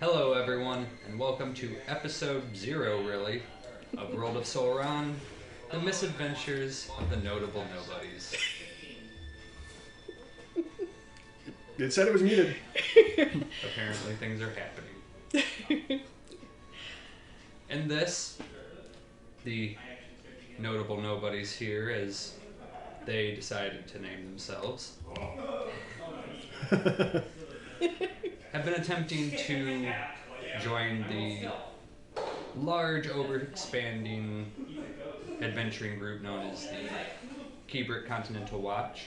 Hello everyone, and welcome to episode 0, really, of World of Solron, the Misadventures of the Notable Nobodies. It said it was muted. Apparently things are happening. In this, the Notable Nobodies here, as they decided to name themselves, have been attempting to join the large, over-expanding adventuring group known as the Keybric Continental Watch,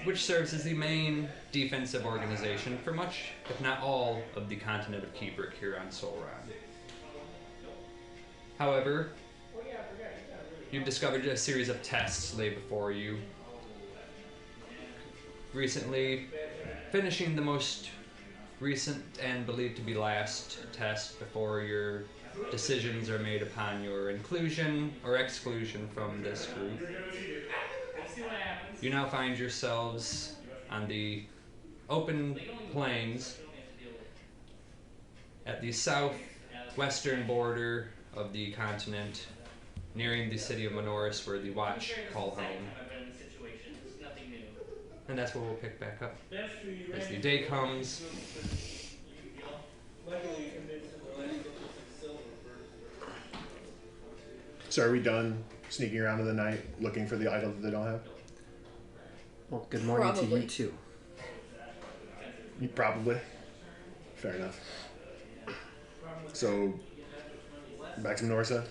which serves as the main defensive organization for much, if not all, of the continent of Keybric here on Solron. However, you've discovered a series of tests lay before you. Recently, finishing the most recent and believed to be last test before your decisions are made upon your inclusion or exclusion from this group. You now find yourselves on the open plains at the southwestern border of the continent, nearing the city of Minoris, where the Watch call home. And that's where we'll pick back up as the day comes. So are we done sneaking around in the night looking for the idol that they don't have? Well, good morning to you too. Probably. Fair enough. So, back to Menorsa?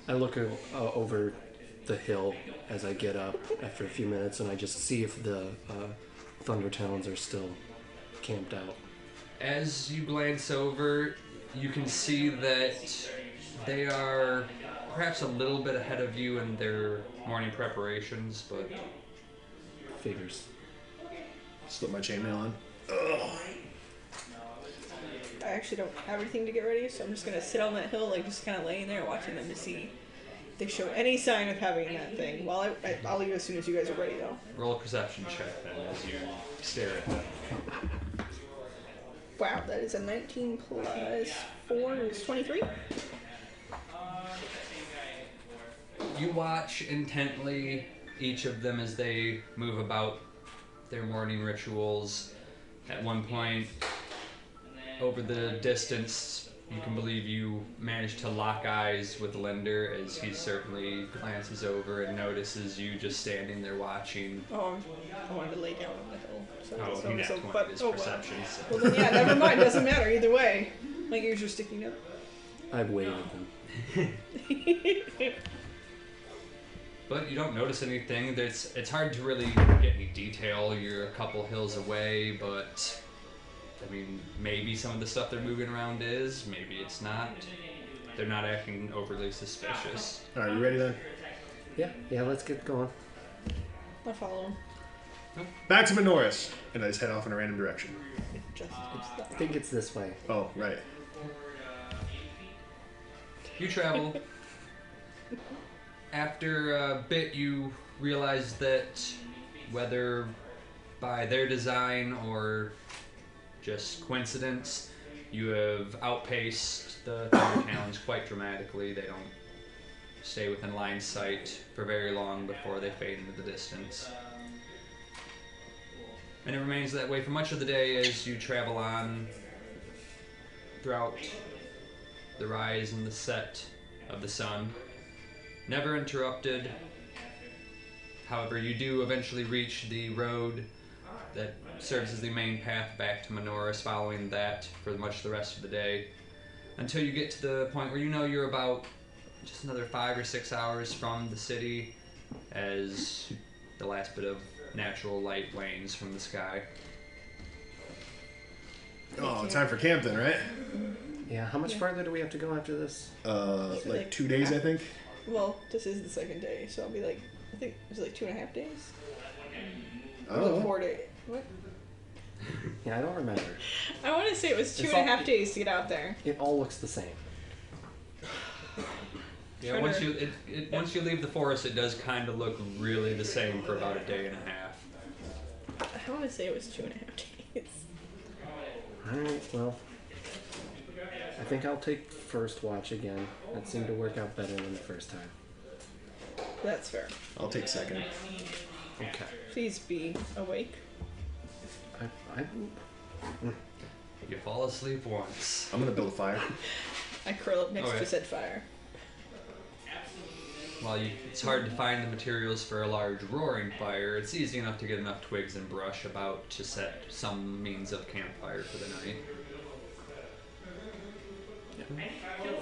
I look over the hill as I get up after a few minutes, and I just see if the Thundertowns are still camped out. As you glance over, you can see that they are perhaps a little bit ahead of you in their morning preparations, but... Figures. Slip my chainmail on. I actually don't have anything to get ready, so I'm just going to sit on that hill, like just kind of laying there watching them to see if they show any sign of having that thing. Well, I'll leave as soon as you guys are ready, though. Roll a perception check then as you stare at them. Wow, that is a 19 plus 4 is 23. You watch intently each of them as they move about their morning rituals. At one point, over the distance, you can believe you managed to lock eyes with Linder as he certainly glances over and notices you just standing there watching. Oh, I wanted to lay down on the hill. He nat 20 his perception. So. Well, then yeah, never mind. Doesn't matter either way. My ears are sticking up. I've waved at them. But you don't notice anything. It's hard to really get any detail. You're a couple hills away, but I mean, maybe some of the stuff they're moving around is, maybe it's not. They're not acting overly suspicious. Alright, you ready then? Yeah, let's get going. I'll follow him. Back to Minoris! And I just head off in a random direction. I think it's this way. Oh, right. You travel. After a bit, you realize that whether by their design or just coincidence, you have outpaced the Thundertowns quite dramatically. They don't stay within line of sight for very long before they fade into the distance. And it remains that way for much of the day as you travel on throughout the rise and the set of the sun. Never interrupted. However, you do eventually reach the road that serves as the main path back to Minoris, following that for much of the rest of the day, until you get to the point where you know you're about just another 5 or 6 hours from the city as the last bit of natural light wanes from the sky. Oh, time for camp then, right? Yeah, how much farther do we have to go after this? Like 2 days, I think. Well, this is the second day, so I'll be like, I think it was like 2.5 days. Oh. 4 days. What? Yeah, I don't remember. I want to say it was 2.5 days to get out there. It all looks the same. Yeah, once you leave the forest, it does kind of look really the same for about a day and a half. I want to say it was 2.5 days. Alright, well. I think I'll take first watch again. That seemed to work out better than the first time. That's fair. I'll take second. Okay. Please be awake. You fall asleep once. I'm gonna build a fire. I curl up next Okay. to said fire. While it's hard to find the materials for a large roaring fire, it's easy enough to get enough twigs and brush about to set some means of campfire for the night.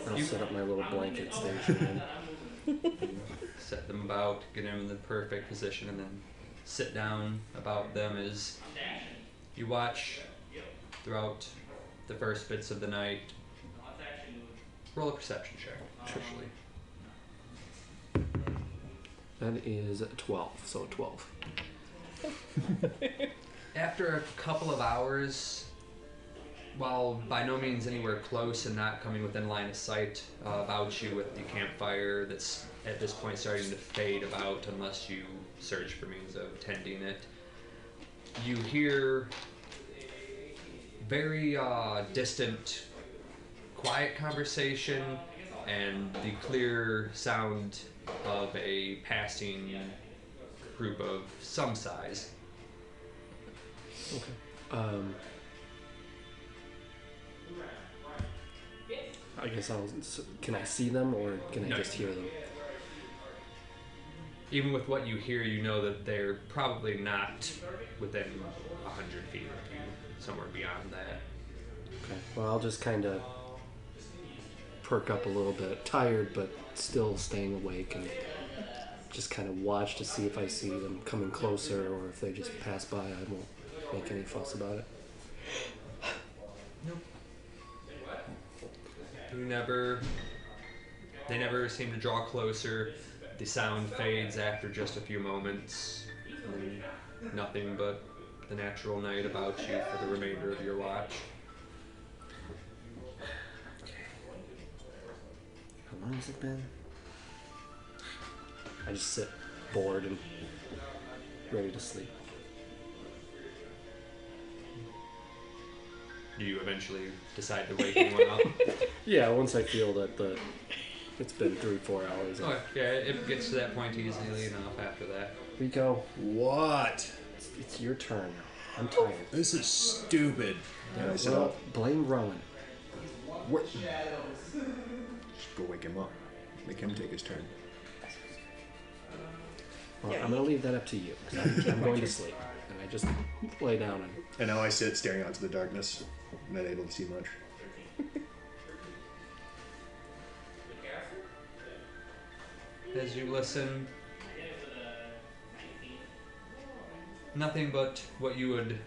I'll set up my little blanket station. Set them about, get them in the perfect position, and then sit down about them as you watch throughout the first bits of the night. Roll a perception check, actually. That is 12, so 12. After a couple of hours, while by no means anywhere close and not coming within line of sight about you with the campfire that's at this point starting to fade about unless you search for means of tending it, you hear very distant, quiet conversation and the clear sound of a passing group of some size. Okay. I guess can I see them or can I just hear them? Even with what you hear, you know that they're probably not within 100 feet of you, somewhere beyond that. Okay. Well, I'll just kind of perk up a little bit. Tired, but still staying awake, and just kind of watch to see if I see them coming closer or if they just pass by. I won't make any fuss about it. Nope. They never seem to draw closer. The sound fades after just a few moments. And nothing but the natural night about you for the remainder of your watch. How long has it been? I just sit bored and ready to sleep. Do you eventually decide to wake anyone up? Yeah, once I feel that it's been 3-4 hours. Oh, yeah, it gets to that point easily enough after that. Rico, What? it's your turn. I'm tired. This is stupid. And I sit Well, up. blame Rowan. What? Just go wake him up. Make him take his turn. Well, Yeah, I'm going to leave that up to you. 'Cause I'm going to sleep. And I just lay down and... And now I sit staring out into the darkness, not able to see much. As you listen, nothing but what you would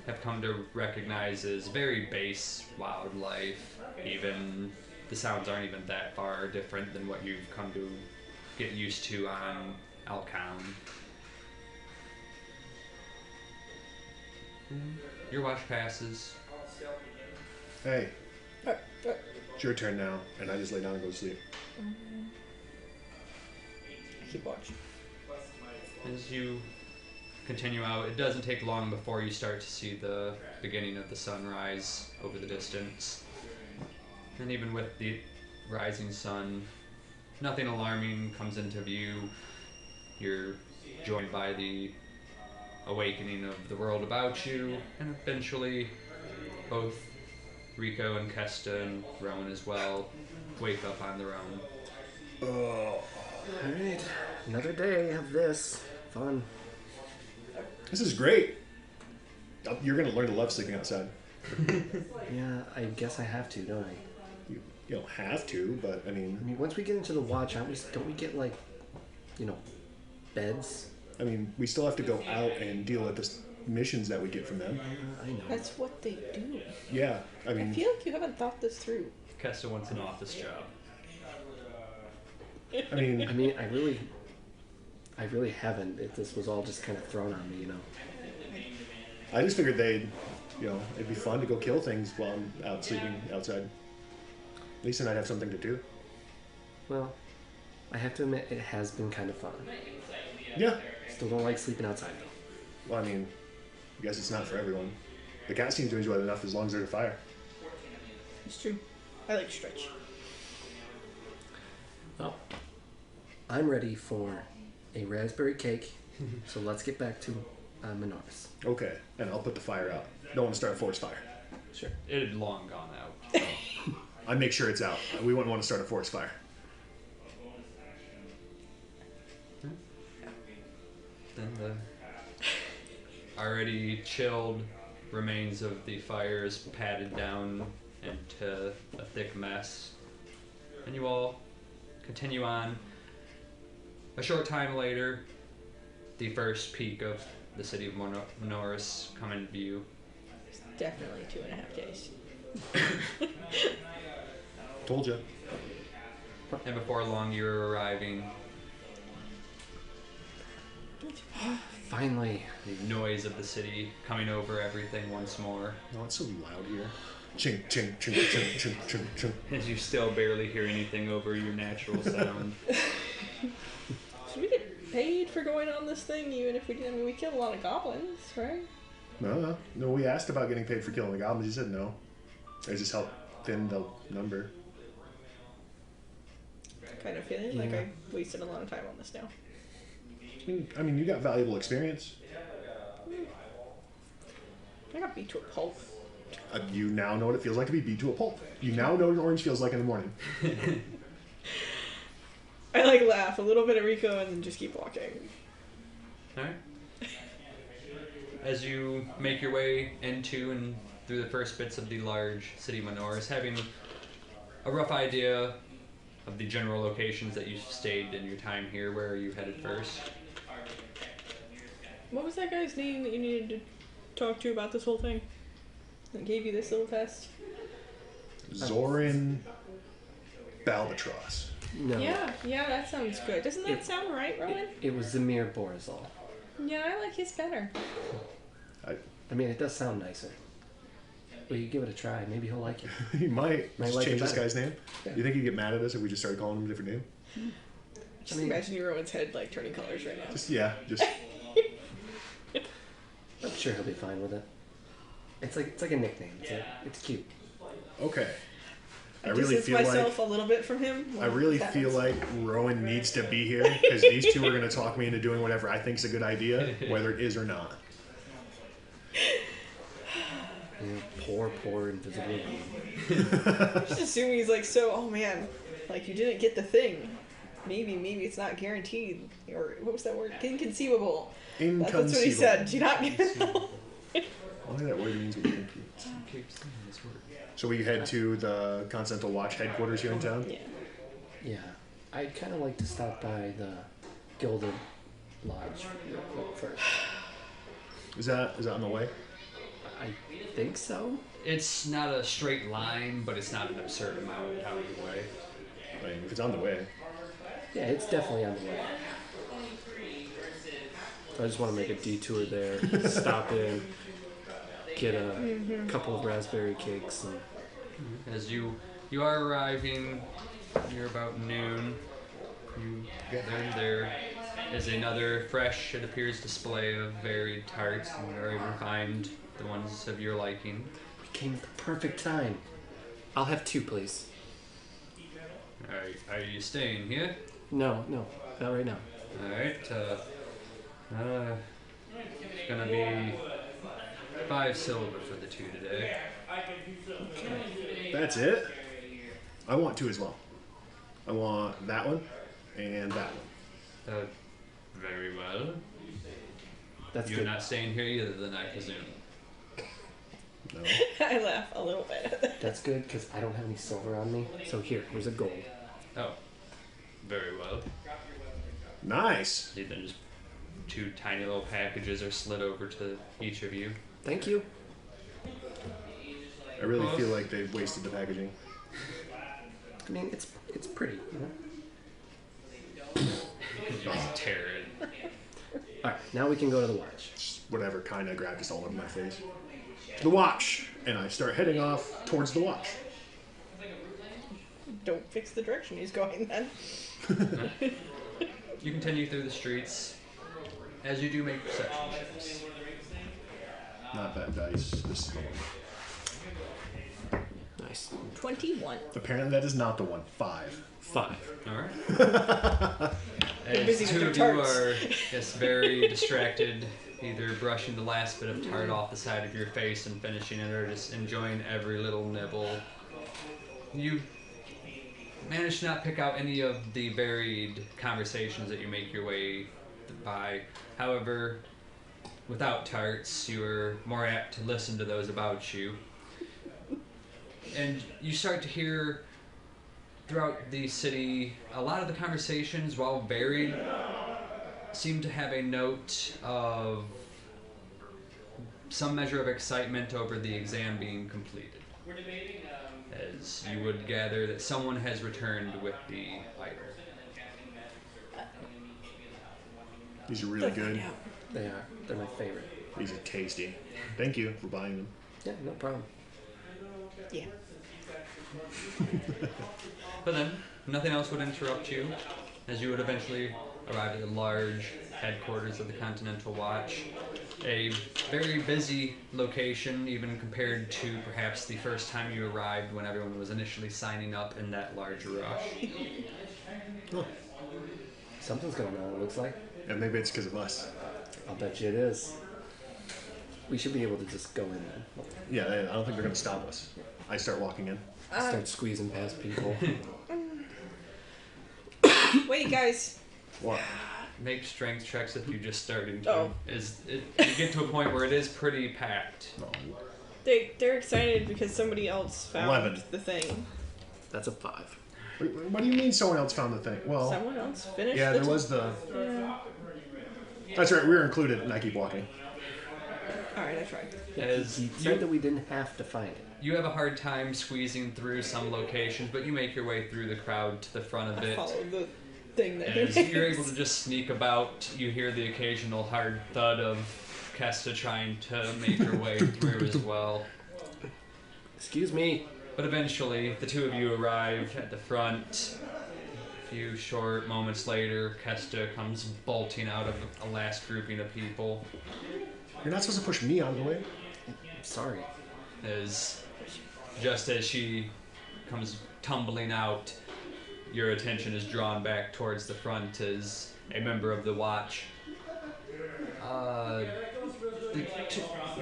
have come to recognize as very base wildlife. Even the sounds aren't even that far different than what you've come to get used to on Alcon. Your watch passes. Hey, it's your turn now, and I just lay down and go to sleep. Keep watch. As you continue out, it doesn't take long before you start to see the beginning of the sunrise over the distance. And even with the rising sun, nothing alarming comes into view. You're joined by the awakening of the world about you, and eventually both Rico and Questa and Rowan as well wake up on their own. Oh, Alright, another day of this. Fun. this is great. You're gonna learn to love sleeping outside. Yeah, I guess I have to, don't I? You don't have to, but I I mean, mean, once we get into the watch, don't we get, like, beds? we still have to go out and deal with the missions that we get from them. I know. That's what they do. Yeah, I feel like you haven't thought this through. Questa wants an office job. I mean, I really haven't. This was all just kind of thrown on me, I just figured it'd be fun to go kill things while I'm out sleeping outside. At least then I'd have something to do. Well, I have to admit, it has been kind of fun. Yeah. Still don't like sleeping outside, though. Well, I guess it's not for everyone. The cat seems to enjoy it enough as long as there's a fire. It's true. I like stretch. Well, I'm ready for a raspberry cake, so let's get back to menorahs. Okay, and I'll put the fire out. Don't want to start a forest fire. Sure. It had long gone out. I'd make sure it's out. We wouldn't want to start a forest fire. Then the already chilled remains of the fire is patted down into a thick mess. And you all continue on. A short time later, the first peak of the city of Menorahs come into view. It's definitely 2.5 days. Told you. And before long, you're arriving. Finally. The noise of the city coming over everything once more. Oh, it's so loud here. Ching, ching, ching, ching, ching, ching, ching. As you still barely hear anything over your natural sound. Should we get paid for going on this thing, even if we did? I mean, we killed a lot of goblins, right? No, we asked about getting paid for killing the goblins. You said no. I just helped thin the number. Kind of feeling like Yeah. I wasted a lot of time on this now. I mean, you got valuable experience. I got beat to a pulp. You now know what it feels like to be beat to a pulp. You now know what an orange feels like in the morning. I like laugh a little bit at Rico and then just keep walking. Alright. As you make your way into and through the first bits of the large city of Menorahs, having a rough idea of the general locations that you stayed in your time here, where are you headed first? What was that guy's name that you needed to talk to about this whole thing? That gave you this little test? Zoran Balbatross. No. Yeah, that sounds good. Doesn't that sound right, Rowan? It was Zamir Borzal. Yeah, I like his better. I mean, it does sound nicer. But you give it a try. Maybe he'll like it. He might just like change it this better. guy's name. Yeah. You think he'd get mad at us if we just started calling him a different name? Just imagine your Rowan's head like turning colors right now. Just I'm sure he'll be fine with it. It's like a nickname. It's cute. okay. I I really distance feel myself a little bit from him. I when really that feel happens. like Rowan needs to be here because these two are going to talk me into doing whatever I think's a good idea, whether it is or not. You know, poor invisible woman. Just assuming he's like, so, oh man, like you didn't get the thing. Maybe it's not guaranteed. Or what was that word? Inconceivable. That's what he said. Do you not get it? Only that word means what you think. So we head to the Continental Watch headquarters here in town? Yeah. Yeah. I'd kind of like to stop by the Gilded Lodge real quick first. Is that on the way? I think so. It's not a straight line, but it's not an absurd amount out of the way. I mean, if it's on the way. Yeah, it's definitely on the way. I just want to make a detour there, stop in, get a couple of raspberry cakes, and As you are arriving near about noon, there is another fresh, it appears, display of varied tarts, and you are able to find the ones of your liking. we came at the perfect time. I'll have 2, please. Alright, are you staying here? No, not right now. Alright, it's gonna be 5 silver for the 2 today. That's it? I want 2 as well. I want that one and that one. Very well. That's You're good. not staying here either, then I presume. No. I laugh a little bit at that. That's good because I don't have any silver on me. So here's a gold. Oh, very well. Nice. Then just 2 tiny little packages are slid over to each of you. Thank you. I really feel like they've wasted the packaging. I mean, it's pretty, you know. Just tear it. All right, now we can go to the watch. Just whatever kind of grabbed just all over my face. The watch! And I start heading off towards the watch. Don't fix the direction he's going then. You continue through the streets as you do make perception checks. Not bad dice. This is the one. Nice. 21. Apparently that is not the one. 5. 5. All right. They're As busy two with of their you tarts. are just very distracted, either brushing the last bit of tart off the side of your face and finishing it, or just enjoying every little nibble, you manage to not pick out any of the varied conversations that you make your way by. However, without tarts, you are more apt to listen to those about you. And you start to hear throughout the city, a lot of the conversations, while varied, seem to have a note of some measure of excitement over the exam being completed. As you would gather that someone has returned with the idol. These are really good. They are. They're my favorite. These are tasty. Thank you for buying them. Yeah, no problem. Yeah. But then, nothing else would interrupt you, as you would eventually arrive at the large headquarters of the Continental Watch. A very busy location, even compared to perhaps the first time you arrived when everyone was initially signing up in that large rush. Oh. Something's going on, it looks like. Yeah, maybe it's because of us. I'll bet you it is. We should be able to just go in then. Yeah, I don't think they're going to stop us. I start walking in. Start squeezing past people. Wait, guys. What? Make strength checks if you're just starting to. Oh. You get to a point where it is pretty packed. No. They're excited because somebody else found 11. the thing. That's a 5. What do you mean someone else found the thing? Well, Someone else finished. yeah, there was the... Yeah. That's right, we were included, and I keep walking. All right, I tried. As He said that we didn't have to find it. you have a hard time squeezing through some locations, but you make your way through the crowd to the front of I it. followed the thing that As he you're makes. able to just sneak about, you hear the occasional hard thud of Questa trying to make her way through as well. Excuse me. But eventually, the two of you arrive at the front. A few short moments later, Questa comes bolting out of a last grouping of people. You're not supposed to push me out of the way. Sorry. Just as she comes tumbling out, your attention is drawn back towards the front as a member of the watch.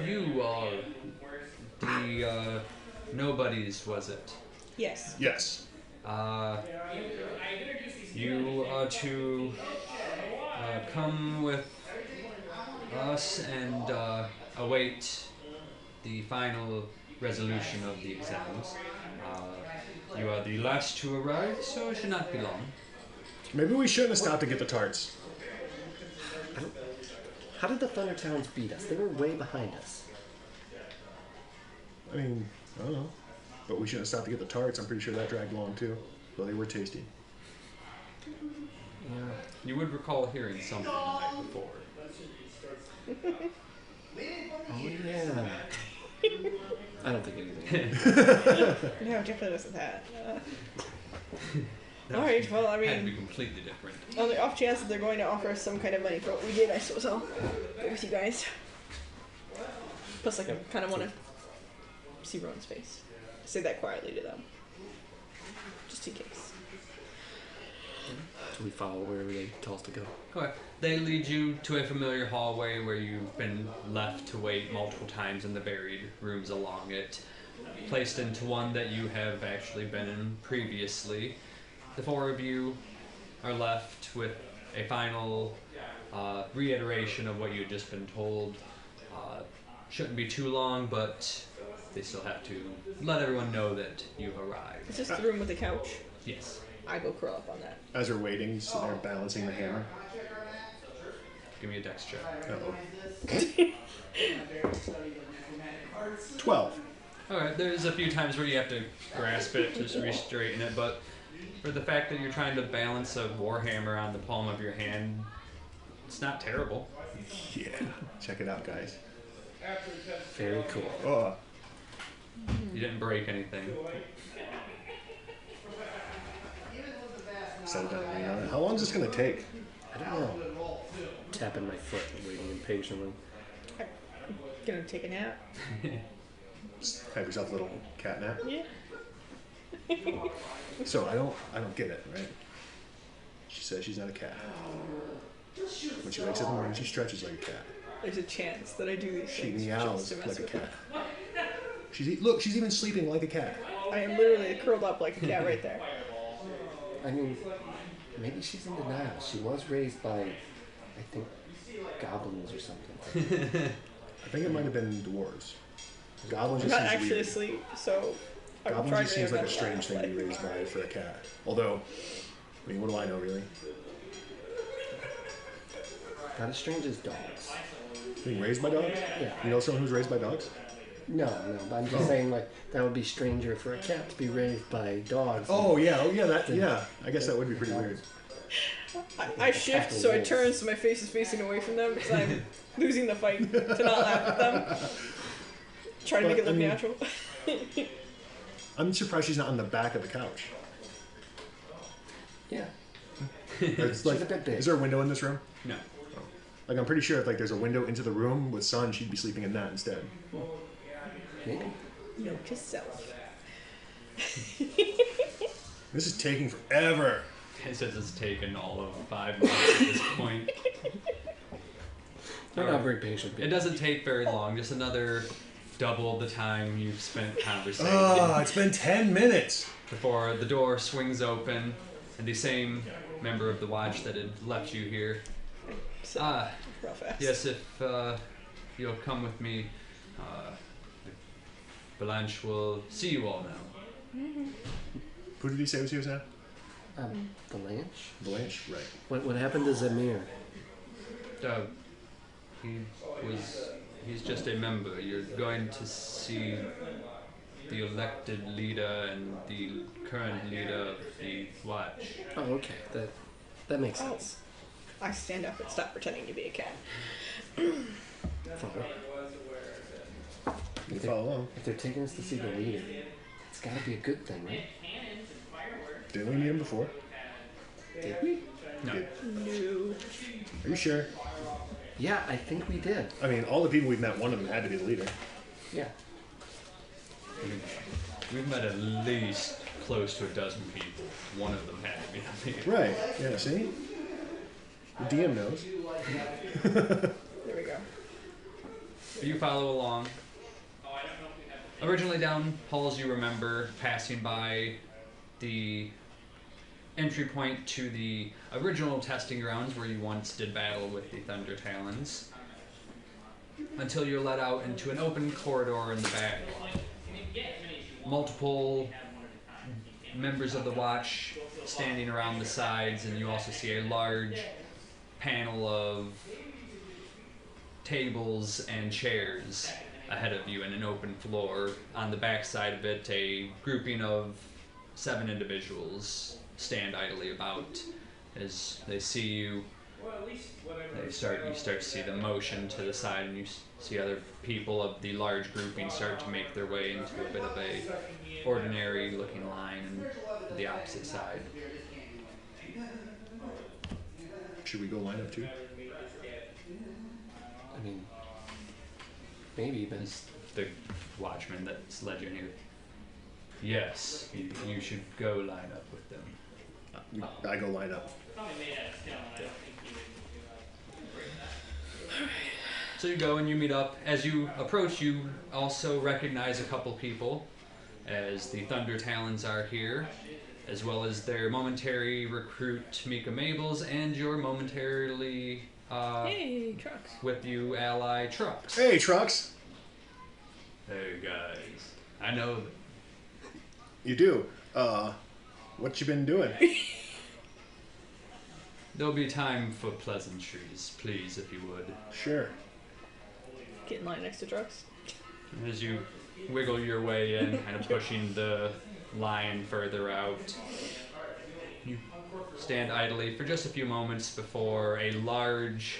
You are the Nobodies, was it? Yes. Yes. You are to come with us and await the final resolution of the exams. You are the last to arrive, so it should not be long. Maybe we shouldn't have stopped to get the tarts. How did the Thunder Towns beat us? They were way behind us. I mean, I don't know. But we shouldn't have stopped to get the tarts. I'm pretty sure that dragged long too. Though they were tasty. Yeah. You would recall hearing something the night before. Oh, yeah. I don't think anything. No, definitely wasn't that. All right. Well, I Had to be mean, completely different. on the off chance that they're going to offer us some kind of money for what we did, I suppose I'll go with you guys. Plus, like, I kind of want to see Rowan's face. Say that quietly to them, just in case. So we follow wherever they tell us to go. Okay. They lead you to a familiar hallway where you've been left to wait multiple times in the varied rooms along it, placed into one that you have actually been in previously. The four of you are left with a final reiteration of what you had just been told. Shouldn't be too long, but they still have to let everyone know that you've arrived. Is this the room with the couch? Yes. I go curl up on that. As we're waiting, so they're balancing the hammer. Give me a dex check. Uh-oh. 12. Alright, there's a few times where you have to grasp it to re-straighten it, but for the fact that you're trying to balance a warhammer on the palm of your hand, it's not terrible. Yeah. Check it out, guys. Very cool. Oh. You didn't break anything. Set it down and lean on it. How long is this going to take? I don't know. Tapping my foot and waiting impatiently. Gonna take a nap. Just have yourself a little cat nap. Yeah. So I don't get it, right? She says she's not a cat. When she wakes up in the morning, she stretches like a cat. There's a chance that I do these She things meows just to mess like a with cat. them. Look, she's even sleeping like a cat. I am literally curled up like a cat right there. I mean, maybe she's in denial. She was raised by, I think, goblins or something. I think it might have been dwarves. Goblins I'm just not seems actually weird. asleep, so I'm Goblins trying just to seems like a remember strange thing to be raised by for a cat. Although, I mean, what do I know, really? Not as strange as dogs. Being raised by dogs? Yeah. You know someone who's raised by dogs? No, but I'm just saying, like, that would be stranger for a cat to be raised by dogs. Oh yeah, yeah. I guess that would be pretty weird. I shift so I turn so my face is facing away from them because I'm losing the fight to not laugh at them. Trying to make it look natural. I'm surprised she's not on the back of the couch. Yeah. It's like, a bit big. is there a window in this room? No. Like, I'm pretty sure if like there's a window into the room with sun, she'd be sleeping in that instead. Maybe. Note to self. This is taking forever. It says it's taken all of 5 minutes at this point. We're not very patient. It doesn't take very long, just another double the time you've spent conversating. It's been 10 minutes. Before the door swings open and the same member of the watch that had left you here. So, real fast. Yes, if you'll come with me, Blanche will see you all now. Who did he say was here now? Blanche? Blanche? Right. What happened to Zamir? He's just a member. You're going to see the elected leader and the current leader of the watch. Oh, okay. That makes sense. I stand up and stop pretending to be a cat. Follow. You can follow along. If they're taking us to see the leader, it's got to be a good thing, right? Didn't we meet him before? Did we? No. No. Are you sure? Yeah, I think we did. I mean, all the people we've met, one of them had to be the leader. Yeah. We've met at least close to a dozen people. One of them had to be the leader. Right. Yeah, see? The DM knows. There we go. You follow along. Originally down halls, you remember passing by the entry point to the original testing grounds where you once did battle with the Thunder Talons, until you're led out into an open corridor in the back. Multiple members of the watch standing around the sides, and you also see a large panel of tables and chairs ahead of you and an open floor. On the back side of it, a grouping of 7 individuals stand idly about. As they see you, you start to see them motion to the side, and you see other people of the large grouping start to make their way into a bit of a ordinary looking line on the opposite side. Should we go line up too? I mean, maybe, but It's the watchman that's led you in here. Yes, you should go line up with them. I go line up. So you go and you meet up. As you approach, you also recognize a couple people, as the Thunder Talons are here, as well as their momentary recruit Mika Mabels and your momentarily Hey, trucks. with you ally Trucks. Hey, Trucks. Hey guys, I know them. You do. What you been doing? There'll be time for pleasantries, please, if you would. Sure. Get in line next to trucks. As you wiggle your way in, kind of pushing the line further out, you stand idly for just a few moments before a large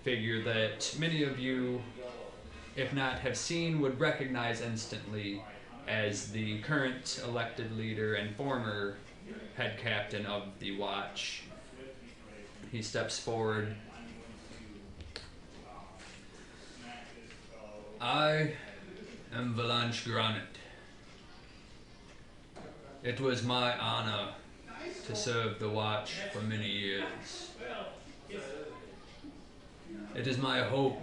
figure that many of you, if not have seen, would recognize instantly as the current elected leader and former head captain of the Watch. He steps forward. I am Valanche Granite. It was my honor to serve the Watch for many years. It is my hope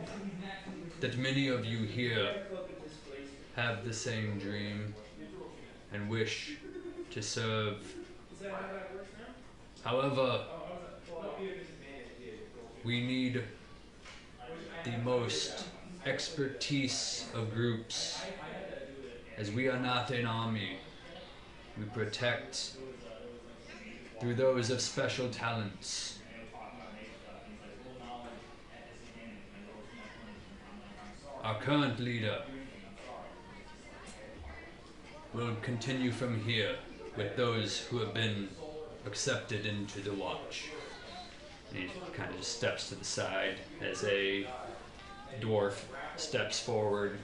that many of you here have the same dream and wish to serve. However, we need the most expertise of groups, as we are not an army. We protect through those of special talents. Our current leader will continue from here with those who have been accepted into the Watch. And he kind of just steps to the side as a dwarf steps forward.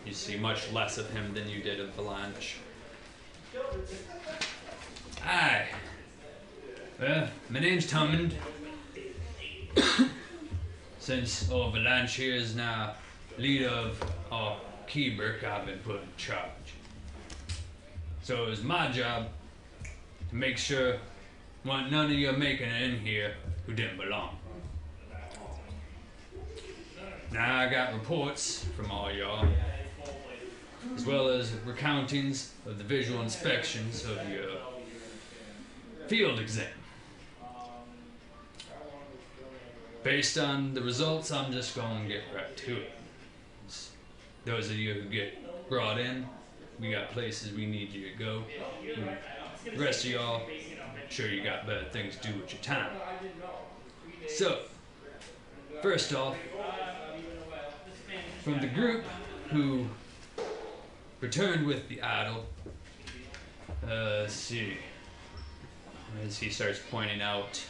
You see much less of him than you did of Valanche. Aye. Well, my name's Tummond. Since Valanche here is now leader of our Keybric, I've been put in charge. So it was my job to make sure none of you are making it in here who didn't belong. Now I got reports from all y'all, as well as recountings of the visual inspections of your field exam. Based on the results, I'm just going to get right to it. Those of you who get brought in, we got places we need you to go. The rest of y'all, I'm sure you got better things to do with your time. So, first off, from the group who returned with the idol, let's see, as he starts pointing out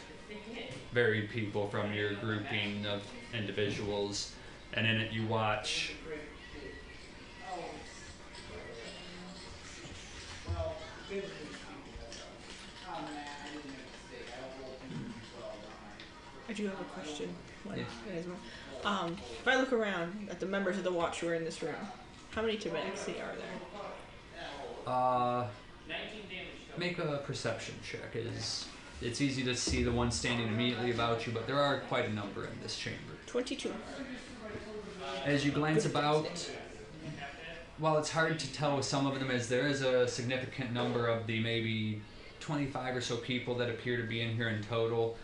varied people from your grouping of individuals, and in it you watch I do have a question. If I look around at the members of the Watch who are in this room, how many tabaxi are there? Make a perception check. It's easy to see the one standing immediately about you, but there are quite a number in this chamber. 22. As you glance about, while it's hard to tell with some of them, as there is a significant number of the maybe 25 or so people that appear to be in here in total,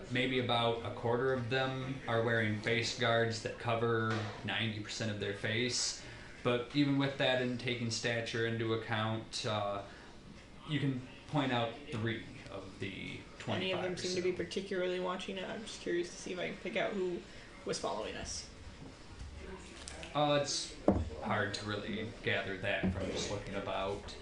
maybe about a quarter of them are wearing face guards that cover 90% of their face. But even with that and taking stature into account, you can point out 3 of the 25. Any of them seem to be particularly watching it? I'm just curious to see if I can pick out who was following us. It's hard to really gather that from just looking about.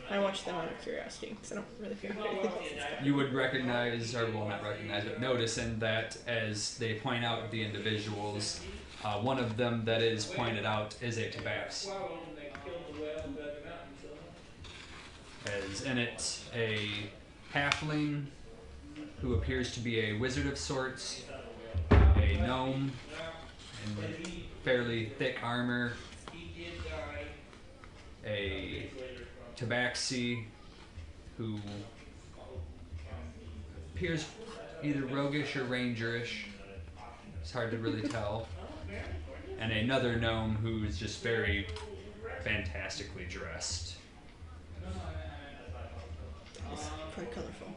I watch them out of curiosity, because I don't really feel anything else. You would recognize, or well, not recognize, but notice in that as they point out the individuals, one of them that is pointed out is a tabaxi. As in it, a halfling who appears to be a wizard of sorts, a gnome in fairly thick armor, a tabaxi who appears either roguish or rangerish. It's hard to really tell. And another gnome who is just very fantastically dressed. It's quite colorful.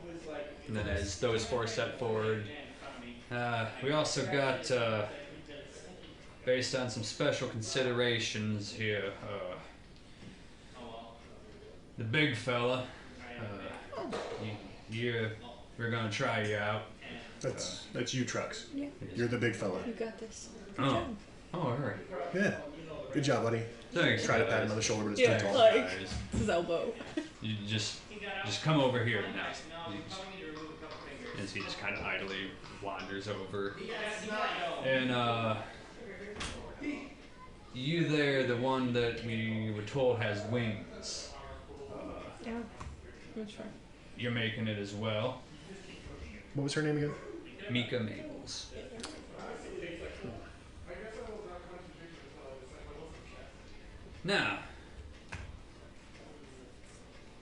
And then as those 4 step forward, we also got, based on some special considerations here, the big fella, we're gonna try you out. That's you, Trucks. Yeah. You're the big fella. You got this. Oh, alright. Yeah. Good job, buddy. Thanks. Try to pat him on the shoulder, but it's Yeah, too tall. like Guys. his elbow. You just come over here now. As he just kind of idly wanders over. And you there, the one that we were told has wings. Yeah, that's right. You're making it as well. What was her name again? Mika Maples. Now,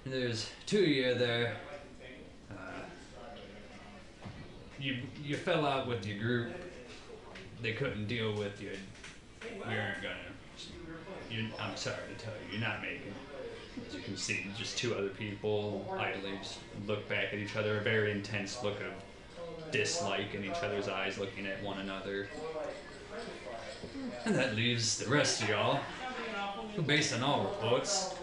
there's two of you there. You fell out with your group. They couldn't deal with you. We aren't gonna. I'm sorry to tell you, you're not making it. As you can see, just two other people idly just look back at each other, a very intense look of dislike in each other's eyes, looking at one another. And that leaves the rest of y'all, who, based on all reports,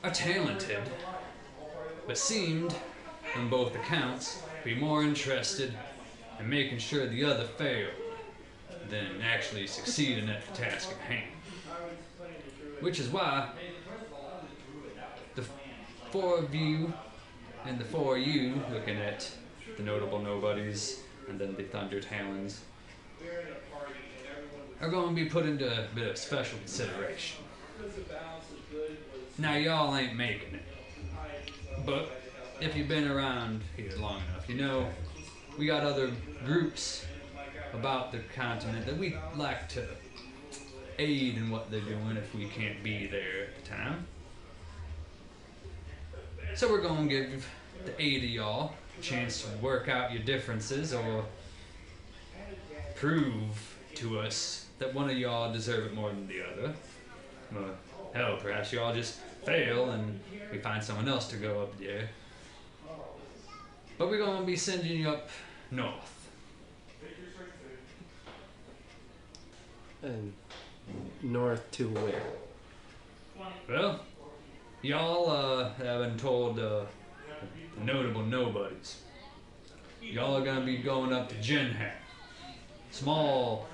are talented, but seemed, on both accounts, to be more interested in making sure the other failed than actually succeeding at the task at hand. Which is why the four of you and the four of you, looking at the notable nobodies and then the Thunder Talons, are going to be put into a bit of special consideration. Now, y'all ain't making it, but if you've been around here long enough, you know we got other groups about the continent that we like to aid in what they're doing if we can't be there at the time. So we're going to give the 8 of y'all a chance to work out your differences or prove to us that one of y'all deserve it more than the other. Well, hell, perhaps y'all just fail and we find someone else to go up there. But we're going to be sending you up north. And north to where? Well, y'all have been told the notable nobodies. Y'all are gonna be going up to Jinhat. Small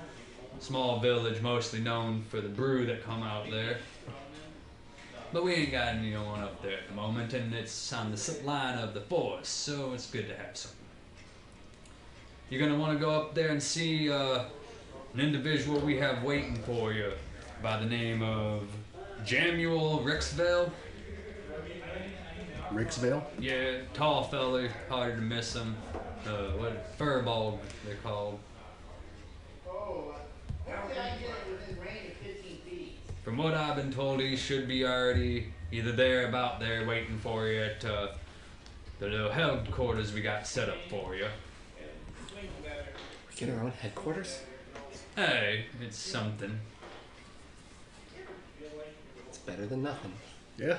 village, mostly known for the brew that come out there. But we ain't got anyone up there at the moment, and it's on the line of the forest, so it's good to have someone. You're gonna want to go up there and see an individual we have waiting for you by the name of Jamuel Rixvale. Rixvale? Yeah, tall fella, hard to miss him. What furball they're called. From what I've been told, he should be already either there or about there waiting for you at the little headquarters we got set up for you. We get our own headquarters? Hey, it's something. It's better than nothing. Yeah.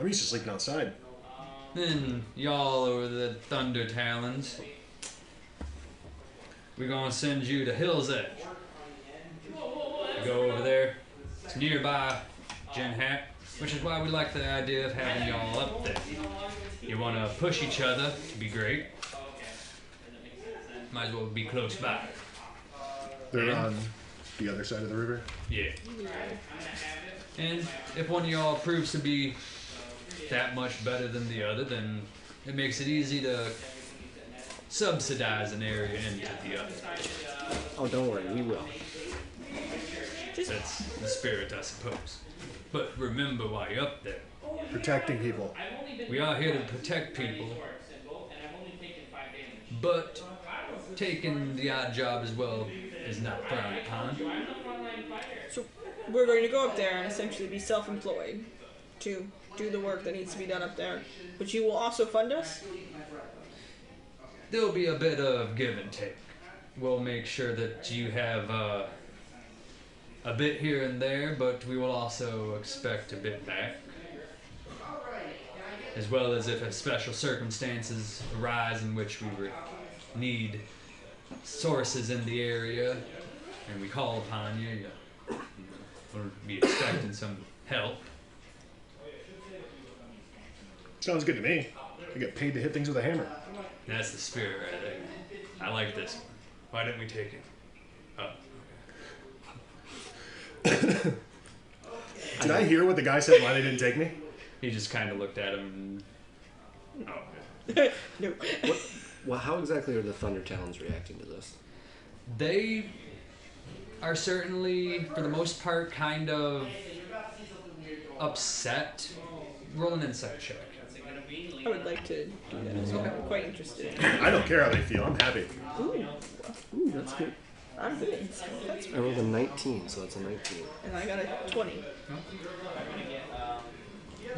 I'm used to sleeping outside. Then y'all are the Thunder Talons. We're gonna send you to Hill's Edge. Go over there. It's nearby Jinhat, which is why we like the idea of having y'all up there. You wanna push each other, it'd be great. Might as well be close by. They're on the other side of the river? Yeah. And if one of y'all proves to be that much better than the other, then it makes it easy to subsidize an area into the other. Oh, don't worry, we will. That's the spirit, I suppose. But remember while you're up there, Protecting people. we are here to protect people, but taking the odd job as well is not frowned upon. So we're going to go up there and essentially be self-employed to do the work that needs to be done up there. But you will also fund us? There'll be a bit of give and take. We'll make sure that you have a bit here and there, but we will also expect a bit back. As well as if special circumstances arise in which we need sources in the area and we call upon you, we'll be expecting some help. Sounds good to me. I get paid to hit things with a hammer. That's the spirit right there. I like this one. Why didn't we take it? Oh. Did I hear what the guy said why they didn't take me? He just kind of looked at him and... Oh. No. Well, how exactly are the Thunder Talons reacting to this? They are certainly, for the most part, kind of upset. Roll an insight check. I would like to do that as well. I'm quite interested. I don't care how they feel. I'm happy. Ooh. Ooh, that's good. I'm good at insight. That's I rolled a 19, so that's a 19. and I got a 20.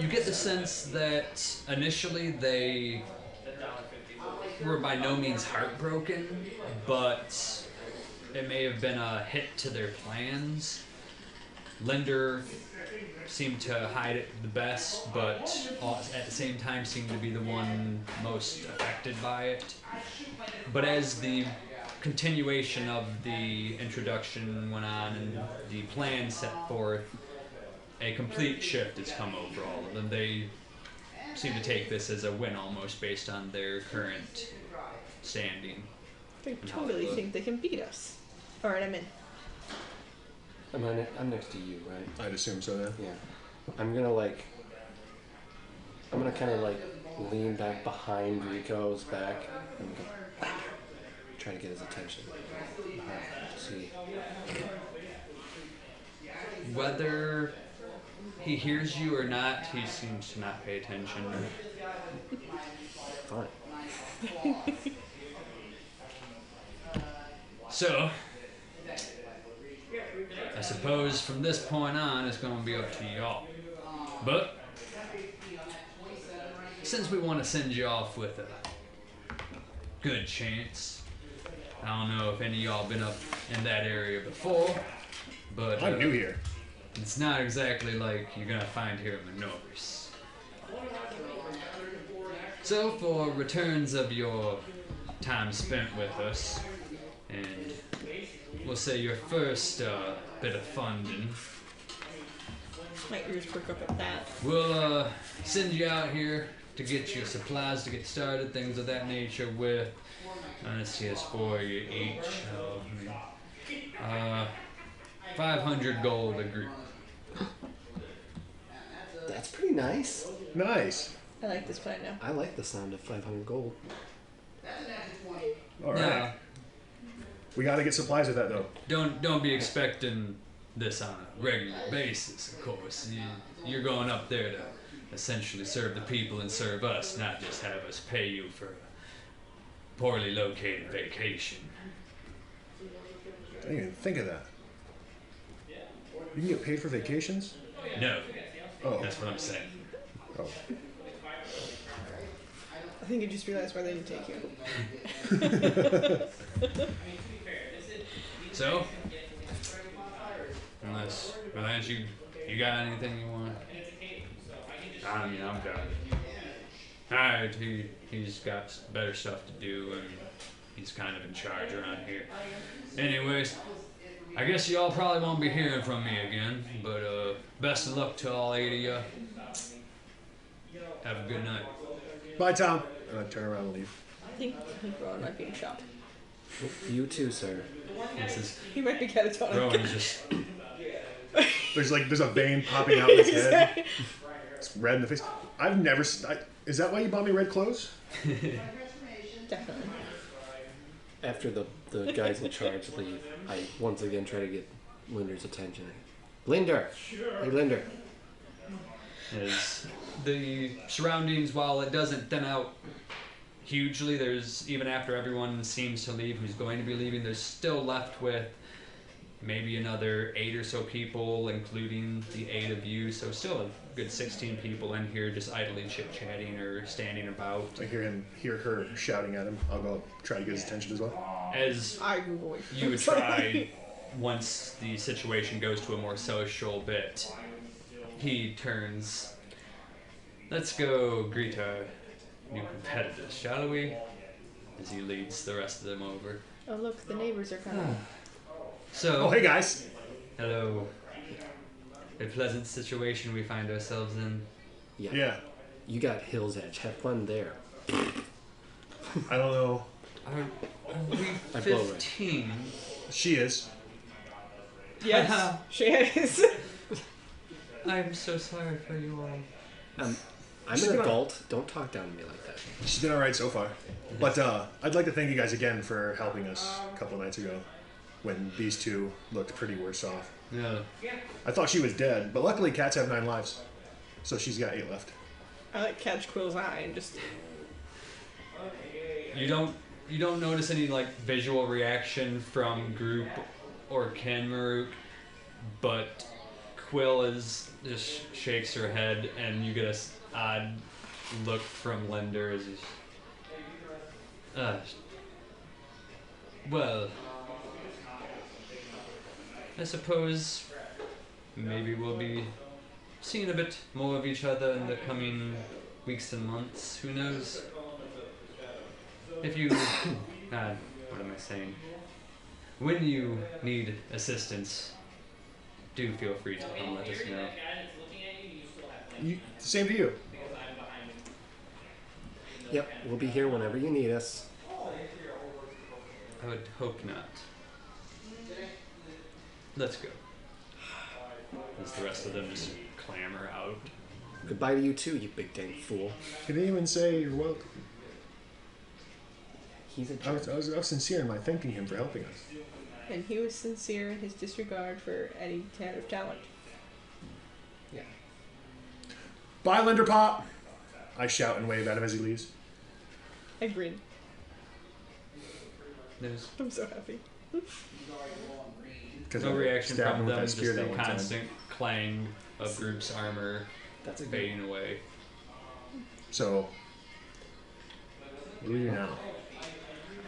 You get the sense that initially they were by no means heartbroken, but it may have been a hit to their plans. Linder seemed to hide it the best, but at the same time seemed to be the one most affected by it. But as the continuation of the introduction went on and the plan set forth, a complete shift has come over all of them. They seem to take this as a win almost based on their current standing. They totally think they can beat us. Alright, I'm in. I'm next to you, right? I'd assume so, yeah. Yeah. I'm gonna kind of like lean back behind Rico's back and go, try to get his attention. See. Whether he hears you or not, he seems to not pay attention. Fine. So, I suppose from this point on, it's going to be up to y'all. But, since we want to send you off with a good chance, I don't know if any of y'all been up in that area before, but I'm new here. it's not exactly like you're going to find here in Manoris. So, for returns of your time spent with us, and we'll say your first bit of funding, My ears perk up at that. we'll send you out here to get your supplies to get started, things of that nature with, let's see, it's for you each, 500 gold a group. That's pretty nice. Nice. I like this plan now. I like the sound of 500 gold. All right. Now, We got to get supplies with that, though. don't be expecting this on a regular basis, of course. You're going up there to essentially serve the people and serve us, not just have us pay you for a poorly located vacation. I didn't even think of that. You can get paid for vacations? No, Oh. that's what I'm saying. Oh. I think I just realized why they didn't take you. So, unless you got anything you want? I mean, I'm done. Alright, he's got better stuff to do, and he's kind of in charge around here. Anyways, I guess y'all probably won't be hearing from me again, but best of luck to all 8 of you. Have a good night. Bye, Tom. And I turn around and leave. I think Rowan might be in shock. You too, sir. This is He might be catatonic. Rowan's just There's a vein popping out of his head. It's red in the face. I've never... is that why you bought me red clothes? Definitely. After the guys in charge leave, I once again try to get Linder's attention. Linder! Hey, Linder. As the surroundings, while it doesn't thin out hugely, there's, even after everyone seems to leave who's going to be leaving, there's still left with maybe another 8 or so people, including the 8 of you, so still a good 16 people in here just idly chit-chatting or standing about. I hear her shouting at him. I'll go try to get his attention as well. As I move away. you would try, once the situation goes to a more social bit, he turns. Let's go greet our new competitors, shall we? As he leads the rest of them over. Oh look, the neighbors are coming. So, Oh, hey, guys. hello. A pleasant situation we find ourselves in. Yeah. You got Hill's Edge. Have fun there. I don't know. Are we I blow it. 15? She is. Yes, she is. I'm so sorry for you all. I'm She's an gonna- adult. Don't talk down to me like that. She's been all right so far. But I'd like to thank you guys again for helping us a couple nights ago when these two looked pretty worse off. Yeah. I thought she was dead, but luckily cats have 9 lives. So she's got 8 left. I like catch Quill's eye and just. You don't You don't notice any like visual reaction from group or Kenmaruk, but Quill just shakes her head, and you get a odd look from Linder as he's. Well, I suppose maybe we'll be seeing a bit more of each other in the coming weeks and months. Who knows? If you, what am I saying? When you need assistance, do feel free to come let us know. Same to you. Yep, we'll be here whenever you need us. I would hope not. Let's go. As the rest of them just clamor out. Goodbye to you too, you big dang fool. He didn't even say you're welcome. He's a I jerk. was sincere in my thanking him for helping us. And he was sincere in his disregard for any kind of talent. Yeah. Bye, Linder Pop! I shout and wave at him as he leaves. I grin. There's I'm so happy. no reaction stabbed him from with them, that just spear the that one time. constant clang of group's armor That's a good fading away. So, what do we do now?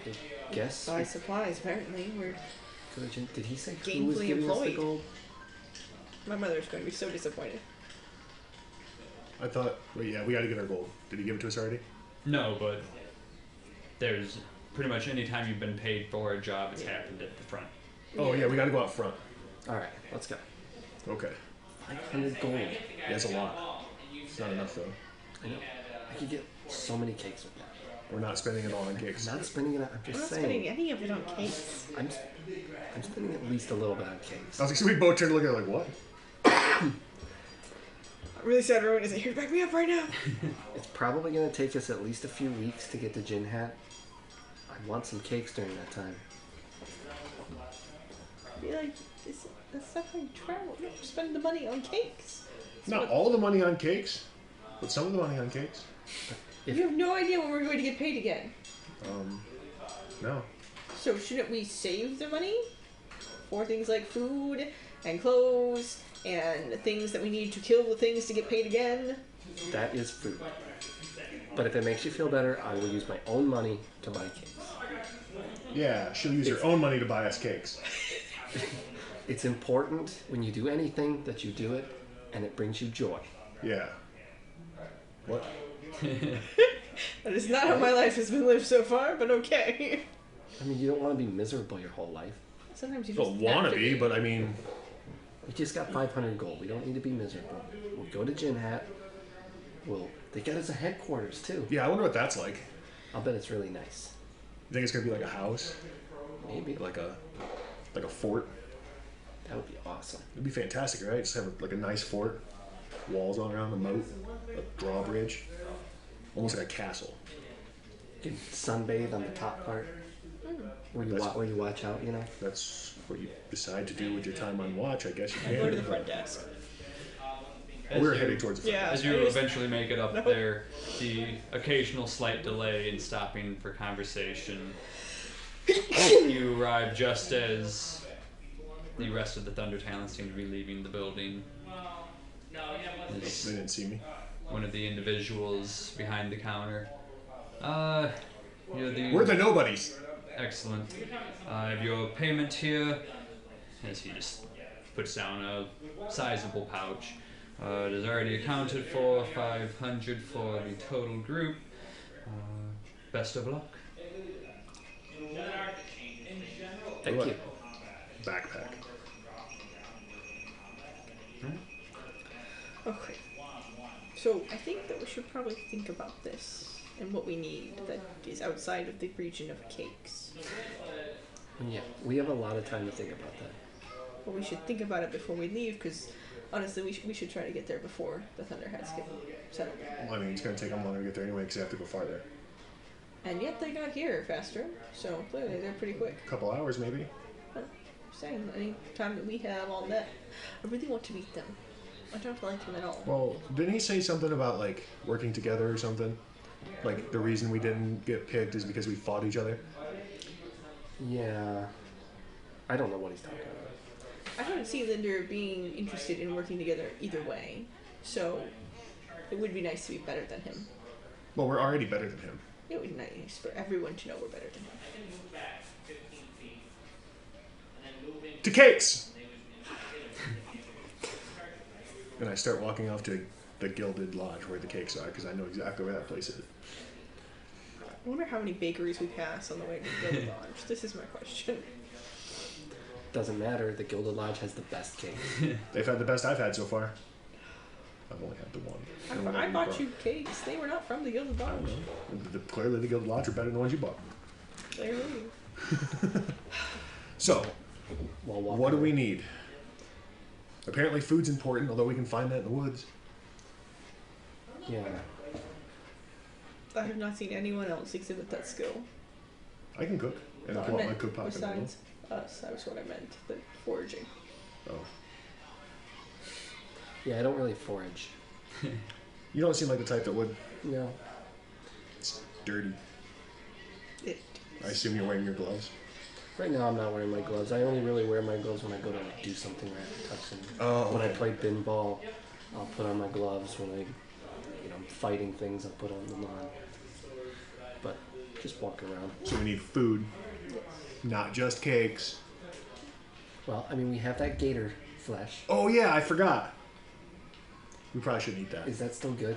I guess. Buy supplies, apparently. We're Did he say who was gainfully giving us the employed. gold? My mother's going to be so disappointed. I thought, well, yeah, we gotta get our gold. Did he give it to us already? No, but there's pretty much any time you've been paid for a job, it's happened at the front. Oh, yeah, we gotta go out front. Alright, let's go. Okay. 500 gold. Yeah, that's a lot. It's not enough, though. I know. I could get so many cakes with that. We're not spending it all on cakes. I'm not spending it on, I'm I'm just not saying. spending any of it on cakes. I'm spending at least a little bit on cakes. I was like, so we both turned to look at it like, what? I'm really sad Rowan isn't here to back me up right now. It's probably going to take us at least a few weeks to get to Jin Hat. I want some cakes during that time. Be like, that's not how you travel. You don't spend the money on cakes. Not all the money on cakes, but some of the money on cakes. You have no idea when we're going to get paid again. No. So shouldn't we save the money for things like food and clothes and things that we need to kill the things to get paid again? That is food. But if it makes you feel better, I will use my own money to buy cakes. Yeah, she'll use her own money to buy us cakes. It's important when you do anything that you do it and it brings you joy. Yeah. What? That is not how my life has been lived so far, but okay. I mean, you don't want to be miserable your whole life. Sometimes you just Don't have wanna to be, but I mean, We just got 500 gold. We don't need to be miserable. We'll go to Jin Hat. They got us a headquarters too. yeah, I wonder what that's like. I'll bet it's really nice. You think it's gonna be like a house? Maybe. Like a fort? That would be awesome. It'd be fantastic, right? Just have like a nice fort, walls all around the moat, a drawbridge, almost like a castle. You can sunbathe on the top part. Where you watch out, you know? That's what you decide to do with your time on watch. I guess you go to can. the front desk. We're heading towards the front. Yeah. As you I just- eventually make it up there, the occasional slight delay in stopping for conversation, you arrive just as the rest of the Thunder Talents seem to be leaving the building. They didn't see me. One of the individuals behind the counter. We're the Nobodies. Excellent. I have your payment here. As he just puts down a sizable pouch. It is already accounted for, 500 for the total group. Best of luck. Thank What? you. Backpack. Okay. So I think that we should probably think about this and what we need that is outside of the region of cakes. Yeah, we have a lot of time to think about that. But we should think about it before we leave, because honestly, we should try to get there before the Thunderhats get settled. Well, I mean, it's gonna take them longer to get there anyway because they have to go farther. And yet they got here faster, so clearly they're pretty quick. A couple hours, maybe. But saying any time that we have all that, I really want to meet them. I don't like them at all. Well, didn't he say something about like working together or something? Like, the reason we didn't get picked is because we fought each other? Yeah. I don't know what he's talking about. I don't see Linder being interested in working together either way, so it would be nice to be better than him. Well, we're already better than him. It would be nice for everyone to know we're better than him. To cakes! And I start walking off to the Gilded Lodge where the cakes are, because I know exactly where that place is. I wonder how many bakeries we pass on the way to the Gilded Lodge. This is my question. Doesn't matter. The Gilded Lodge has the best cake. They've had the best I've had so far. I've only had the one. I bought you cakes. They were not from the Gilded I don't Lodge. know. Clearly the Gilded Lodge are better than the ones you bought. Clearly. So, While what do we need? Apparently food's important, although we can find that in the woods. Yeah. I have not seen anyone else exhibit that skill. I can cook. And I I pull out my meant cook pot. besides us. That was what I meant. The foraging. Oh. Yeah, I don't really forage. You don't seem like the type that would. No. It's dirty. It. I assume you're wearing your gloves. Right now I'm not wearing my gloves. I only really wear my gloves when I go to like, do something where I have to touch something. Oh, When I okay. play pinball, I'll put on my gloves. When I'm fighting things, I'll put on them on. But just walk around. So we need food, not just cakes. Well, I mean, we have that gator flesh. Oh yeah, I forgot. We probably shouldn't eat that. Is that still good?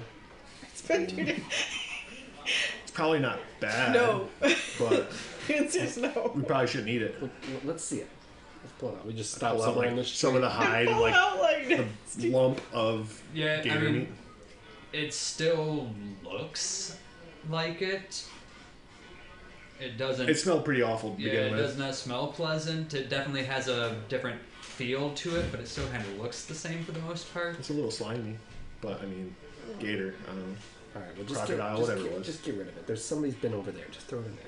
It's been 2 days. It's probably not bad. No. But The answer is no. we probably shouldn't eat it. Let's see it. Let's pull it out. We just stop Pull out somewhere in the like street. some of the hide, Pull like out like the this. lump of Yeah, gator I mean, meat. it still looks like it. It doesn't. It smelled pretty awful to yeah, begin it with. does not smell pleasant. It definitely has a different feel to it, but it still kind of looks the same for the most part. It's a little slimy, but I mean, gator. I don't know. All right, well, just Crocodile, get, just whatever get, it was. Just get rid of it. There's somebody's been over there. Just throw it in there.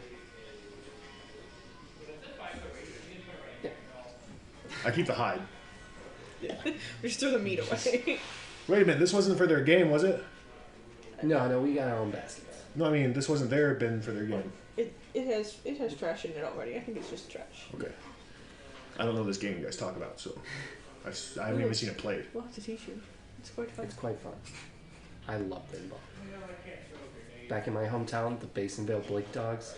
I keep the hide. We just throw the meat away. Wait a minute, this wasn't for their game, was it? No, we got our own baskets. No, I mean this wasn't their bin for their game. It has trash in it already. I think it's just trash. Okay. I don't know this game you guys talk about, so I haven't even seen it played. We'll have to teach you. It's quite fun. It's quite fun. I love pinball. Back in my hometown, the Basonville Blake Dogs,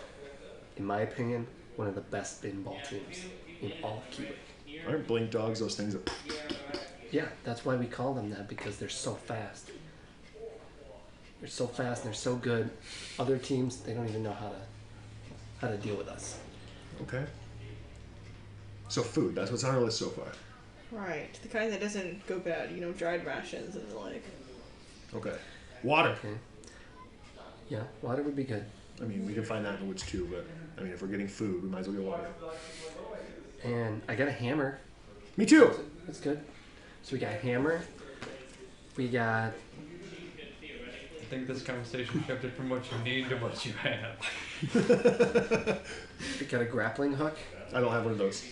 in my opinion, one of the best pinball teams in all of Keybric. Aren't blink dogs those things that? Yeah, that's why we call them that, because they're so fast. They're so fast and they're so good. Other teams, they don't even know how to deal with us. Okay. So food, that's what's on our list so far. Right. The kind that doesn't go bad. You know, dried rations and the like. Okay. Water. Okay. Yeah, water would be good. I mean, we can find that in the woods too, but I mean, if we're getting food, we might as well get water. And I got a hammer. Me too. That's good. So we got a hammer. We got... I think this conversation shifted from what you need to what you have. We got a grappling hook. I don't have one of those.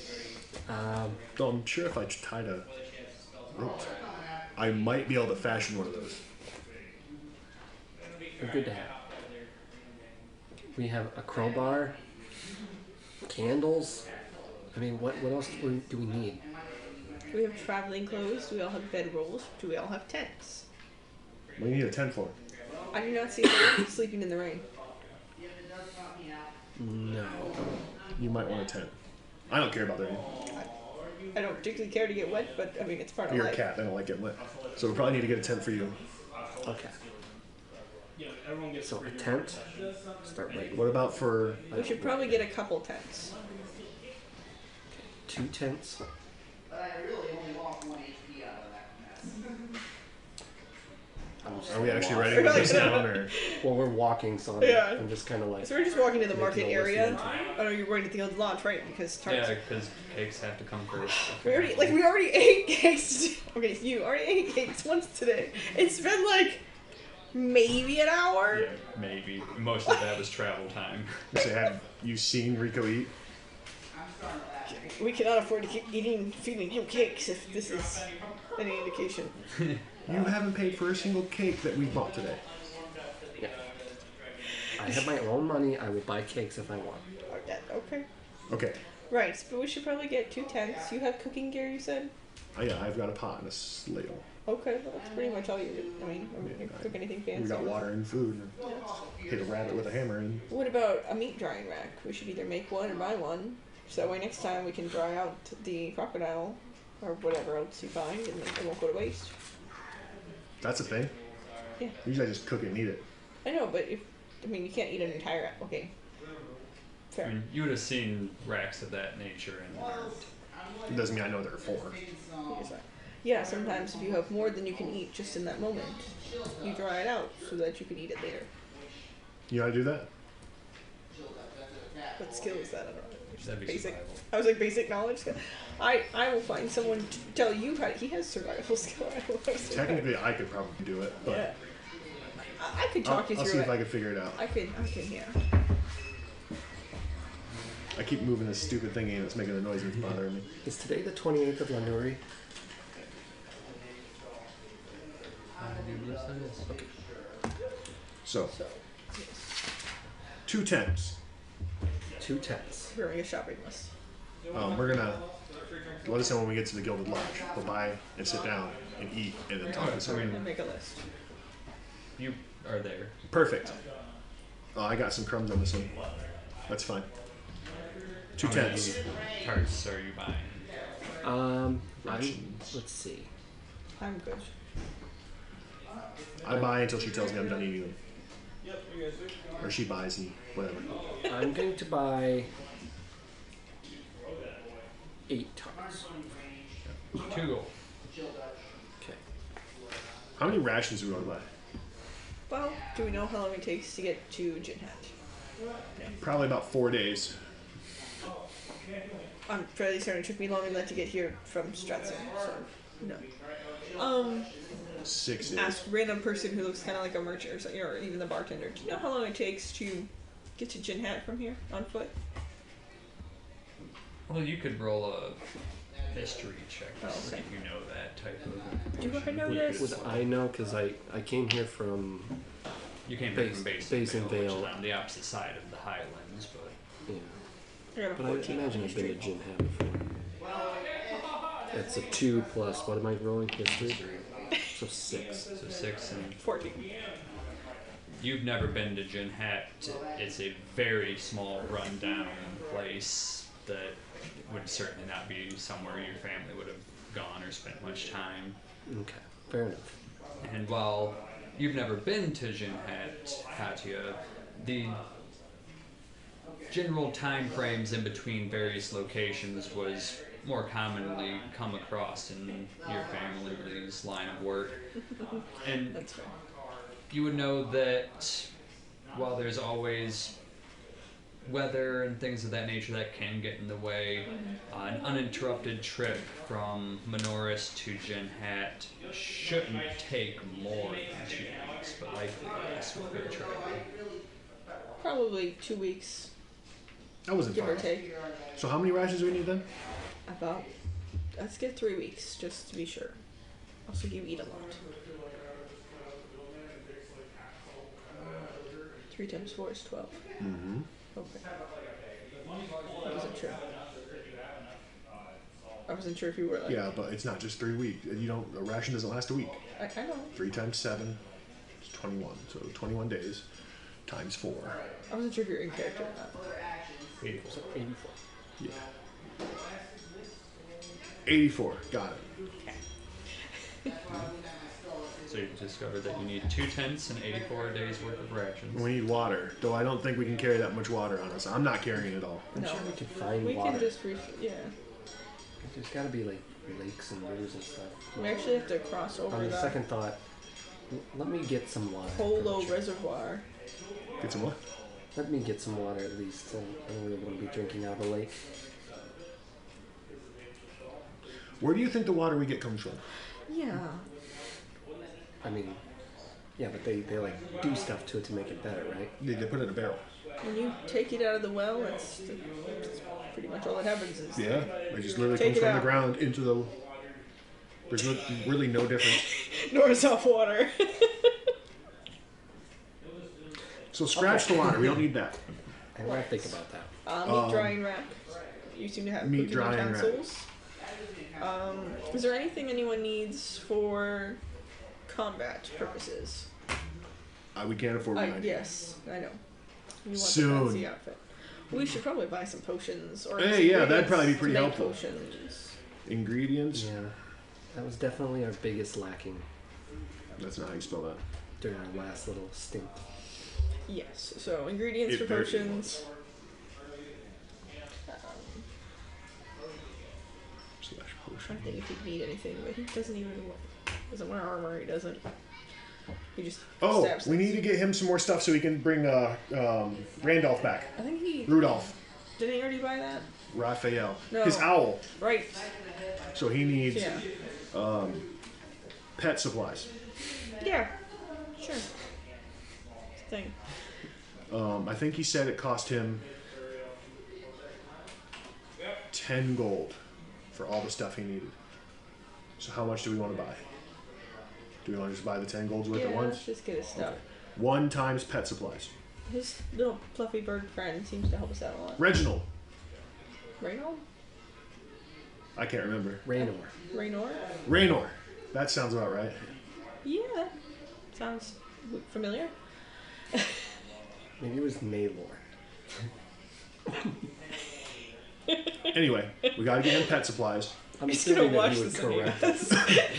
Um, Though I'm sure if I tied a rope, I might be able to fashion one of those. they're good to have. We have a crowbar. Candles. I mean, what else do we need? Do we have traveling clothes? Do we all have bedrolls? Do we all have tents? What do you need a tent for? I do not see anyone sleeping in the rain. No. You might want a tent. I don't care about the rain. I don't particularly care to get wet, but I mean, it's part of You're a life. cat. I don't like getting wet. So we probably need to get a tent for you. Okay. So a tent. Start right. What about for? We should probably get a couple tents. 2 tents. Are we actually ready to put this down, or? Well, we're walking, so Yeah. I'm just kind of like... So we're just walking to the Making market a list area. of Oh no, you're going to the old lodge, right? Because tarts. Yeah, because cakes have to come first. We already ate cakes. Okay, so you already ate cakes once today. It's been like maybe an hour. Yeah, maybe. Most of that was travel time. So have you seen Rico eat? We cannot afford to keep feeding him cakes if this is any indication. You haven't paid for a single cake that we bought today. Yeah. I have my own money. I will buy cakes if I want. Okay. Okay. Right, but we should probably get 2 tents. You have cooking gear, you said? Oh, yeah, I've got a pot and a ladle. Okay, well, that's pretty much all you did. I mean, I'm Yeah, gonna cook anything fancy. We got water and food. And hit a rabbit with a hammer. And What about a meat drying rack? We should either make one or buy one. So that way next time we can dry out the crocodile or whatever else you find and then it won't go to waste. that's a thing. Yeah. Usually I just cook it and eat it. I know, but you can't eat an entire. Okay. Fair. I mean, you would have seen racks of that nature and learned. It doesn't mean I know there are 4. Yeah, sometimes if you have more than you can eat just in that moment, you dry it out so that you can eat it later. You know how to do that? What skill is that? I don't know. Just That'd be basic. survival. I was like basic knowledge. I will find someone to tell you how. He has survival skill. I don't have survival. Technically, I could probably do it, but Yeah. I could talk you I'll through see it. if I can figure it out. I can, yeah. I keep moving this stupid thingy and it's making a noise and it's bothering me. Is today the 28th of Liandoel? Okay. So, So, yes. 2 tents. 2 tents. We're going to shopping list. We're gonna let us know when we get to the Gilded Lodge. We'll buy and sit down and eat and then talk to And someone. make a list. You are there. Perfect. Oh, I got some crumbs on this one. That's fine. 2 How many tents. tarts are you buying? Let's see. I'm good. I buy until she tells me I'm done eating them. Or she buys and whatever. I'm going to buy 8 tarts. 2 gold. Okay. How many rations do we want to buy? Well, do we know how long it takes to get to Jinhat? Probably about 4 days. I'm fairly certain it took me longer than that to get here from Stratson, so no. 6 days. Ask random person who looks kind of like a merchant or something, or even the bartender. Do you know how long it takes to get to Jinhat from here on foot? Well, you could roll a history check to Oh, see okay. if you know that type of. Do I know Would- this? Would I know? Because I came here from. You came from Basin Vale, Vale. which is on the opposite side of the Highlands, but Yeah. I got a But I 14 imagine on I've been to history. Jinhat before. That's a 2 plus, what am I rolling? History? So 6. so 6 and 14. you've never been to Jinhat. It's a very small, rundown place that would certainly not be somewhere your family would have gone or spent much time. Okay, fair enough. And while you've never been to Jinhat, Katya, the general time frames in between various locations was more commonly come across in your family's line of work. And That's fair. you would know that while there's always weather and things of that nature that can get in the way, an uninterrupted trip from Menoris to Jinhat shouldn't take more than 2 weeks, but likely less with good travel. Probably 2 weeks, That wasn't give far or off. take. So how many rations do we need then? About. Let's get 3 weeks, just to be sure. Also, you eat a lot. 3 times 4 is 12. Mm-hmm. Okay. I wasn't sure. I wasn't sure if you were like. Yeah, but it's not just 3 weeks. You don't. A ration doesn't last a week. I know. 3 times 7 is 21. So 21 days times 4. I wasn't sure if you're in character or not. 84. So 84. Yeah. 84. Got it. So you discovered that you need 2 tents and 84 days worth of rations. We need water, though I don't think we can carry that much water on us. I'm not carrying it all. I'm No. sure we could find We water. can just yeah. There's got to be like lakes and rivers and stuff. We actually have to cross over On the the second thought, let me get some water. Polo Reservoir. Get some what? Let me get some water at least. I don't really want to be drinking out of a lake. Where do you think the water we get comes from? Yeah. I mean, yeah, but they like do stuff to it to make it better, right? They put it in a barrel. When you take it out of the well, that's pretty much all that happens. Is Yeah, it just literally Take comes it from the out. ground into the. There's really no difference. north off water. So scratch the water. We don't need that. I want to think about that. Meat drying rack. You seem to have meat cooking drying rack. utensils. Is there anything anyone needs for combat purposes? We can't afford wine. Yes, I know. You want Soon. the fancy outfit. We should probably buy some potions. Or Hey, yeah, that'd ingredients probably be pretty to make helpful. Potions. Ingredients? Yeah, that was definitely our biggest lacking That's not how you spell that. during our last little stint. Yes, so ingredients It for very potions. Slash I'm potion. trying to think if he'd need anything, but he doesn't wear armor. He doesn't. He just Oh, stabs we things. need to get him some more stuff so he can bring Randolph back. I think he Rudolph. did. He already buy that? Raphael. No. His owl. Right. So he needs Yeah. pet supplies. Yeah. Sure. Thing. I think he said it cost him 10 gold for all the stuff he needed. So how much do we want to buy? Do we want to just buy the 10 golds worth Yeah, at let's once? just get his stuff. 1 times pet supplies. His little fluffy bird friend seems to help us out a lot. Reginald. Reynold? I can't remember. Raynor. Raynor? Raynor. That sounds about right. Yeah, that sounds familiar. Maybe it was Naylor. Anyway, we gotta get him pet supplies. I'm He's assuming gonna that he would watch this correct us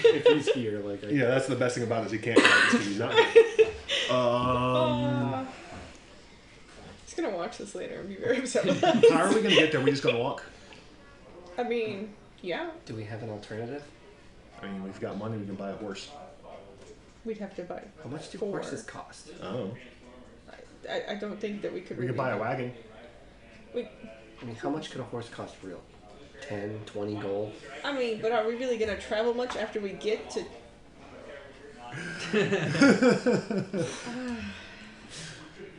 if he's here. Like, Yeah, that's the best thing about it is he can't correct us because he's not here. He's gonna watch this later and be very upset with How are we gonna get there? We just gonna walk? I mean, yeah. do we have an alternative? I mean, we've got money. We can buy a horse. We'd have to buy. How much do 4. horses cost? Oh, I don't think that we could. we really could buy a wagon. I mean, how much could a horse cost for real? 10, 20 gold? I mean, but are we really gonna travel much after we get to?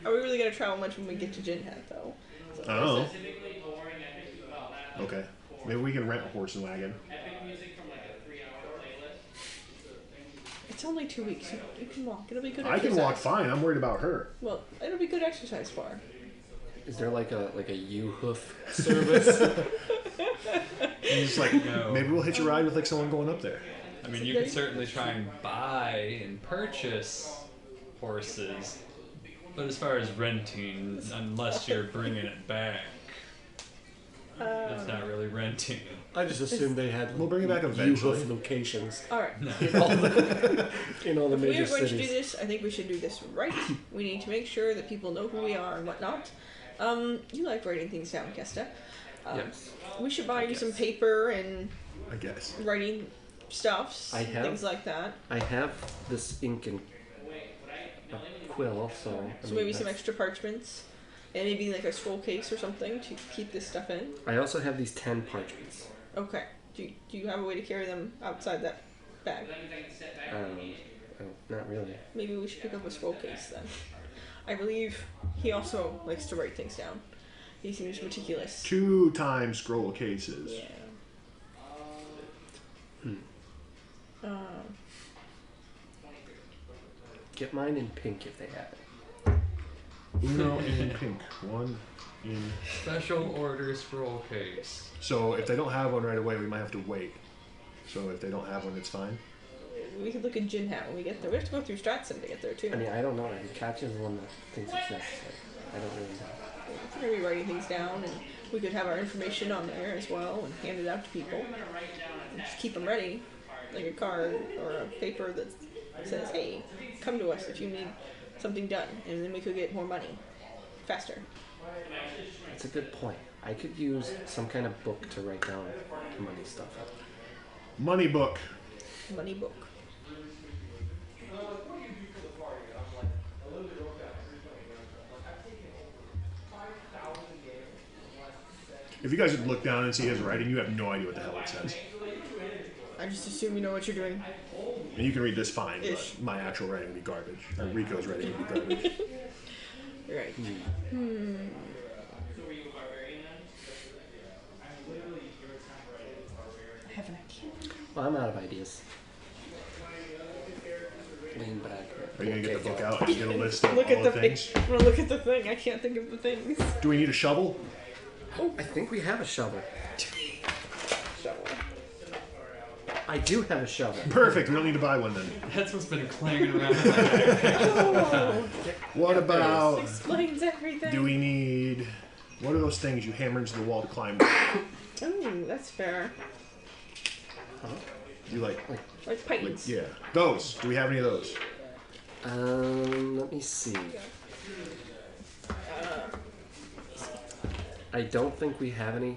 Are we really gonna travel much when we get to Jinhat, though? So I don't know. Okay. Maybe we can rent a horse and wagon. it's only 2 weeks. You can walk. It'll be good. I can exercise. walk fine. I'm worried about her. Well, it'll be good exercise for her. Is there like a U-hoof service? And it's like, No. maybe we'll hitch a ride with like someone going up there. I mean, you could certainly try and buy and purchase horses, but as far as renting, unless you're bringing it back, it's not really renting. I just assumed they had We'll bring it back eventually. U-hoof locations All right. in all the, in all the If we major are going to do cities. this, I think we should do this right. We need to make sure that people know who we are and whatnot. You like writing things down, Questa. Yes. We should buy you some guess. paper and I guess. writing stuffs, I have- things like that. I have this ink and a quill, so... I So mean, maybe some that's- extra parchments, and maybe like a scroll case or something to keep this stuff in. I also have these 10 parchments. Okay. Do you have a way to carry them outside that bag? Oh, not really. Maybe we should pick up a scroll case then. I believe he also likes to write things down. He seems meticulous. 2 times scroll cases. Yeah. Get mine in pink if they have it. Uno in pink. 1 in. Special order scroll case. So if they don't have one right away, we might have to wait. So if they don't have one, it's fine. We could look at Jinhat when we get there. We have to go through Stratson to get there too. I mean, I don't know. I mean, Katya's the one that thinks it's necessary. I don't really know. If we're gonna be writing things down, and we could have our information on there as well and hand it out to people. And just keep them ready, like a card or a paper that says, "Hey, come to us if you need something done," and then we could get more money faster. It's a good point. I could use some kind of book to write down money stuff. Money book. Money book. If you guys would look down and see his writing, you have no idea what the hell it says. I just assume you know what you're doing. And you can read this fine, Ish. but my actual writing would be garbage. Or Rico's writing would be garbage. Right. I have an idea. Well, I'm out of ideas. lean back. Are you gonna get the Okay, book go. out and get a list of Look all at the the things? I'm gonna look at the thing. I can't think of the things. Do we need a shovel? I think we have a shovel. Shovel. I do have a shovel. Perfect. We don't need to buy one then. That's what's been clanging around in my backpack. Oh, What about? this explains everything. Do we need? What are those things you hammer into the wall to climb? Ooh, that's fair. You like Like Titans. yeah. Those. Do we have any of those? Let me see. I don't think we have any.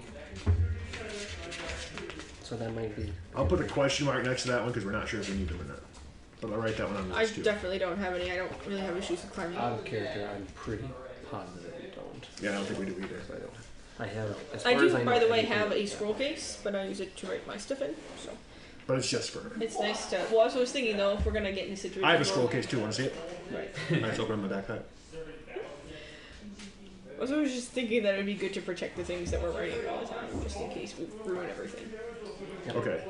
So that might be. I'll put a question mark next to that one because we're not sure if we need them or not. But I'll write that one on the I list too. definitely don't have any. I don't really have issues with climbing. Out of character, I'm pretty positive we don't. Yeah, I don't think we do either. I don't. I have. As I far as do, I know, by the way, everything have a we scroll case, but I use it to write my stuff in. So But it's just for. it's nice to. Well, that's what I was thinking though. If we're gonna get in a situation. I have a where scroll we're- case too. Want to see it? Right. I just open up my backpack. I was just thinking that it'd be good to protect the things that we're writing all the time, just in case we ruin everything. Okay.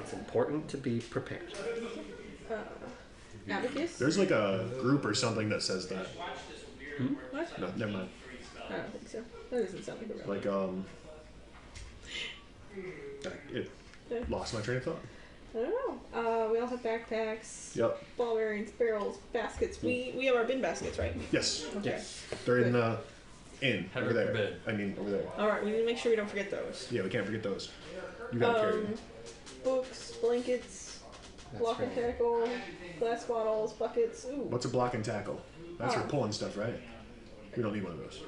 It's important to be prepared. Abacus? There's like a group or something that says that. What? No, never mind. I don't think so. That doesn't sound like a real. Like it lost my train of thought. I don't know. We all have backpacks, Yep. ball bearings, barrels, baskets. We have our bin baskets, right? Yes. Okay. They're in the inn over Heaven there. forbid. I mean over there. All right. We need to make sure we don't forget those. Yeah, we can't forget those. You gotta carry them. Books, blankets, That's block and right. tackle, glass bottles, buckets. Ooh. What's a block and tackle? That's for Oh. pulling stuff, right? We don't need one of those.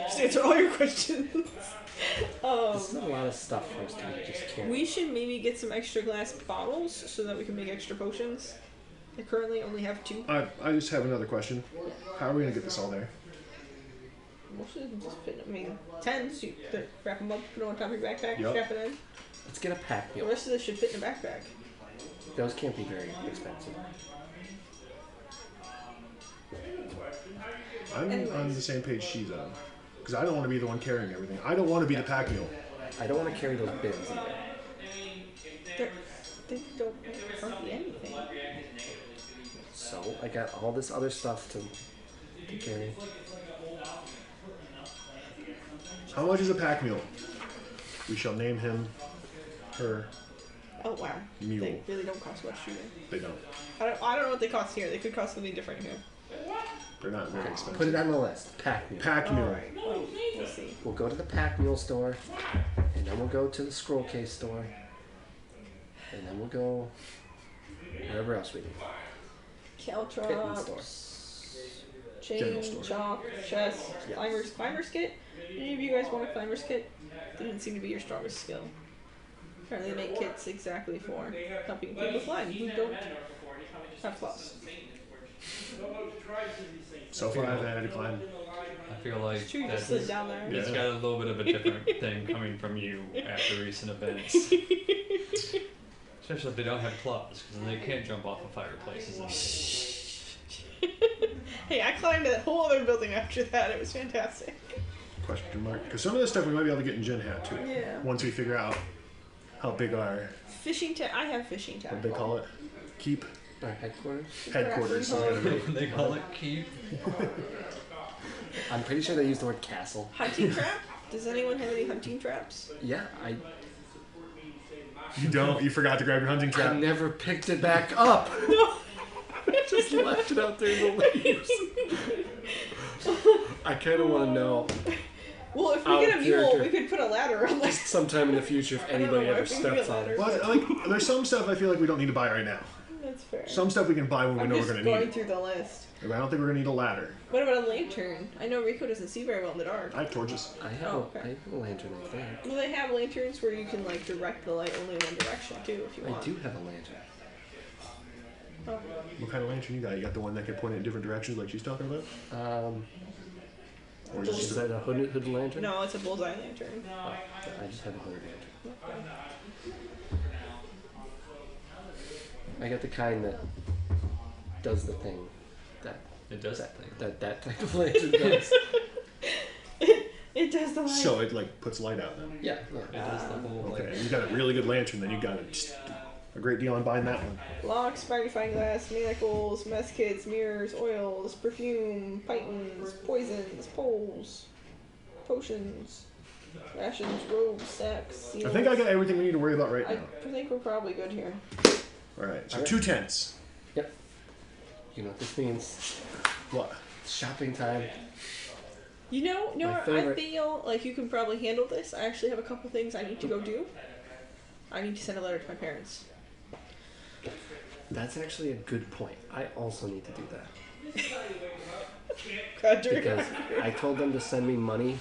Just answer all your questions. This is a lot of stuff for us to be just carrying. We should maybe get some extra glass bottles so that we can make extra potions. I currently only have 2. I just have another question. How are we gonna get this all there? Most of them just fit. I mean, 10. So you wrap them up, put them on top of your backpack, Yep. strap it in. Let's get a pack The mule. rest of this should fit in a backpack. Those can't be very expensive. I'm on Anyways. the same page she's on. Because I don't want to be the one carrying everything. I don't want to be the pack mule. I don't want to carry those bins in there. They don't make hardly anything. So I got all this other stuff to carry. How much is a pack mule? We shall name him, her, Oh wow. mule. They really don't cost much, do they? They don't. I don't know what they cost here. They could cost something different here. They're not very expensive. Put it on the list. Pack mule. Pack mule. Alright. Well, we'll see. We'll go to the pack mule store, and then we'll go to the scroll case store, and then we'll go wherever else we need. Caltrops, General chain, store. chalk, chest, Yeah. climbers kit. Any of you guys want a climbers kit? Didn't seem to be your strongest skill. Apparently they make kits exactly for helping people climb who don't have claws. So far, I've had to climb. I feel like It's true, you just that's, slid down there. Yeah. it's got a little bit of a different thing coming from you after recent events. Especially if they don't have claws, because then they can't jump off of fireplaces. And Hey, I climbed a whole other building after that. It was fantastic. Question mark. Because some of this stuff we might be able to get in Gen Hat too. Yeah. Once we figure out how big our, Fishing tackle. I have fishing tackle. what they call it, keep Our headquarters. headquarters. is gonna be. they call it keep. I'm pretty sure they use the word castle. Hunting trap? Does anyone have any hunting traps? Yeah, I You don't. You forgot to grab your hunting trap. never picked it back up. No. I just left it out there in the leaves. I kind of want to know Well, if we Out get a of mule, character. we could put a ladder on this. sometime in the future if I don't know anybody where ever we can steps get on ladders. it. But like, there's some stuff I feel like we don't need to buy right now. That's fair. Some stuff we can buy when we I'm know we're just gonna going need it. through the list. I don't think we're gonna need a ladder. What about a lantern? I know Rico doesn't see very well in the dark. I have torches. I have, Oh, okay. I have a lantern, I think. Well, they have lanterns where you can like direct the light only in one direction too, if you I want. do have a lantern. Oh. What kind of lantern you got? You got the one that can point it in different directions, like she's talking about, or is it Is just that a hooded lantern? No, it's a bullseye lantern. Oh, I just have a hooded lantern. I got the kind that does the thing that It does that thing. that type of lantern does. It does the light. so it like puts light out then? Yeah, It does the whole Okay, like. you got a really good lantern, then you got to just a great deal on buying that one. Locks, magnifying glass, manacles, mess kits, mirrors, oils, perfume, pythons, poisons, poles, potions, rations, robes, sacks, seals. I think I got everything we need to worry about right I now. think we're probably good here. Alright, so Alright. 2 tents. Yep. You know what this means? What? Shopping time. You know, My I favorite. feel like you can probably handle this. I actually have a couple things I need to go do. I need to send a letter to my parents. That's actually a good point. I also need to do that. Because Because I told them to send me money.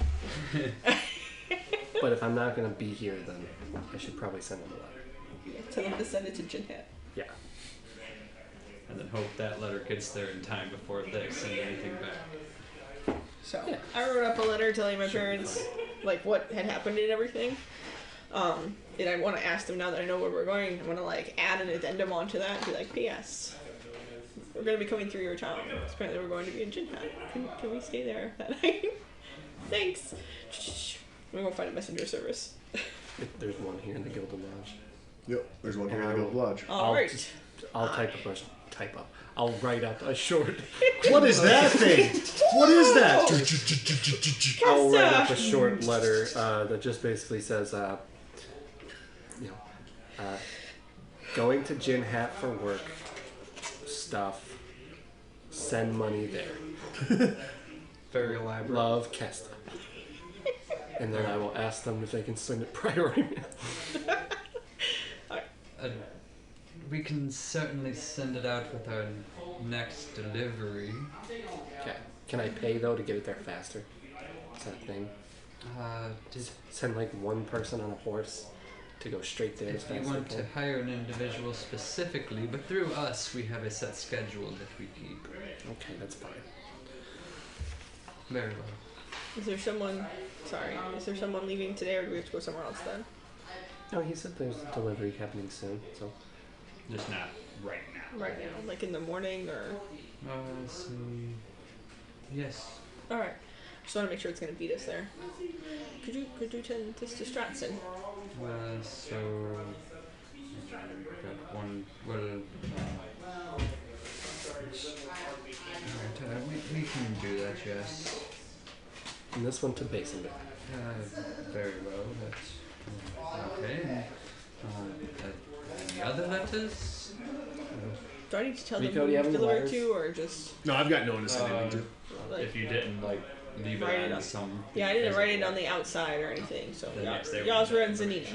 But if I'm not going to be here, then I should probably send them a letter. tell them to send it to Gin Hat. Yeah. And then hope that letter gets there in time before they send anything back. So Yeah. I wrote up a letter telling my parents like what had happened and everything. And I want to ask them now that I know where we're going. I want to like add an addendum onto that and be like, P.S. We're going to be coming through your town. Apparently we're going to be in Gin Hat. Can we stay there that night? Thanks. I'm going to go find a messenger service. There's one here in the Gilded Lodge. Yep, there's one here in And the I Gold will- Lodge. Alright. I'll type up. I'll write up a short. What is that thing? What is that? I'll write up a short letter that just basically says, going to Gin Hat for work, stuff, send money there. Very elaborate. Love, Questa. And then I will ask them if they can send it priority mail. We can certainly send it out with our next delivery. Okay. Can I pay though to get it there faster? Is that a thing? Did Send like one person on a horse to go straight there as If fast you as want they to can? hire an individual specifically, but through us, we have a set schedule that we keep. Okay, that's fine. Very well. Is there someone leaving today or do we have to go somewhere else then? No, he said there's a delivery happening soon, so Just not right now. Right now, like in the morning or... Let's see. Yes. Alright. Just want to make sure it's going to beat us there. Could you tend this to Stratson? So got one. Well, alright, we can do that. Yes. and this one to Basin. Very well. That's okay. Any other letters? Do I need to tell Rico, them do you have who to any deliver letters? to or just... No, I've got no one to send anything to. Like, If you didn't leave Write it it on up. some. yeah, I didn't write it on the outside or anything, so... Then yes, they Yazra and Zanina.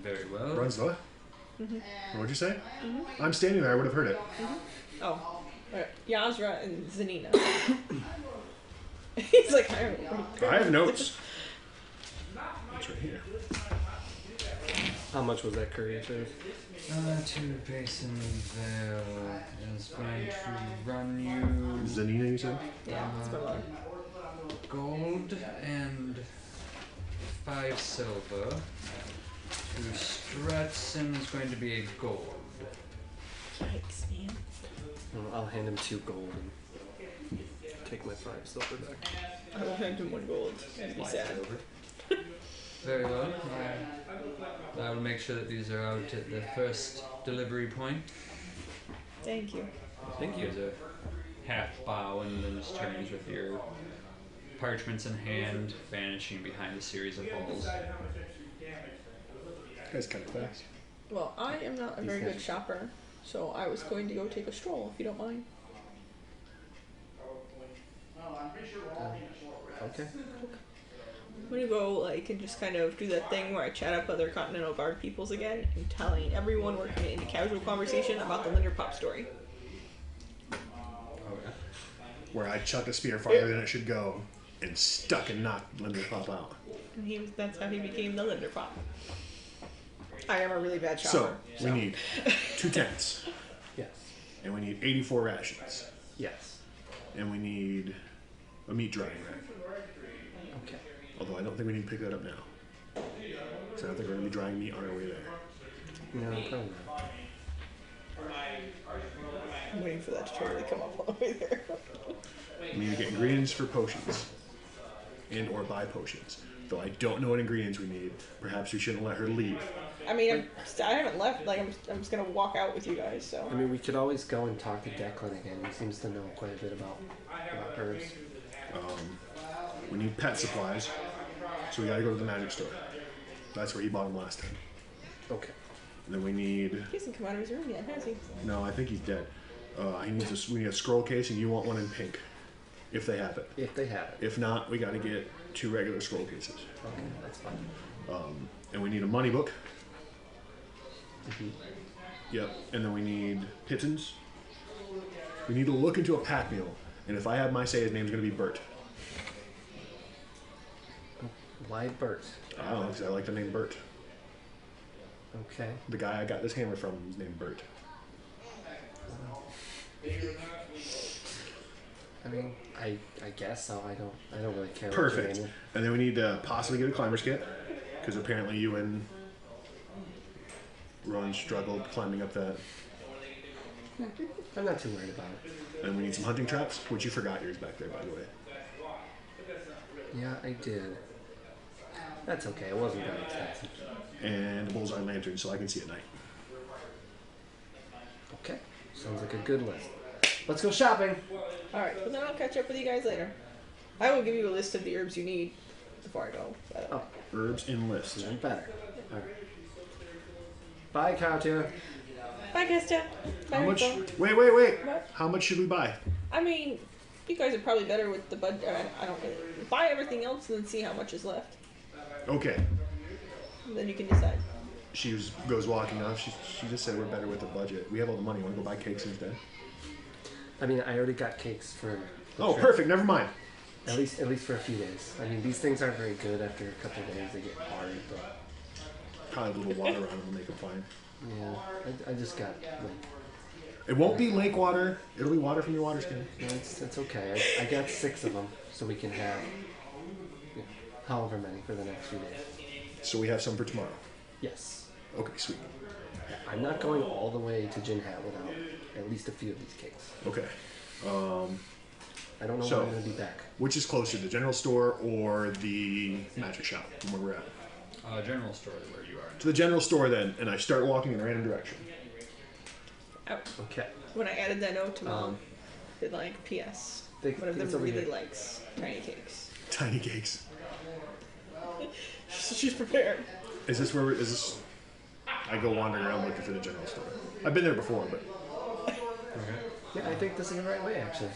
Very well. Runs the. Mm-hmm. What'd you say? I'm standing there. I would have heard it. Oh. Alright. Yazra and Zanina. He's like, I I have notes. It's right here. How much was that courier service? To Basin Vale is going to run you Zanina, you said? Yeah, that's my mother. gold and 5 silver. To Stratson is going to be a gold. Yikes, man. I'll hand him 2 gold and take my 5 silver back. I will hand him 1 gold and be sad. Very well. I will make sure that these are out at the first delivery point. Thank you. Thank you. There's a half bow and then just turns with your parchments in hand, vanishing behind a series of walls. Guy's kind of fast. Well, I am not a very good shopper, so I was going to go take a stroll, if you don't mind. Okay. I'm gonna go, and just kind of do that thing where I chat up other Continental Guard peoples again and telling everyone we're coming into casual conversation about the Linder Pop story. Where I chucked a spear farther than it should go and stuck and knocked Linder Pop out. And that's how he became the Linder Pop. I am a really bad So, shopper. we need 2 tents. Yes. And we need 84 rations. Yes. And we need a meat drying rack. Okay. Although I don't think we need to pick that up now. So I don't think we're going to be drying meat on our way there. No, probably not. I'm waiting for that to totally come up all the way there. We need to get ingredients for potions. And or buy potions. Though I don't know what ingredients we need. Perhaps we shouldn't let her leave. I mean, I haven't left. Like, I'm just gonna walk out with you guys. So. I mean, we could always go and talk to Declan again. He seems to know quite a bit about herbs. We need pet supplies, so we gotta go to the magic store. That's where he bought them last time. Okay. And then we need. He hasn't come out of his room yet, has he? No, I think he's dead. We need a scroll case, and you want one in pink, if they have it. If they have it. If not, we got to get 2 regular scroll cases. Okay, that's fine. And we need a money book. Mm-hmm. Yep. And then we need pittons. We need to look into a pack mule, and if I have my say, his name's going to be Bert. Why Bert? I don't know, because I like the name Bert. Okay. The guy I got this hammer from was named Bert. I mean, I guess so. I don't really care. Perfect. What your name And then we need to possibly get a climber's kit, because apparently you and Rowan struggled climbing up that. is. I'm not too worried about it. And we need some hunting traps, which you forgot yours back there, by the way. Yeah, I did. That's okay. It wasn't that expensive. And a bullseye lantern, so I can see at night. Okay. Sounds like a good list. Let's go shopping. All right. Well, then I'll catch up with you guys later. I will give you a list of the herbs you need before I go. Oh, Herbs in list. even better. All right. Bye, Katya. Bye, Questa. Bye, How much? Rico. Wait. What? How much should we buy? I mean, you guys are probably better with the budget. I don't really buy everything else and then see how much is left. Okay. And then you can decide. She goes walking off. She just said we're better with the budget. We have all the money. Want to go buy cakes instead? I mean, I already got cakes for. the Oh, trip. perfect. Never mind. At least for a few days. I mean, these things aren't very good after a couple of days. They get hard, but Probably a little water on them will make them fine. yeah, I just got like. It won't be lake water. It'll be water from your water skin. No, it's okay. I got 6 of them, so we can have however many for the next few days. So we have some for tomorrow. Yes. Okay, sweet. I'm not going all the way to Jin Hat without at least a few of these cakes. Okay. I don't know So- when I'm going to be back. Which is closer, the general store or the magic shop from where we're at? General store where you are. To the general store then, and I start walking in a random direction. Okay. When I added that note to Mom, did like P.S. They- One of it's them over really here. likes tiny cakes. Tiny cakes. She's prepared. Is this? I go wandering around looking for the general store. I've been there before, but Okay. Yeah, I think this is the right way, actually.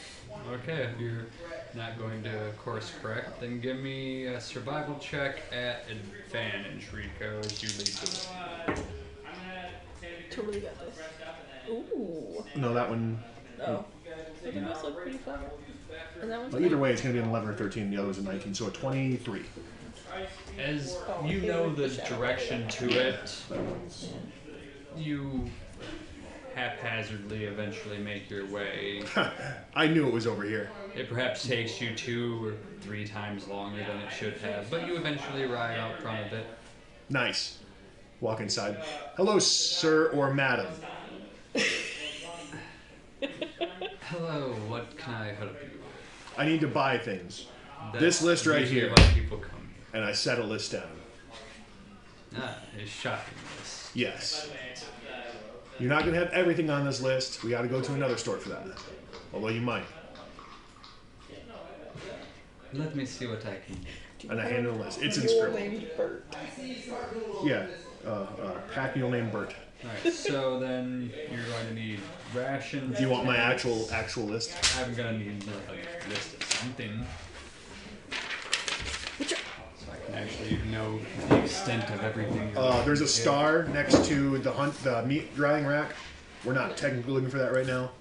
Okay, if you're not going to course correct, then give me a survival check at advantage, Rico, as you lead the way. Totally got this. Ooh. no, that one. Oh. So they both look pretty fun. And that one's Well, either way, it's going to be an 11 or 13. The other was a 19, so a 23. As Oh, you okay, know with the the shadow. direction to it, you haphazardly eventually make your way. I knew it was over here. It perhaps takes you 2 or 3 times longer than it should have, but you eventually arrive out front of it. Nice. Walk inside. Hello, sir or madam. Hello, what can I help you with? I need to buy things. That's This list right usually here. why people come And I set a list down. here. A shopping list. Yes. You're not going to have everything on this list. We got to go to another store for that. Although you might. Let me see what I can do. And I hand her the list. It's in Mule scribble. named Bert. Yeah. Pack mule named Bert. Alright, so then you're going to need rations. Do you want my actual list? I'm going to need a list of something. So I can actually know the extent of everything. There's a star next to the meat drying rack. We're not technically looking for that right now.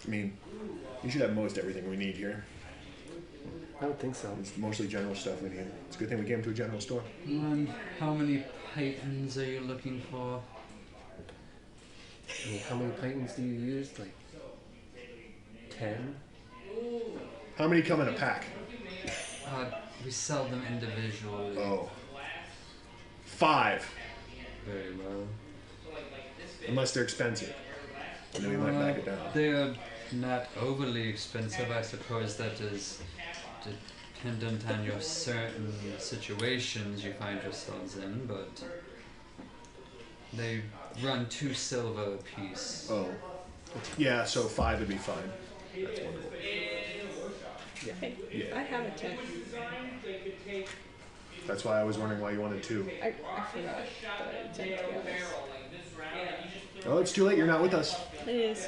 I mean, you should have most everything we need here. I don't think so. It's mostly general stuff we need. It's a good thing we came to a general store. How many pythons are you looking for? I mean, how many pythons do you use? Like 10? How many come in a pack? We sell them individually. Oh. 5. Very well. Unless they're expensive. And then we might back it down. They're not overly expensive. I suppose that is dependent on your certain situations you find yourselves in, but they run 2 silver apiece. Oh. Yeah, so 5 would be fine. That's wonderful. Hey, Yeah. I have a tent. That's why I was wondering why you wanted 2. I forgot that I had a tent, to be honest. Oh, it's too late. You're not with us. It is.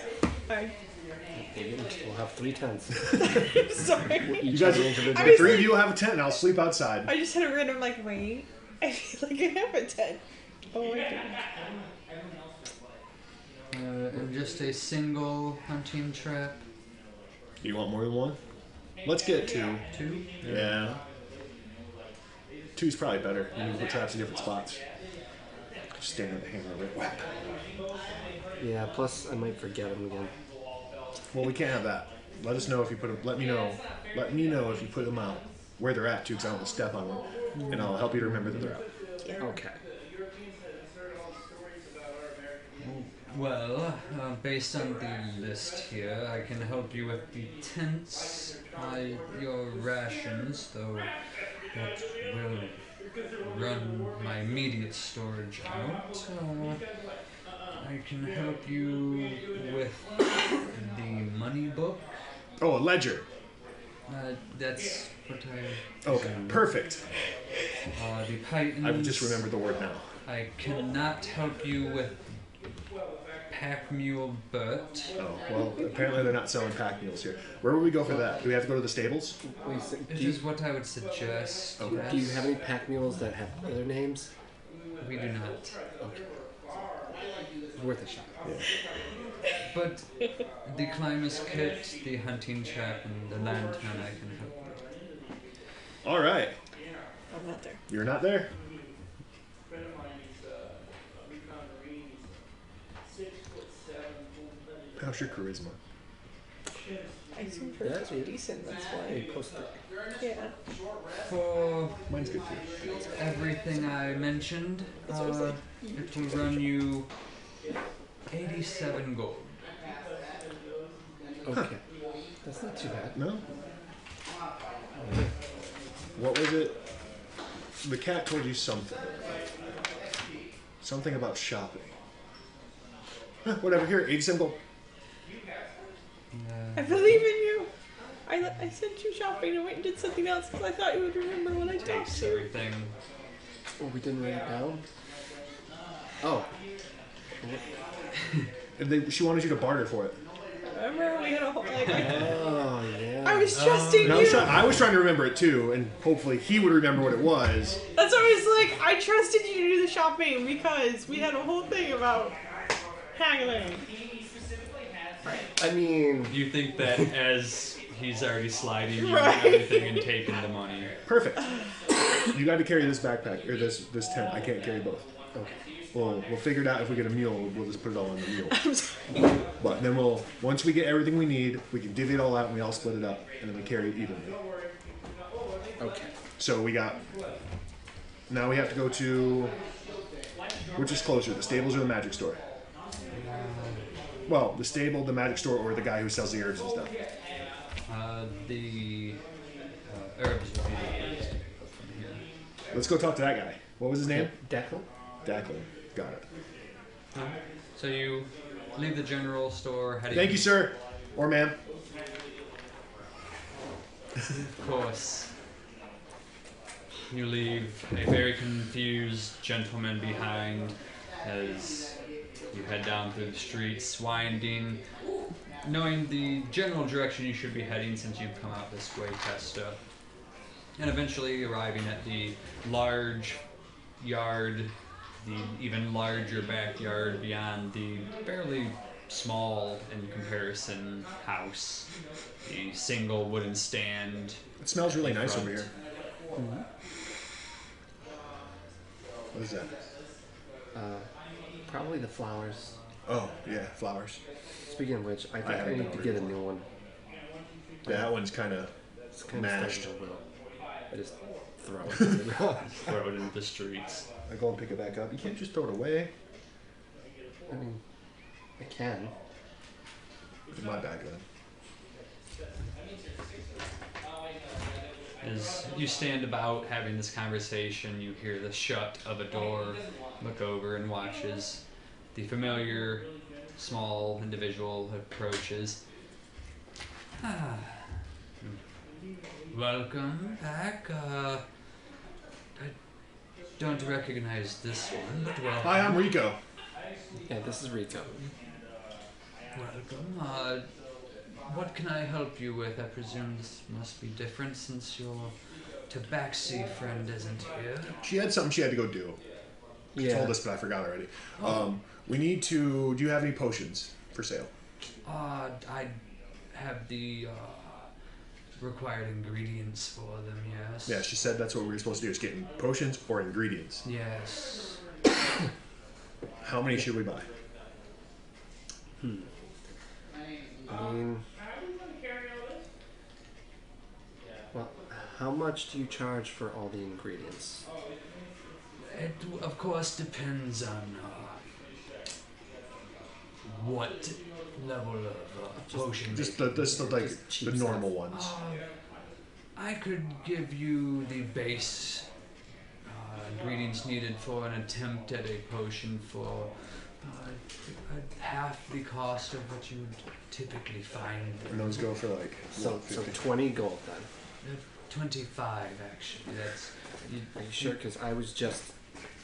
Alright. We'll have 3 tents. Sorry. You guys, individual. the 3 of you will have a tent, and I'll sleep outside. I just had a random like, wait, I feel like I have a tent. Oh, I didn't. And just a single hunting trap. Do you want more than 1? Let's get 2. 2? Yeah. 2's probably better. You can put traps in different spots. Just stand on the hammer of it. Whack. Yeah, plus I might forget them again. Well, we can't have that. Let us know if you put them. Let me know. Let me know if you put them out. Where they're at, too, because I don't want to step on them. And I'll help you to remember that they're out. Okay. Well, based on the list here, I can help you with the tents, your rations, though that will run my immediate storage out. I can help you with the money book. Oh, a ledger. That's what I... Okay, perfect. The pythons... I've just remembered the word now. I cannot help you with pack mule, but... Oh, well, apparently they're not selling pack mules here. Where would we go for that? Do we have to go to the stables? This is what I would suggest. Okay. Yes. Do you have any pack mules that have other names? We do not. Okay. Worth a shot. Yeah. But the climber's kit, the hunting trap, and the lantern I can help with. All right. I'm not there. You're not there? How's your charisma? I assume That's pretty decent, that's Hey, why. post it. Yeah. For Mine's good too. everything I mentioned, That's what I was like. it will run you 87 gold. Okay. That's not too bad. No? What was it? The cat told you something. Something about shopping. Whatever, here, 87 gold. I believe in you. I sent you shopping and went and did something else because I thought you would remember what I told Takes you. everything. Oh, we didn't write it down? Oh. And she wanted you to barter for it. Remember we had a whole like Oh, yeah. I was trusting And you. I was trying to remember it too, and hopefully he would remember what it was. That's why I was like, I trusted you to do the shopping because we had a whole thing about haggling. I mean, You think that as he's already sliding you Right. and everything and taking the money. Perfect. You got to carry this backpack or this tent. I can't carry both. okay. We'll figure it out. If we get a mule, we'll just put it all on the mule. I'm sorry. But then once we get everything we need, we can divvy it all out and we all split it up, and then we carry it evenly. Okay. So now we have to go to, which is closer, the stables or the magic store? Well, the stable, the magic store, or the guy who sells the herbs and stuff. The herbs would be the place to go from here. Let's go talk to that guy. What was his name? Declan? Declan. Got it. So you leave the general store. Thank you, sir. Or ma'am. Of course. You leave a very confused gentleman behind as you head down through the streets, winding, knowing the general direction you should be heading since you've come out this way, Questa, and eventually arriving at the large yard, the even larger backyard beyond the fairly small in comparison house, the single wooden stand. It smells really in nice front. over here. What is that? Probably the flowers. Oh, yeah, flowers. Speaking of which, I think haven't I need to been get a over new one. That one's kind of It's kind mashed. of starting to wilt. I just throw it to the ground. Throw it into the streets. I go and pick it back up. You can't just throw it away. I mean, I can. It's my bag then. As you stand about having this conversation, you hear the shut of a door, look over and watch as the familiar small individual approaches. Welcome back. I don't recognize this one, but welcome. Hi, I'm Rico. Yeah, this is Rico. Welcome. What can I help you with? I presume this must be different since your tabaxi friend isn't here. She had something she had to go do. She told us, but I forgot already. We need to... Do you have any potions for sale? I have the required ingredients for them, yes. Yeah, she said that's what we were supposed to do, is getting potions or ingredients. Yes. How many should we buy? I mean, well, how much do you charge for all the ingredients? It, of course, depends on what level of potion. Just the normal ones. I could give you the base ingredients needed for an attempt at a potion for half the cost of what you would typically find. And those go for like... So 20 gold then. 25 actually. That's. Are you sure? Because I was just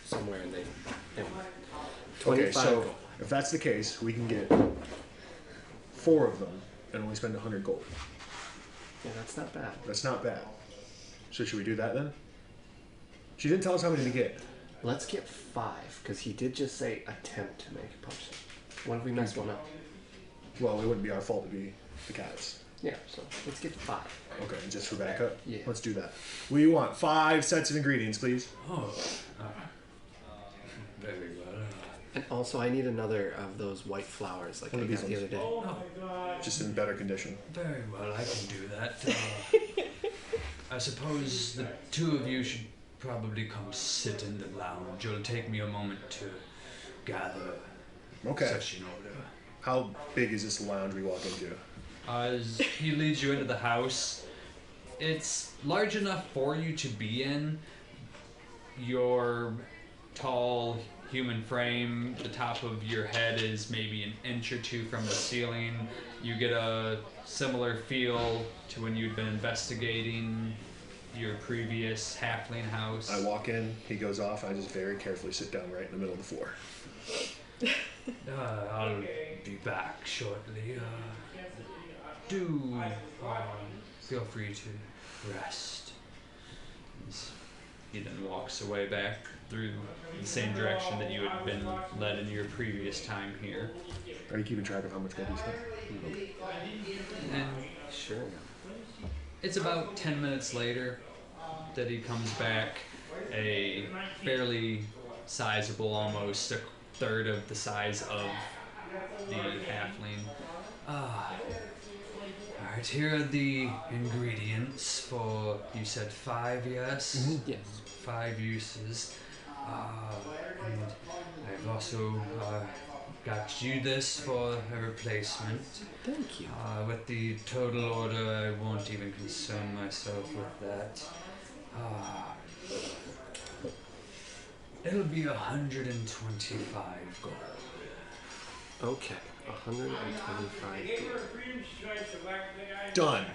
somewhere and they... Never mind. Okay, 25 so gold. if that's the case, we can get 4 of them and only spend 100 gold. Yeah, that's not bad. That's not bad. So should we do that then? She didn't tell us how many to get. Let's get 5, because he did just say attempt to make a potion. What if we mess one up? Well, it wouldn't be our fault to be the cats. Yeah, so let's get 5. Okay, just for backup? Yeah. Let's do that. We want 5 sets of ingredients, please. Very well. And also, I need another of those white flowers like One I of got these the other day. Just in better condition. Very well, I can do that. I suppose the two of you should probably come sit in the lounge. It'll take me a moment to gather such an order. How big is this lounge we walk into? As he leads you into the house, it's large enough for you to be in. Your tall human frame, the top of your head is maybe an inch or 2 from the ceiling. You get a similar feel to when you'd been investigating your previous halfling house. I walk in, he goes off, I just very carefully sit down right in the middle of the floor. I'll be back shortly. Do feel free to rest. He then walks away back through the same direction that you had been led in your previous time here. Are you keeping track of how much gold you spent? And Sure. it's about 10 minutes later that he comes back, a fairly sizable, almost a third of the size of the halfling. Alright, here are the ingredients for, you said 5, yes? Mm-hmm. Yes. 5 uses. And I've also got you this for a replacement. Thank you. With the total order, I won't even concern myself with that. It'll be 125 gold. Okay. 125 gold. Done.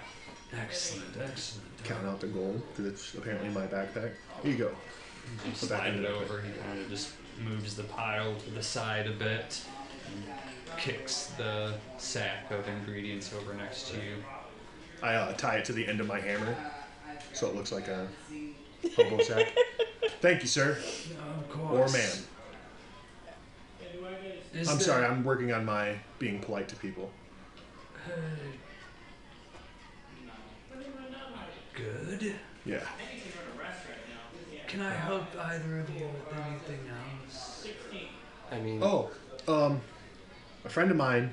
Excellent, excellent. Count out the gold, because it's apparently in my backpack. Here you go. You slide it over, he kind of just moves the pile to the side a bit, and kicks the sack of ingredients over next to you. I tie it to the end of my hammer, so it looks like a hobo sack. Thank you, sir. Of course. Or ma'am. I'm sorry, I'm working on my being polite to people. Good. Yeah. Can I help either of you with anything else? I mean... Oh, a friend of mine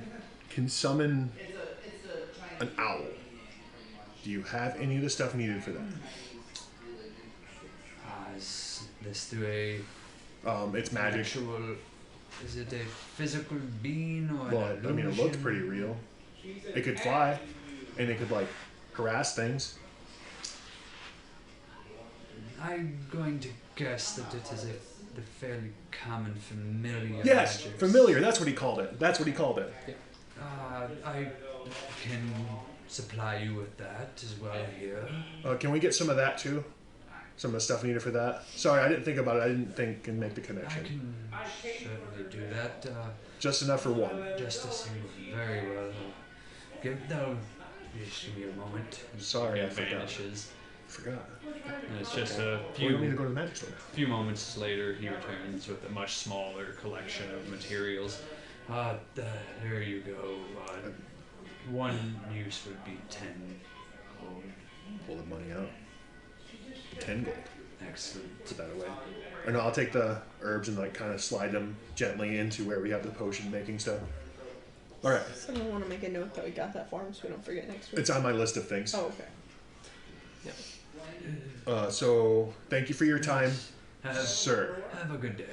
can summon an owl. Do you have any of the stuff needed for that? Is this through a It's magic. actual? Is it a physical being or Well, an I mean, it looked illusion? pretty real. It could fly, and it could like harass things. I'm going to guess that it is the fairly common familiar. Yes, magics. familiar. That's what he called it. That's what he called it. I can supply you with that as well here. Can we get some of that too? Some of the stuff needed for that. Sorry, I didn't think about it. I didn't think and make the I connection. can certainly do that. Just enough for one. Just a single, very well. Just give me a moment. Sorry, I It forgot. vanishes. Forgot. And it's just a We don't need to few go to the magic store. moments later. He returns with a much smaller collection of materials. There you go. One use would be 10 gold. Pull the money out. 10 gold. Excellent. Put that away. Or no, I'll take the herbs and like kind of slide them gently into where we have the potion making stuff. All right. Someone want to make a note that we got that form so we don't forget next week. It's on my list of things. Oh, okay. So thank you for your time, Have sir. a good day.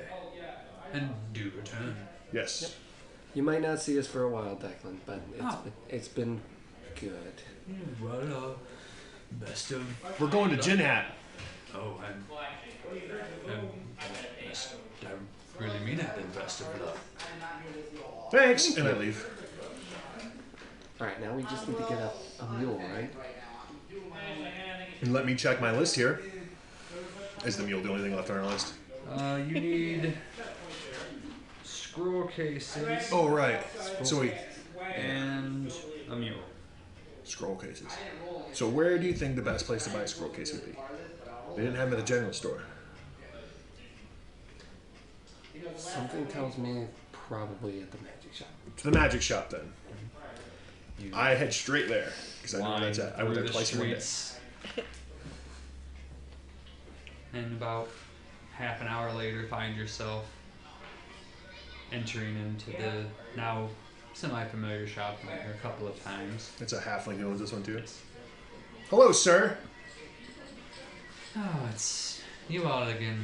And do return. Yes. You might not see us for a while, Declan, but Oh. it's been good. Well, best of. We're going to Gin Hat. Oh, and I really mean it. Then best of luck. Thanks. And I leave. All right, now we just need to get a mule, right? And let me check my list here. Is the mule the only thing left on our list? You need scroll cases Oh, right. So we and a mule. scroll cases. So where do you think the best place to buy a scroll case would be? They didn't have them at the general store. Something tells me probably at the magic shop. To the magic shop then. You I head straight there because I know where wind that's at. I went there through the twice in one day. streets. And about half an hour later, find yourself entering into the now semi-familiar shop. Been here a couple of times. It's a halfling who owns this one too. Hello, sir. Oh, it's you all again.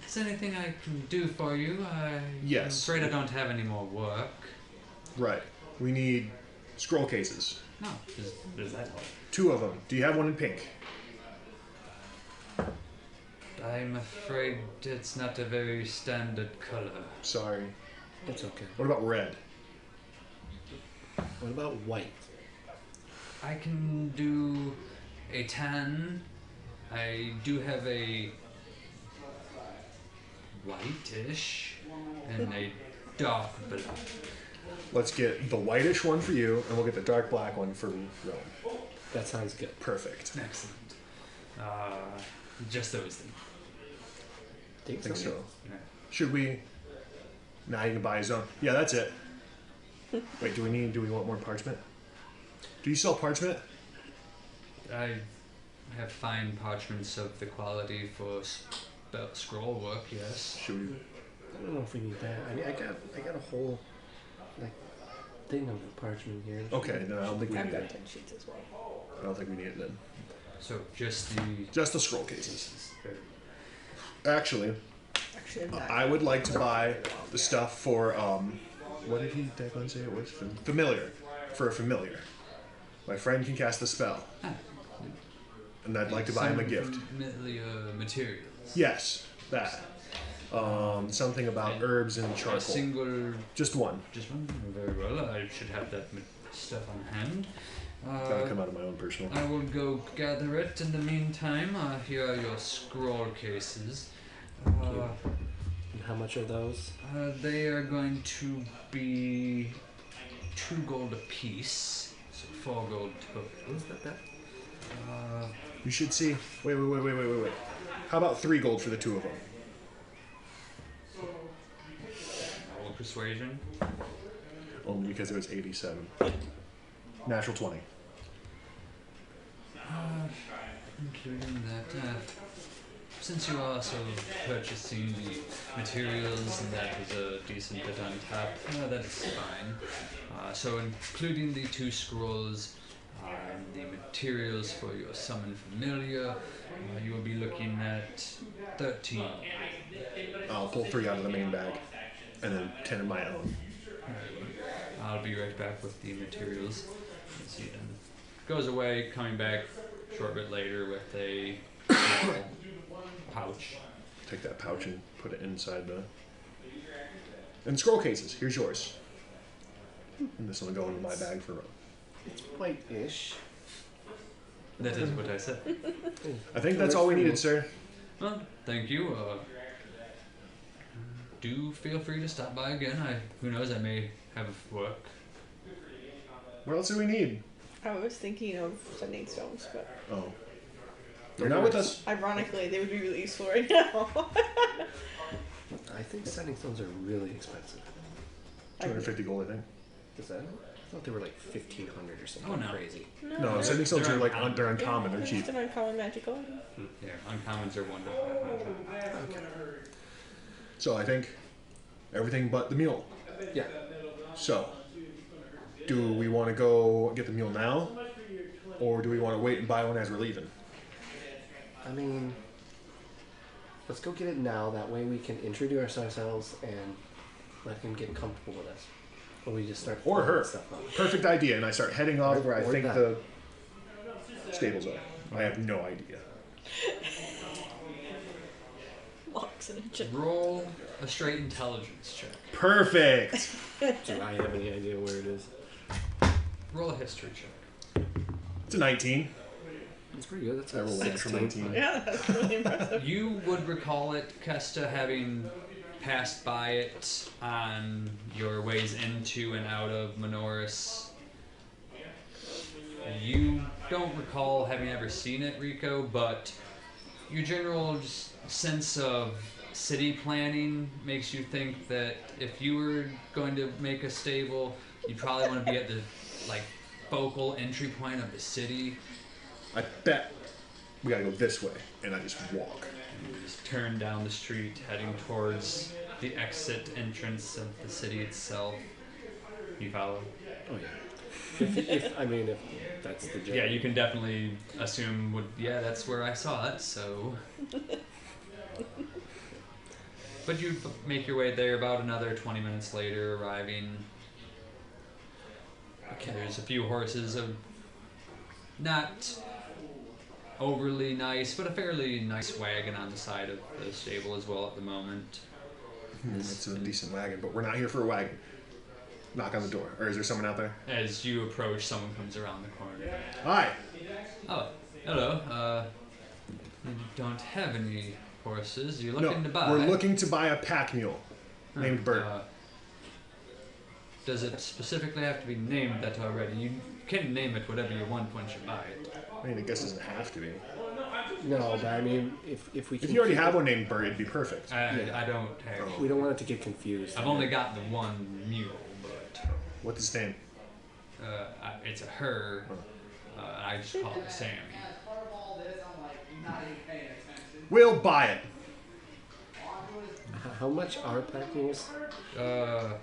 Is there anything I can do for you? Yes. I'm afraid I don't have any more work. Right. We need scroll cases. No, there's that one. 2 of them. Do you have one in pink? I'm afraid it's not a very standard color. Sorry. It's okay. What about red? What about white? I can do a tan. I do have a whitish and a dark black. Let's get the whitish one for you, and we'll get the dark black one for Rowan. That sounds good. Perfect. Excellent. Just those things. I think so. Yeah. Should we? Now you can buy his own. Yeah, that's it. Wait, do we want more parchment? Do you sell parchment? I have fine parchments of the quality for scroll work, yes. Should we? I don't know if we need that. I mean, I got a whole like thing of parchment here. Okay, then I don't think we I've need got it. 10 sheets as well. I don't think we need it then. So just Just the scroll cases. the Actually, Actually, I'm not. I would like to buy the stuff for what did he Declan say it was? Familiar. For a familiar. My friend can cast the spell. And I'd like to buy him a gift. Familiar materials. Yes, that. Something about herbs and A charcoal. single, Just one. just one. Very well. I should have that stuff on hand. Gotta come out of my own personal. I will go gather it. In the meantime, here are your scroll cases. And how much are those? They are going to be 2 gold apiece, so 4 gold total. Is that? You should see. Wait. How about 3 gold for the 2 of them? Roll persuasion. Only because it was 87. Natural 20. Including that, since you're also purchasing the materials and that was a decent bit on top, that is fine. So including the 2 scrolls, And the materials for your summon familiar, you will be looking at 13. I'll pull 3 out of the main bag, and then 10 of my own. I'll be right back with the materials. Let's see then. Goes away, coming back a short bit later with a small pouch. Take that pouch and put it inside the... And scroll cases, here's yours. And this will go into my bag for Rowan. It's white-ish. That is what I said. I think that's all we needed, sir. Well, thank you. Do feel free to stop by again. Who knows, I may have work. What else do we need? I was thinking of sending stones, but Oh. You're not with us. ironically, they would be really useful right now. I think sending stones are really expensive. 250 gold, I think. Is that? I thought they were like 1,500 or something Oh, no. crazy. No, sending stones they're are like uncommon. they're uncommon. They're cheap. It's an uncommon magical item. Yeah, uncommons are 1 to 500. So I think everything but the mule. Yeah. So, do we want to go get the mule now, or do we want to wait and buy one as we're leaving? I mean, let's go get it now. That way we can introduce ourselves and let him get comfortable with us. Or we just start Or throwing her. stuff up. Perfect idea. And I start heading off where I Or think that. the stables are. I have no idea. Locks and a chip. Roll a straight intelligence check. Perfect. Do I have any idea where it is? Roll a history check. It's a 19. It's pretty good. That's I a rolled an extra 16. 19. Yeah, that's really impressive. You would recall it, Questa, having passed by it on your ways into and out of Menoris. You don't recall having ever seen it, Rico, but your general sense of city planning makes you think that if you were going to make a stable, you'd probably want to be at the focal entry point of the city. I bet we gotta go this way, and I just walk. You just turn down the street, heading towards the exit entrance of the city itself. You follow? Oh yeah. If that's the joke. Yeah, you can definitely assume. That's where I saw it. So, but you make your way there. About another 20 minutes later, arriving. Okay. There's a few horses, not overly nice, but a fairly nice wagon on the side of the stable as well at the moment. It's a decent wagon, but we're not here for a wagon. Knock on the door. Or is there someone out there? As you approach, someone comes around the corner. Hi. Oh, hello. You don't have any horses. You're looking to buy. We're looking to buy a pack mule named Bert. Does it specifically have to be named that already? You can name it whatever you want once you buy it. I mean, I guess it doesn't have to be. No, but I mean, if we can If you already keep have it- one named Bert, it'd be perfect. I don't have. we don't want it to get confused. I've only got the one mule, but What's his name? it's a her. I just call it Sammy. We'll buy it. How much are pack mules? Well,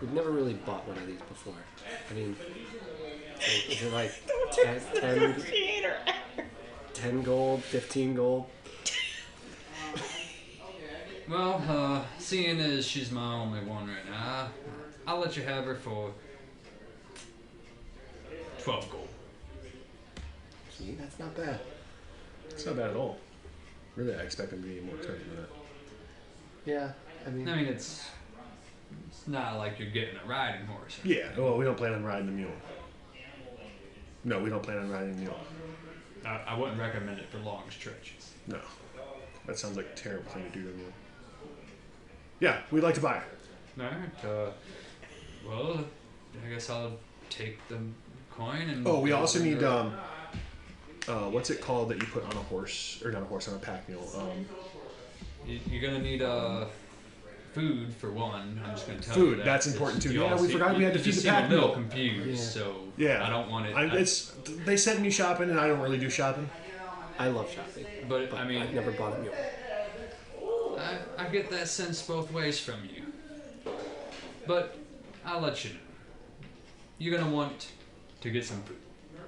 We've never really bought one of these before. I mean, is it like Don't 10, creator. 10 gold, 15 gold? well, seeing as she's my only one right now, I'll let you have her for 12 gold. Gee, that's not bad. It's not bad at all. Really, I expect him to be more expensive than that. Yeah, I mean, I mean, it's not like you're getting a riding horse. or Yeah, anything. well, we don't plan on riding the mule. No, we don't plan on riding the mule. I wouldn't recommend it for long stretches. No. That sounds like a terrible thing to do to a mule. Yeah, we'd like to buy it. Alright, well, I guess I'll take the coin and... Oh, we also need, what's it called that you put on a horse, or not a horse, on a pack mule? You're gonna need, food for one. I'm just gonna tell you Food, that. that's important too. You Yeah, all we forgot we had to you feed just the seem pack a little mule. confused, Yeah. so Yeah. I don't want it... They sent me shopping, and I don't really do shopping. I love shopping, but, but I mean... I've never bought a mule. I get that sense both ways from you. But I'll let you know. You're gonna want to get some food.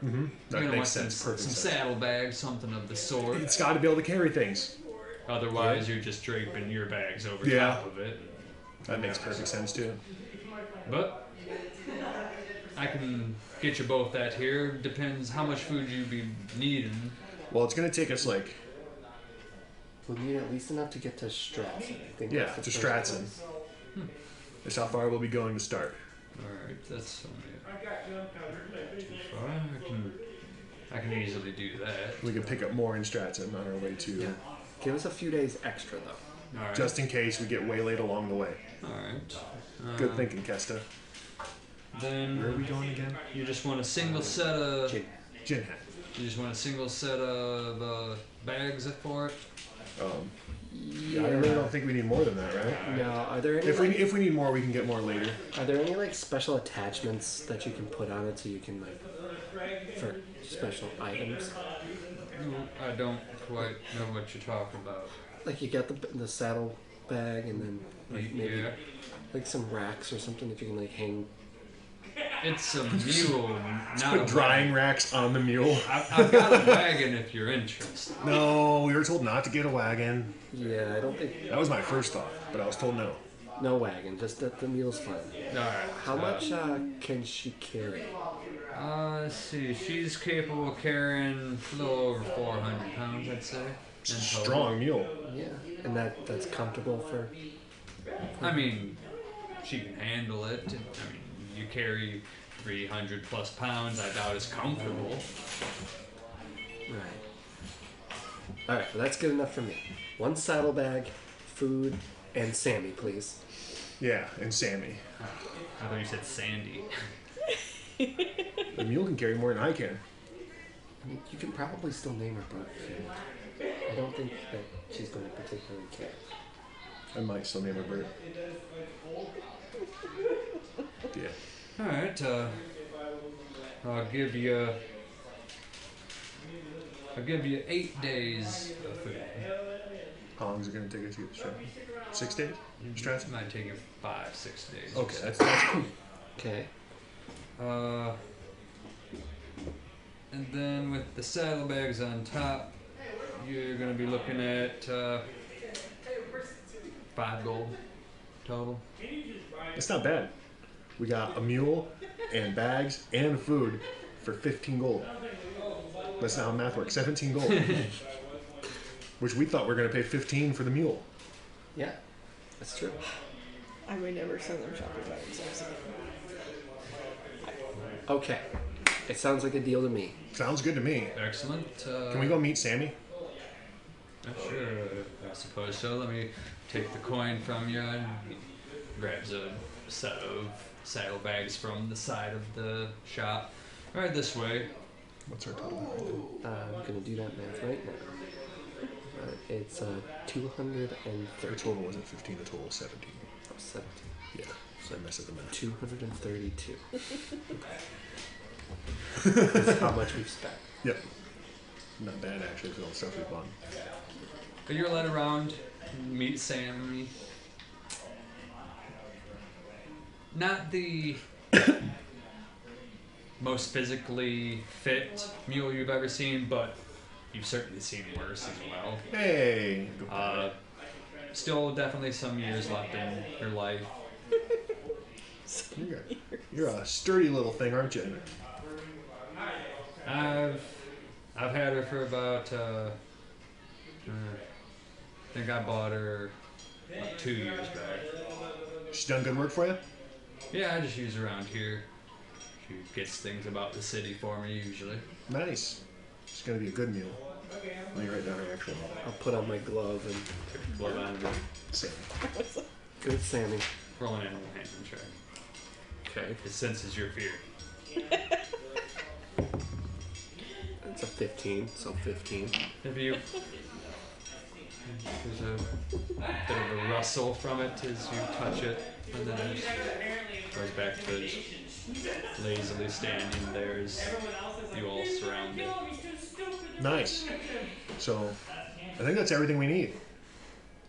Mm-hmm. You're That gonna want makes sense. some Perfect sense. saddlebags, something of the sort. It's got to be able to carry things. Otherwise, you're just draping your bags over Yeah. top of it. That makes perfect sense too. But I can get you both that here. Depends how much food you be needing. Well, it's gonna take us like We'll need at least enough to get to Stratson. I think Yeah, that's the to first Stratson. place. that's how far we'll be going to start. All right, that's only too far. I can easily do that. We can pick up more in Stratson on our way to, Yeah. Give us a few days extra though. All right. just in case we get waylaid along the way. all right. Good thinking, Kesta. Then Where are we going again? you just want a single set of. Jin. Gin Hat. You just want a single set of bags for it. Yeah, I really don't think we need more than that, right? No, are there any If we need more, we can get more later. are there any like special attachments that you can put on it so you can like for special items? I don't quite know what you're talking about. Like you get the saddle bag and then like maybe Yeah. like some racks or something that you can like hang. It's a mule, not Put a drying wagon. racks on the mule. I've got a wagon if you're interested. No, we were told not to get a wagon. Yeah, I don't think That was my first thought, but I was told no. no wagon, just that the mule's fine. All right. How much can she carry? Let's see. She's capable of carrying a little over 400 pounds, I'd say. in total. Strong mule. Yeah, and that's comfortable for. I mean, she can handle it. I mean, you carry 300 plus pounds. I doubt it's comfortable. Right. All right, well, that's good enough for me. One saddlebag, food, and Sammy, please. Yeah, and Sammy. I thought you said Sandy. The mule can carry more than I can. I mean, you can probably still name her brute if you want. I don't think that she's going to particularly care. I might still name her Bert. Yeah. All right. I'll give you 8 days of food. How long is it going to take us to get to Stratton? 6 days? It Stratton? might take you 5-6 days. Okay, that's cool. Okay. And then with the saddlebags on top, you're gonna be looking at 5 gold total. That's not bad. We got a mule and bags and food for 15 gold. That's not how math works. 17 gold. Which we thought we were going to pay 15 for the mule. Yeah, that's true. I may never send them shopping by themselves again. Okay. It sounds like a deal to me. Sounds good to me. Excellent. Can we go meet Sammy? Sure, I suppose so. Let me take the coin from you. And he grabs a set of saddlebags from the side of the shop. All right, this way. What's our total? I'm going to do that math right now. It's 230. Our total wasn't 15, the total was 17. Oh, 17. Yeah, so I messed up the math. 232. That's how much we've spent. Yep. Not bad, actually, for all the stuff we bought. But you're led around, meet Sammy. Not the most physically fit mule you've ever seen, but you've certainly seen worse as well. Hey! Good boy. Still definitely some years left in your life. You're a sturdy little thing, aren't you? I've had her for about I think I bought her about 2 years back. She's done good work for you? Yeah, I just use her around here. She gets things about the city for me usually. Nice. She's gonna be a good mule. Let me write down her actual name. I'll put on my glove and Blood on her. Sammy. good Sammy. Roll an animal handling check. Okay. It senses your fear. It's a 15, so 15. If you there's a bit of a rustle from it as you touch it, and then it just goes back to lazily standing there as you all surround it. Nice. So, I think that's everything we need.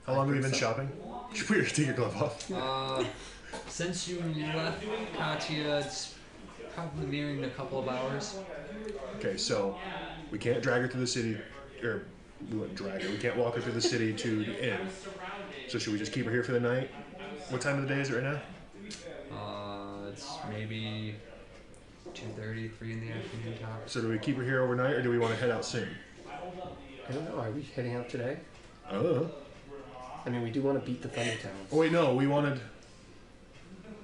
How long have we been shopping? Take your glove off. Since you left Katya, it's Probably nearing a couple of hours. Okay, so we can't drag her through the city, or we wouldn't drag her. We can't walk her through the city to the inn. So should we just keep her here for the night? What time of the day is it right now? It's maybe 2:30, 3 in the afternoon tops. So do we keep her here overnight, or do we want to head out soon? I don't know. Are we heading out today? I don't know. I mean, we do want to beat the Thunder Towns. Oh wait, no, we wanted.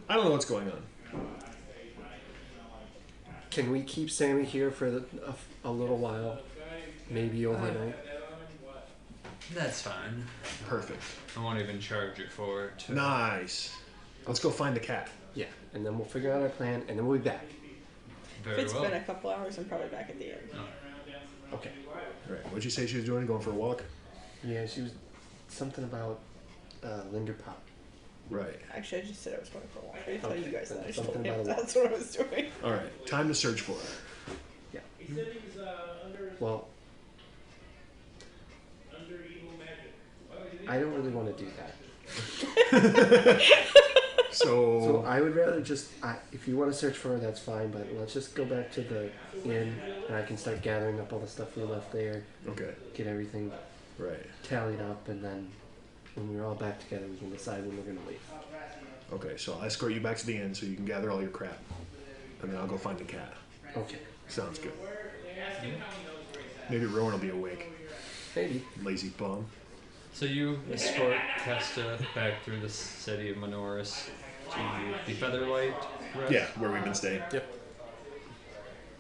I don't know what's going on. Can we keep Sammy here for a little while? Maybe overnight? That's fine. Perfect. I won't even charge you for it. Nice. Let's go find the cat. Yeah, and then we'll figure out our plan, and then we'll be back. Very If it's well. been a couple hours, I'm probably back at the end. Okay. All right. What'd you say she was doing? Going for a walk? Yeah, she was something about Linderpop. Right. Actually, I just said I was going for a walk. I didn't tell Okay. you guys that. I just Something told him about a walk. that's what I was doing. All right. Time to search for her. Yeah. Well, I don't really want to do that. So I would rather just, if you want to search for her, that's fine, but let's just go back to the inn, and I can start gathering up all the stuff we left there, Okay. get everything Right. tallied up, and then when we're all back together, we can decide when we're going to leave. Okay. So I'll escort you back to the inn so you can gather all your crap, and then I'll go find the cat. Okay. Sounds good. Maybe Rowan will be awake. Maybe. Lazy bum. So you escort Questa back through the city of Menoris to the Featherlight Rest? Yeah, where we've been staying. Yep.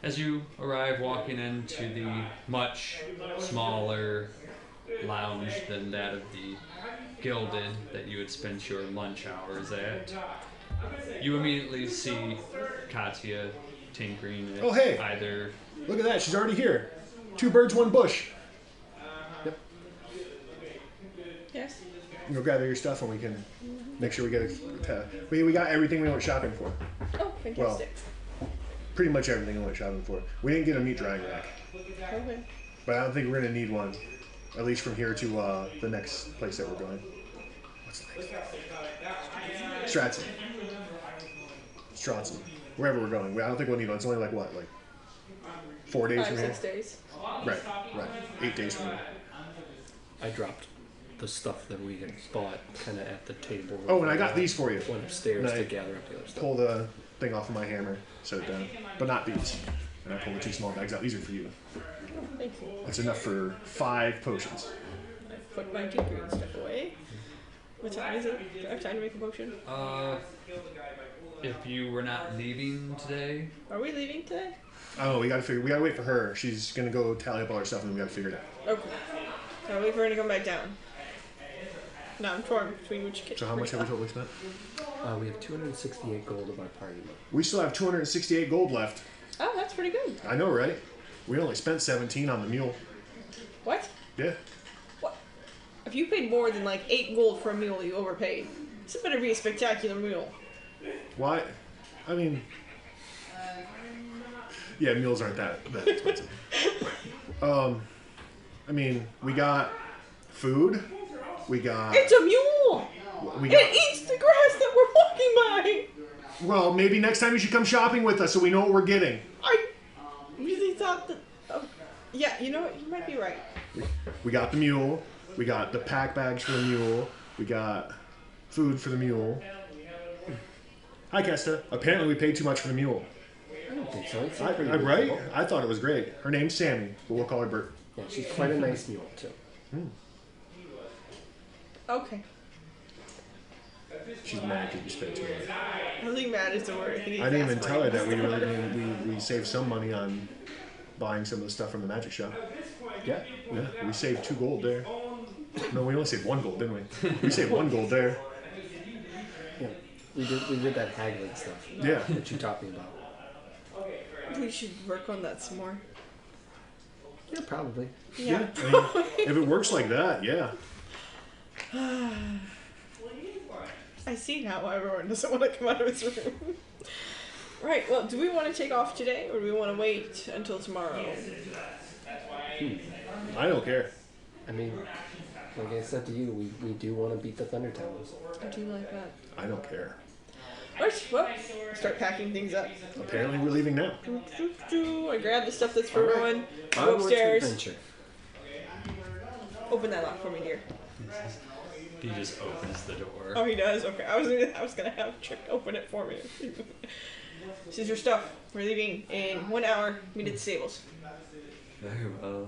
As you arrive walking into the much smaller lounge than that of the Gilded that you had spent your lunch hours at, you immediately see Katya tinkering at Oh, hey. either... Look at that. She's already here. 2 birds, 1 bush. Yes. Go gather your stuff and we can make sure we get we got everything we went shopping for. Oh, fantastic. Pretty much everything we went shopping for. We didn't get a meat drying rack, Okay. but I don't think we're gonna need one. At least from here to the next place that we're going. What's the next one? Stratson. Wherever we're going. I don't think we'll need one. It's only like 4 days from 5, here? 6 days. Right. 8 days from here. I dropped the stuff that we had bought kind of at the table. Oh, and I got these for you. Went upstairs And to I gather up the other stuff. Pull the thing off of my hammer, set it down. But not these. And I pull the 2 small bags out. These are for you. Thank you. That's enough for 5 potions. I put my tinkering stuff away. What time is it? Do I have time to make a potion? If you were not leaving today, Are we leaving today? Oh, we gotta wait for her. She's gonna go tally up all her stuff and we gotta figure it out. Okay. So I'll wait for her to come back down. No, I'm torn between which kit. So how much have we totally spent? We have 268 gold of our party money. We still have 268 gold left. Oh, that's pretty good. I know, right? We only spent 17 on the mule. What? Yeah. What? If you paid more than 8 gold for a mule, you overpaid. This better be a spectacular mule. Why? I mean, yeah, mules aren't that expensive. I mean, we got food. We got. It's a mule! We It got. eats the grass that we're walking by! Well, maybe next time you should come shopping with us so we know what we're getting. I really thought that... yeah, you know what? You might be right. We got the mule. We got the pack bags for the mule. We got food for the mule. Hi, Questa. Apparently we paid too much for the mule. I don't think so. It's pretty good Right? mule. I thought it was great. Her name's Sammy, but we'll call her Bert. Yeah, she's quite a nice mule, too. Okay. She's mad because we spent too much. I don't think mad is the word. I think I didn't even tell her that we saved some money on buying some of the stuff from the magic shop. Yeah. Yeah, we saved 2 gold there. No, we only saved 1 gold, didn't we? We saved 1 gold there. Yeah. We did that haggling stuff. Yeah. That you taught me about. We should work on that some more. Yeah, probably. Yeah. I mean, if it works like that, yeah. I see now why Rowan doesn't want to come out of his room. Right, well, do we want to take off today, or do we want to wait until tomorrow? I don't care. I mean, like I said to you, we do want to beat the Thunder Towns. I do like that. I don't care. Alright, well, start packing things up. Apparently, we're leaving now. I grab the stuff that's for Alright. Rowan. Go Onward to upstairs. adventure. Open that lock for me, dear. He just opens the door. Oh, he does? Okay. I was gonna have Trick open it for me. This is your stuff. We're leaving in 1 hour. Meet at the stables. Very well.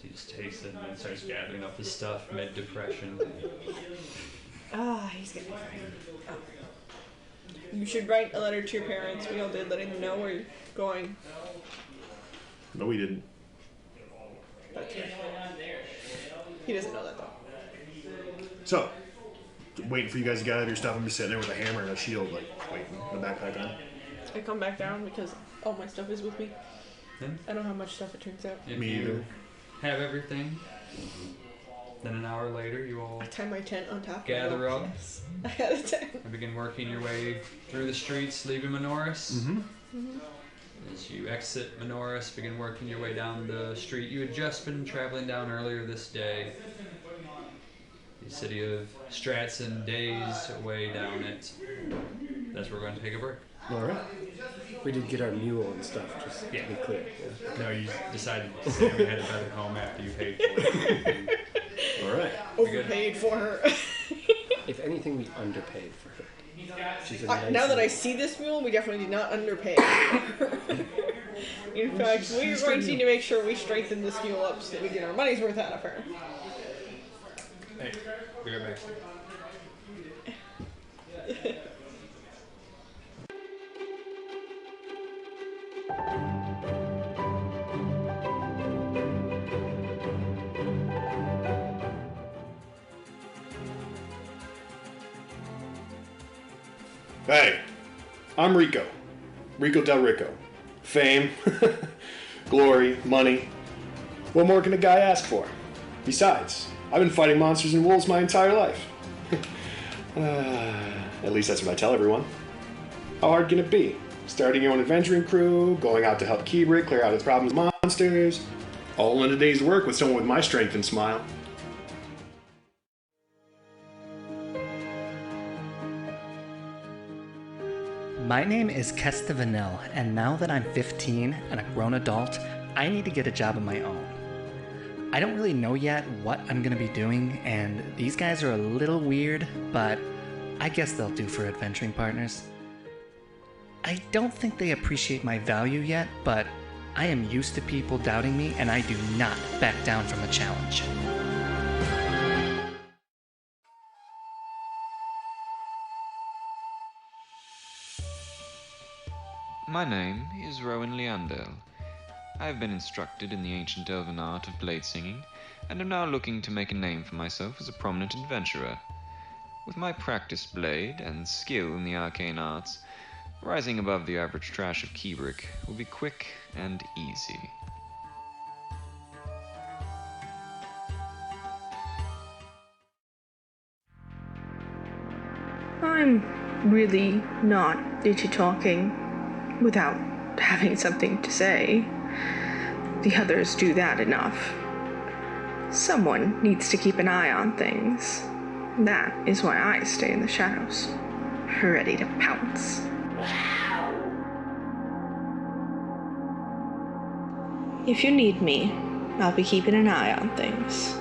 He just takes it and then starts gathering up his stuff mid-depression. He's gonna be fine. Oh. You should write a letter to your parents. We all did, letting them know where you're going. No, we didn't. That's good. He doesn't know that, though. So, waiting for you guys to get out of your stuff. I'm just sitting there with a hammer and a shield, like, waiting, the backpack on. I come back down because all my stuff is with me. Hmm? I don't have much stuff, it turns out. If Me you either. have everything, then an hour later you all I tie my tent on top gather of it. up Yes. I had a tent. and begin working your way through the streets, leaving Menoris. Mm-hmm. As you exit Menoris, begin working your way down the street you had just been traveling down earlier this day. The city of Stratson, days away down it. That's where we're going to take a break. Alright. We did get our mule and stuff, just to be clear. Yeah. No, you decided Sammy had to better home after you paid for it. Alright. Overpaid for her. If anything, we underpaid for her. She's a nice Now that I lady. see this mule, we definitely did not underpay. In fact, we're going to need to make sure we strengthen this mule up so that we get our money's worth out of her. Hey, be right back. Hey, I'm Rico. Rico Del Rico. Fame, glory, money. What more can a guy ask for? Besides, I've been fighting monsters and wolves my entire life. At least that's what I tell everyone. How hard can it be? Starting your own adventuring crew, going out to help Keybric clear out its problems with monsters, all in a day's work with someone with my strength and smile. My name is Questa Vinille, and now that I'm 15 and a grown adult, I need to get a job of my own. I don't really know yet what I'm gonna be doing, and these guys are a little weird, but I guess they'll do for adventuring partners. I don't think they appreciate my value yet, but I am used to people doubting me, and I do not back down from a challenge. My name is Rowan Liandoel. I have been instructed in the ancient elven art of blade singing, and am now looking to make a name for myself as a prominent adventurer. With my practiced blade and skill in the arcane arts, rising above the average trash of Keybric will be quick and easy. I'm really not into talking without having something to say. The others do that enough. Someone needs to keep an eye on things. That is why I stay in the shadows, ready to pounce. If you need me, I'll be keeping an eye on things.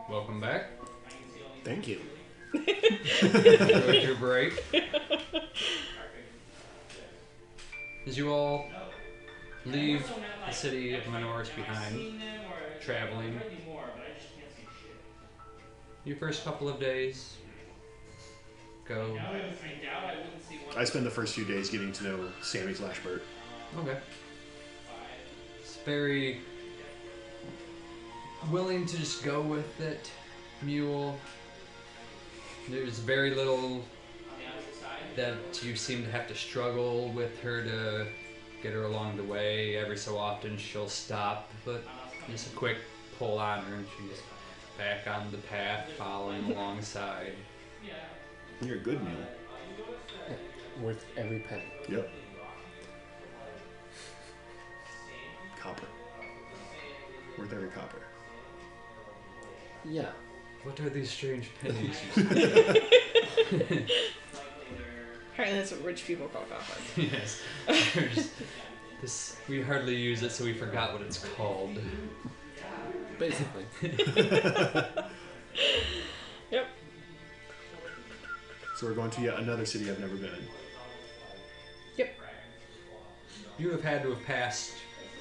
welcome back. Thank you. Enjoyed your break. As you all leave the city of Menoris behind, traveling, your first couple of days go. I spend the first few days getting to know Sammy/Bert. Okay. It's very willing to just go with it, mule. There's very little that you seem to have to struggle with her to get her along the way. Every so often she'll stop, but just a quick pull on her and she's back on the path, following alongside. You're a good mule. Worth every penny. Yep. Copper. Worth every copper. Yeah. What are these strange pennies? Apparently that's what rich people call copper. Yes. We hardly use it, so we forgot what it's called. Basically. Yep. So we're going to yet another city I've never been in. Yep. You have had to have passed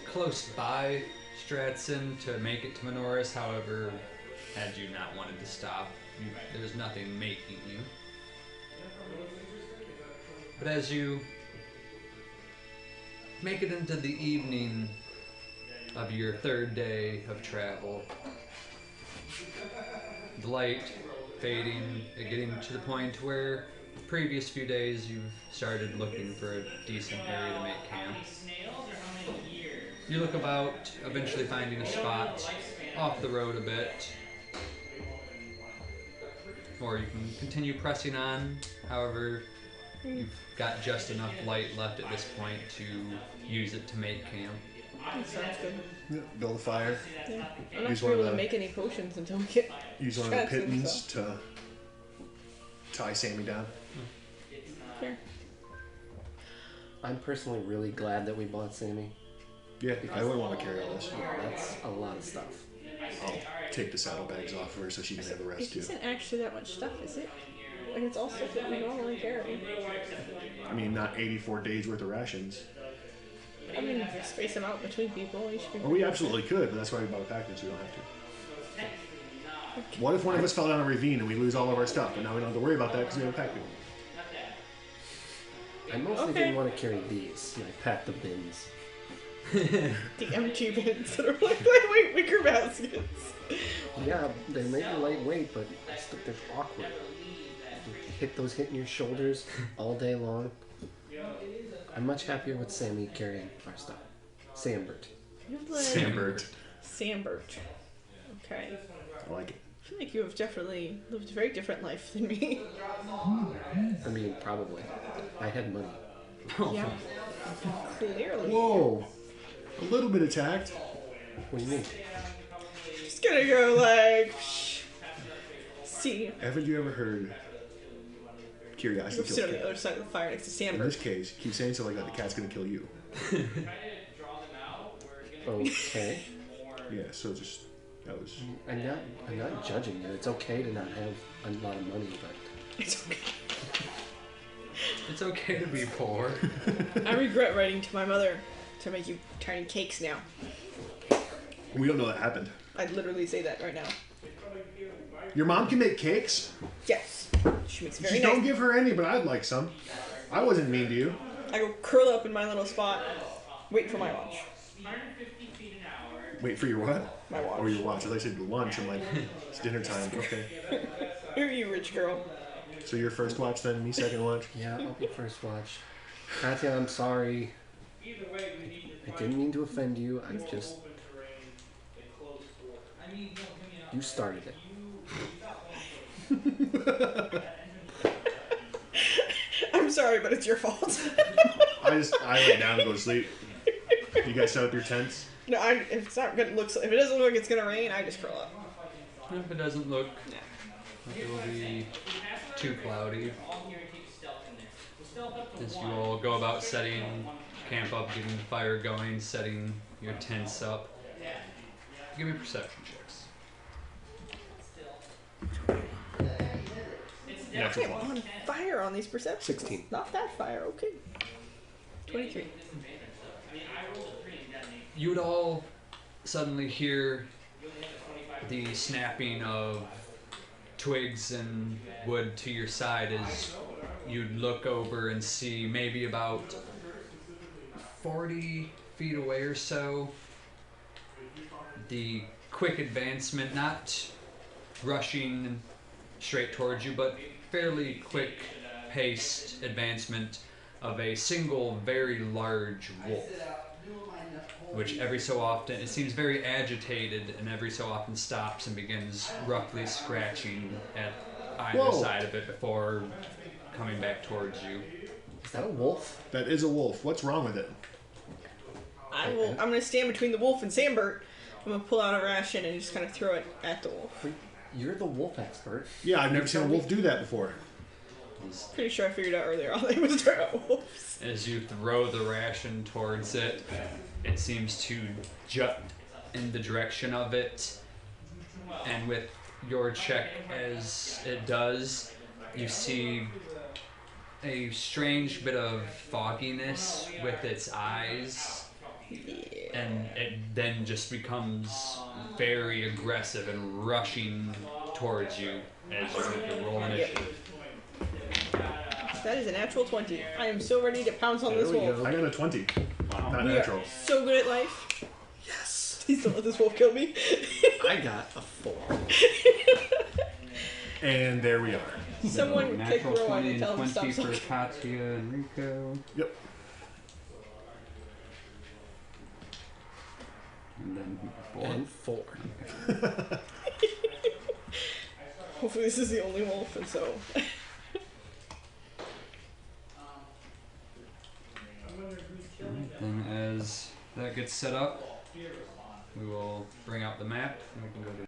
close by Stratson to make it to Menoris. However, had you not wanted to stop, there's nothing making you. But as you make it into the evening of your third day of travel, the light fading, getting to the point where the previous few days you've started looking for a decent area to make camp. You look about, eventually finding a spot off the road a bit, or you can continue pressing on. However, you've got just enough light left at this point to use it to make camp. That sounds good. Yeah, build a fire. Yeah. I'm not Use sure one of able to the- make any potions until we get. Use one of the Stratson, pittons so. to tie Sammy down. Fair. I'm personally really glad that we bought Sammy. Yeah, I wouldn't want to carry all this. That's a lot of stuff. I'll take the saddlebags off of her so she can have the rest It too. isn't actually that much stuff, is it? Like, it's all stuff that we normally carry. I mean, not 84 days worth of rations. I mean, space them out between people. You should be Well, we absolutely could, but that's why we bought a package, so we don't have to. What if one of us fell down a ravine and we lose all of our stuff, but now we don't have to worry about that because we have a package? I mostly Okay. didn't want to carry these. I packed the bins. The empty bins that are like lightweight wicker baskets. Yeah, they may be lightweight, but they're awkward. You hitting your shoulders all day long. I'm much happier with Sammy carrying our stuff. Sambert. You've led Sambert. Sambert. Okay. I like it. I feel like you have definitely lived a very different life than me. I mean, probably. I had money. Yeah. Clearly. Whoa! A little bit of tact. What do you mean? Just gonna go like. See. Haven't you ever heard Go curiosity sit kill on the the cat? other side of the fire next to In Sambert. this case, keep saying something like that, the cat's gonna kill you. Okay. Yeah, so just, that was... I'm not judging you. It's okay to not have a lot of money, but It's okay. It's okay to be poor. I regret writing to my mother to make you tiny cakes now. We don't know that happened. I'd literally say that right now. Your mom can make cakes? Yes. She makes very Just nice. don't give her any, but I'd like some. I wasn't mean to you. I go curl up in my little spot, wait for my lunch. Wait for your what? My watch. Oh, your watch. I thought you said lunch. I'm like, it's dinner time. Okay. Who are you, rich girl? So your first watch then, me second watch? yeah, I'll be first watch. Katya, I'm sorry. I didn't mean to offend you. I just... You started it. I'm sorry, but it's your fault. I lay down and go to sleep. You guys set up your tents? No, if it's not good, if it doesn't look like it's gonna rain, I just curl up. If it doesn't look like it will be too cloudy, as you all go about setting camp up, getting the fire going, setting your tents up, give me perception checks. That's I a am 20. on fire on these perceptions. 16. Not that fire, okay. 23. You would all suddenly hear the snapping of twigs and wood to your side as you'd look over and see maybe about 40 feet away or so the quick advancement, not rushing straight towards you, but fairly quick paced advancement of a single very large wolf, which every so often, it seems very agitated, and every so often stops and begins roughly scratching at either Whoa. side of it before coming back towards you. Is that a wolf? That is a wolf. What's wrong with it? I'm gonna stand between the wolf and Sambert. I'm gonna pull out a ration and just kind of throw it at the wolf. You're the wolf expert. Yeah, I've never seen a wolf do that before. Pretty sure I figured out earlier all they was throw at wolves. As you throw the ration towards it, it seems to jut in the direction of it, and with your check as it does, you see a strange bit of fogginess with its eyes, and it then just becomes very aggressive and rushing towards you as you roll initiative. That is a natural 20. I am so ready to pounce on There this we wolf. go. I got a 20. Not We natural. are so good at life. Yes. Please don't let this wolf kill me. I got a 4. And there we are. Someone kick Natural Rowan 20 and tell him to and stop 20 for sulking. Katya and Rico. Yep. And then 4. And 4. Hopefully this is the only wolf, and so... Then as that gets set up, we will bring out the map and we can go to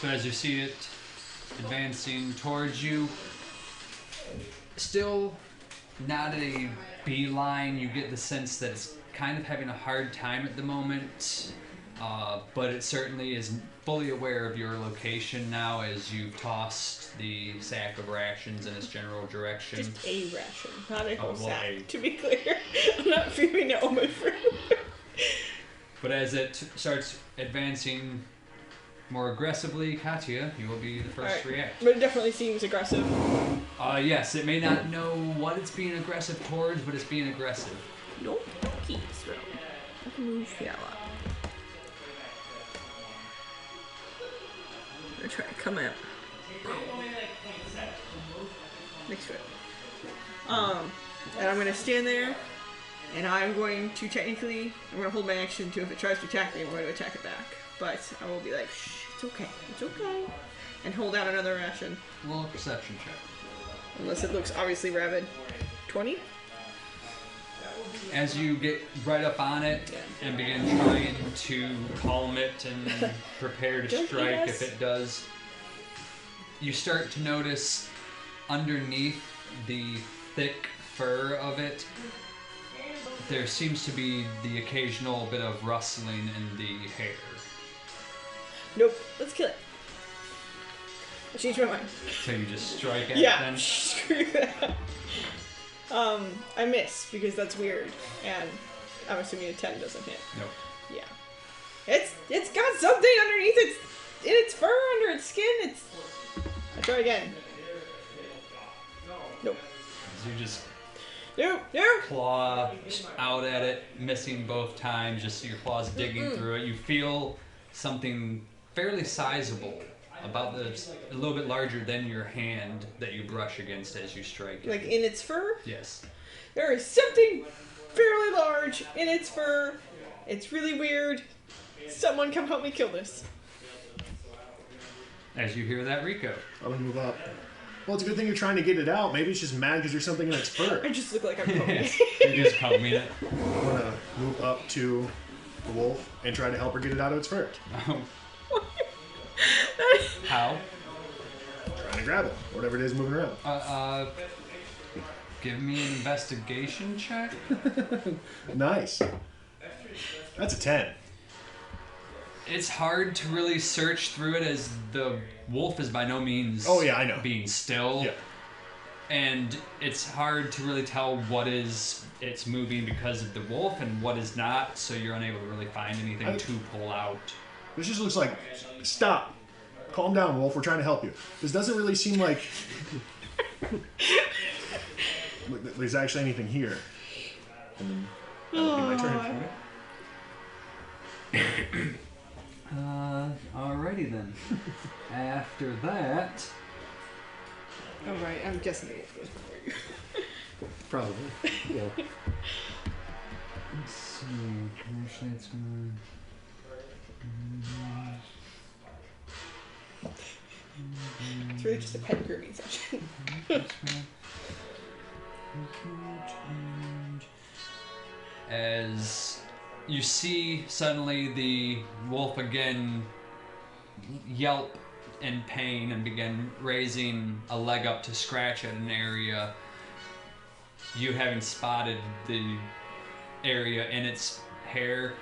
So as you see it advancing towards you, still not a beeline, you get the sense that it's kind of having a hard time at the moment, but it certainly is fully aware of your location now as you've tossed the sack of rations in its general direction. Just a ration, not a whole well, sack, to be clear. I'm not feeding it all my fruit. But as it starts advancing more aggressively, Katya, you will be the first to react. But it definitely seems aggressive. Yes, it may not know what it's being aggressive towards, but it's being aggressive. Nope. Keys, Rowan. I can move the lot. I'm gonna try to come out. Next to it. And I'm gonna stand there, and I'm going to technically, I'm gonna hold my action to if it tries to attack me, I'm going to attack it back. But I will be like, shh, it's okay, and hold out another ration. Roll a perception check. Unless it looks obviously rabid. 20? As you get right up on it and begin trying to calm it and prepare to strike if it does, you start to notice underneath the thick fur of it, there seems to be the occasional bit of rustling in the hair. Nope, let's kill it. I changed my mind. So you just strike at it Yeah, then? screw that. I miss because that's weird, and I'm assuming a 10 doesn't hit. Nope. Yeah, it's got something underneath its fur, under its skin. I try again. Nope. So you just Nope. claw out at it, missing both times. Just your claws digging through it. You feel something fairly sizable, about a little bit larger than your hand that you brush against as you strike it. Like in its fur? Yes. There is something fairly large in its fur. It's really weird. Someone come help me kill this. As you hear that, Rico. I'm gonna move up. Well, it's a good thing you're trying to get it out. Maybe it's just mad because there's something in its fur. I just look like I'm poking. You just combing it. I'm gonna move up to the wolf and try to help her get it out of its fur. How? Trying to grab it, whatever it is moving around. Give me an investigation check. Nice. That's a 10. It's hard to really search through it as the wolf is by no means Oh, yeah, I know. being still. Yeah. And it's hard to really tell what is it's moving because of the wolf and what is not, so you're unable to really find anything to pull out. This just looks like, stop. Calm down, wolf. We're trying to help you. This doesn't really seem like there's actually anything here. And then that'll be my turn. Alrighty then. After that, Alright, I'm guessing the wolf goes before you. Probably. Yeah. let's see. Actually, it's gonna. It's really just a pet grooming session. As you see suddenly the wolf again yelp in pain and begin raising a leg up to scratch at an area, you having spotted the area in its hair,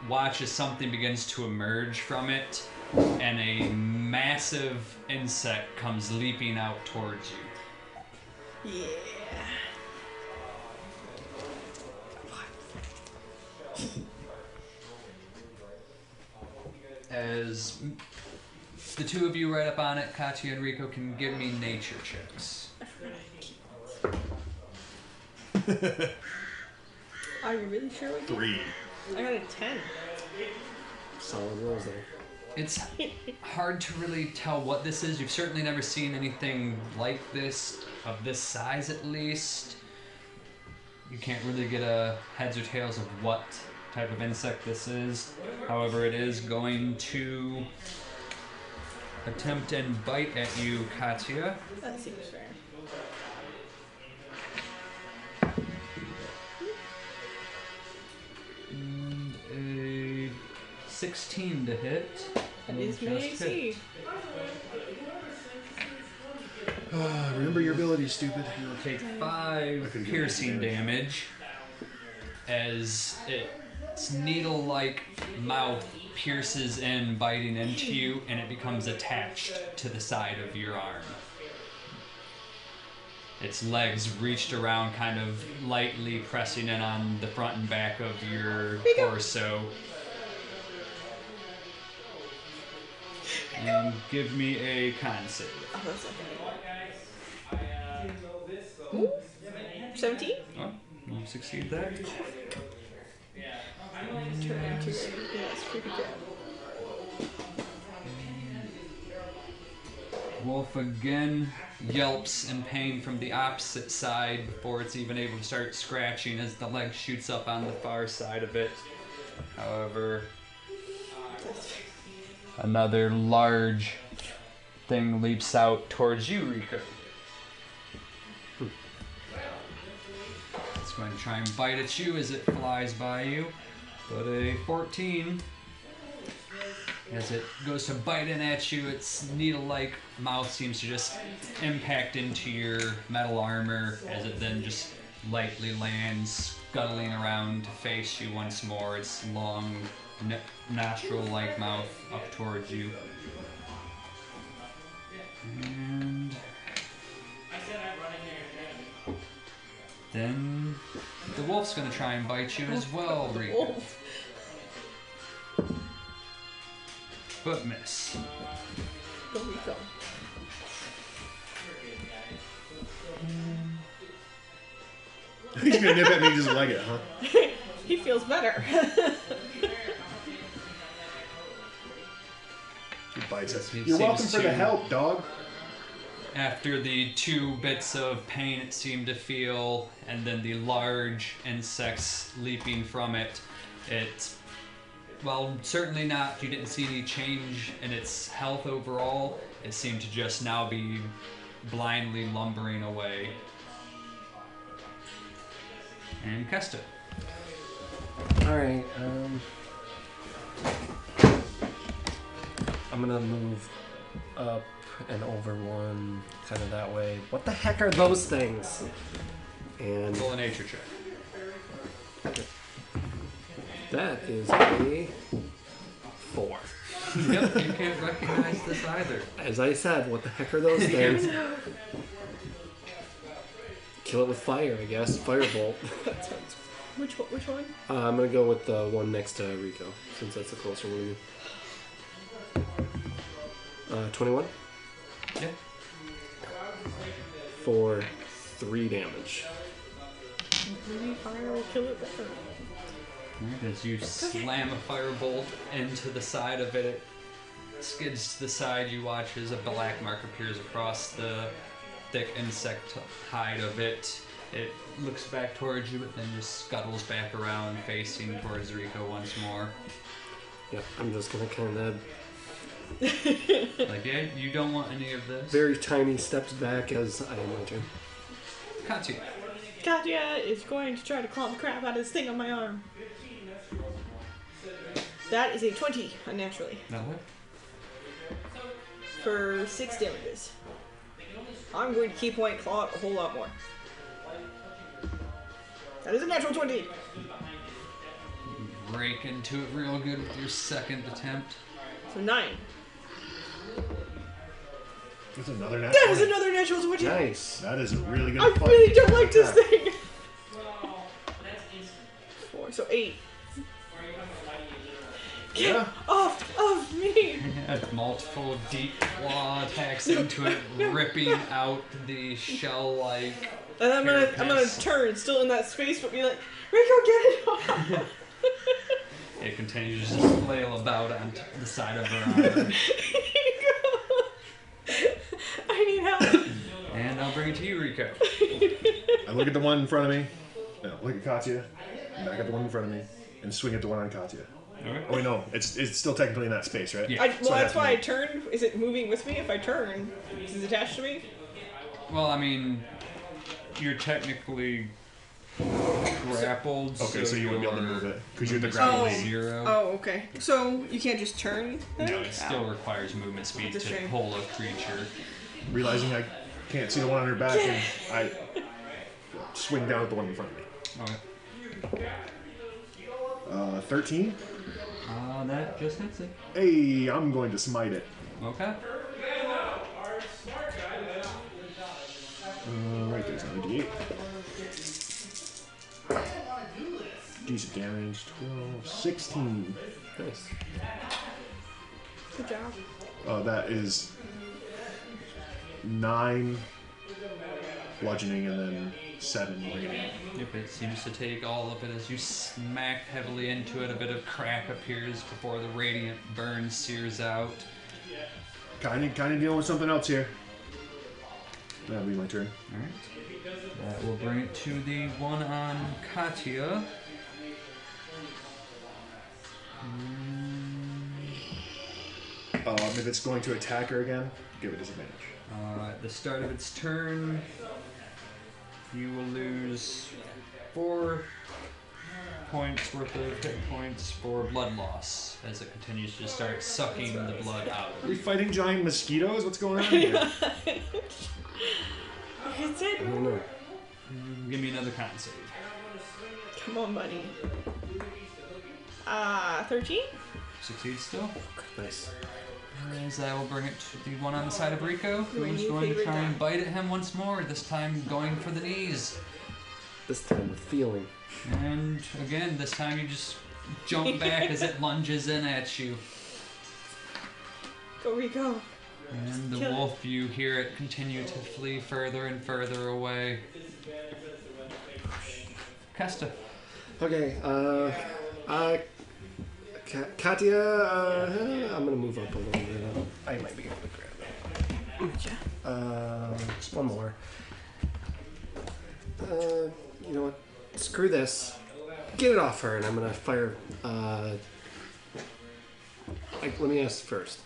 watch as something begins to emerge from it and a massive insect comes leaping out towards you. Yeah. As the two of you right up on it, Katya and Rico can give me nature checks. Are you really sure we did? 3. I got a 10. Solid rolls there. It's hard to really tell what this is. You've certainly never seen anything like this, of this size at least. You can't really get a heads or tails of what type of insect this is. However, it is going to attempt and bite at you, Katya. That seems fair. And a 16 to hit. That is my AC. Remember your abilities, stupid. You will take 5 piercing damage as its needle-like mouth pierces in, biting into you, and it becomes attached to the side of your arm. Its legs reached around, kind of lightly pressing in on the front and back of your torso. And give me a con save. Ooh, 17? Oh, you succeed that. Turn into a creepy cat. Wolf again yelps in pain from the opposite side before it's even able to start scratching as the leg shoots up on the far side of it. However, another large thing leaps out towards you, Rico. It's going to try and bite at you as it flies by you, but a 14. As it goes to bite in at you, its needle-like mouth seems to just impact into your metal armor as it then just lightly lands, scuttling around to face you once more, its long nostril-like mouth up towards you. And then the wolf's going to try and bite you as well, Rico. But miss. Go Rico. He's gonna nip at me and just leg it, huh? He feels better. He bites it. He You're welcome seems for the to- help, dog. After the 2 bits of pain it seemed to feel, and then the large insects leaping from it, well, certainly not, you didn't see any change in its health overall. It seemed to just now be blindly lumbering away. And Questa. Alright, I'm gonna move up and over one, kind of that way. What the heck are those things? And Roll a nature check. that is a 4. Yep, you can't recognize this either. As I said, what the heck are those things? Kill it with fire, I guess. Firebolt. Which one? I'm gonna go with the one next to Rico, since that's a closer one. 21 Yeah. for 3 damage. Maybe fire will kill it better. As you slam a firebolt into the side of it, it skids to the side. You watch as a black mark appears across the thick insect hide of it. It looks back towards you, but then just scuttles back around, facing towards Rico once more. Yeah, I'm just gonna kind of Like, yeah, you don't want any of this. very tiny steps back as I am my turn. Katya. Katya is going to try to claw the crap out of this thing on my arm. That is a 20, unnaturally, That way? for 6 damages. I'm going to key point claw it a whole lot more. That is a natural 20. You break into it real good with your second attempt. So 9. That's another nat That is 20. another natural 20. Nice. That is a really good I fight. really don't like this thing. 4, so 8. Get Yeah. off of me! Had multiple deep claw attacks into it, ripping out the shell-like. And I'm gonna carapace. turn, still in that space, but be like, Rico, get it off! It continues to just flail about on the side of her arm. I need help. And I'll bring it to you, Rico. I look at the one in front of me. No, look at Katya. Back at the one in front of me, and swing at the one on Katya. Alright. Oh wait, no, it's still technically in that space, right? Yeah. Well, So I that's have to why I move. turned. Is it moving with me if I turn? Is it attached to me? Well, I mean, you're technically grappled. Okay, so you wouldn't be able to move it because you're the movement grapple speed lead. 0. Oh, okay. So you can't just turn? Then? No, it still requires movement speed That's a to shame. pull a creature. Realizing I can't see the one on her back, and I swing down at the one in front of me. Okay. 13. That just hits it. Hey, I'm going to smite it. Okay. Right there's another D8. Decent damage. 12, 16. Nice. Good job. That is 9 bludgeoning and then 7 radiant. Yep, it seems to take all of it as you smack heavily into it. A bit of crack appears before the radiant burn sears out. Kind of dealing with something else here. That'll be my turn. Alright. That will bring it to the one on Katya. If it's going to attack her again, give it disadvantage. At the start of its turn, you will lose 4 points worth of hit points for blood loss as it continues to start sucking the blood out. Are we fighting giant mosquitoes? What's going on here? That's it. I don't know. Give me another con save. Come on, buddy. 13? Succeeds still. Nice. As that will bring it to the one on the side of Rico, My who's new going to favorite try and guy. bite at him once more, this time going for the knees. This time with feeling. And again, this time you just jump back as it lunges in at you. Go, Rico. And the Kill it. wolf, you hear it continue to flee further and further away. Questa. Okay, Katya, I'm gonna move up a little bit. I might be able to grab it. Just one more. You know what? Screw this. Get it off her, and I'm gonna fire. Let me ask first.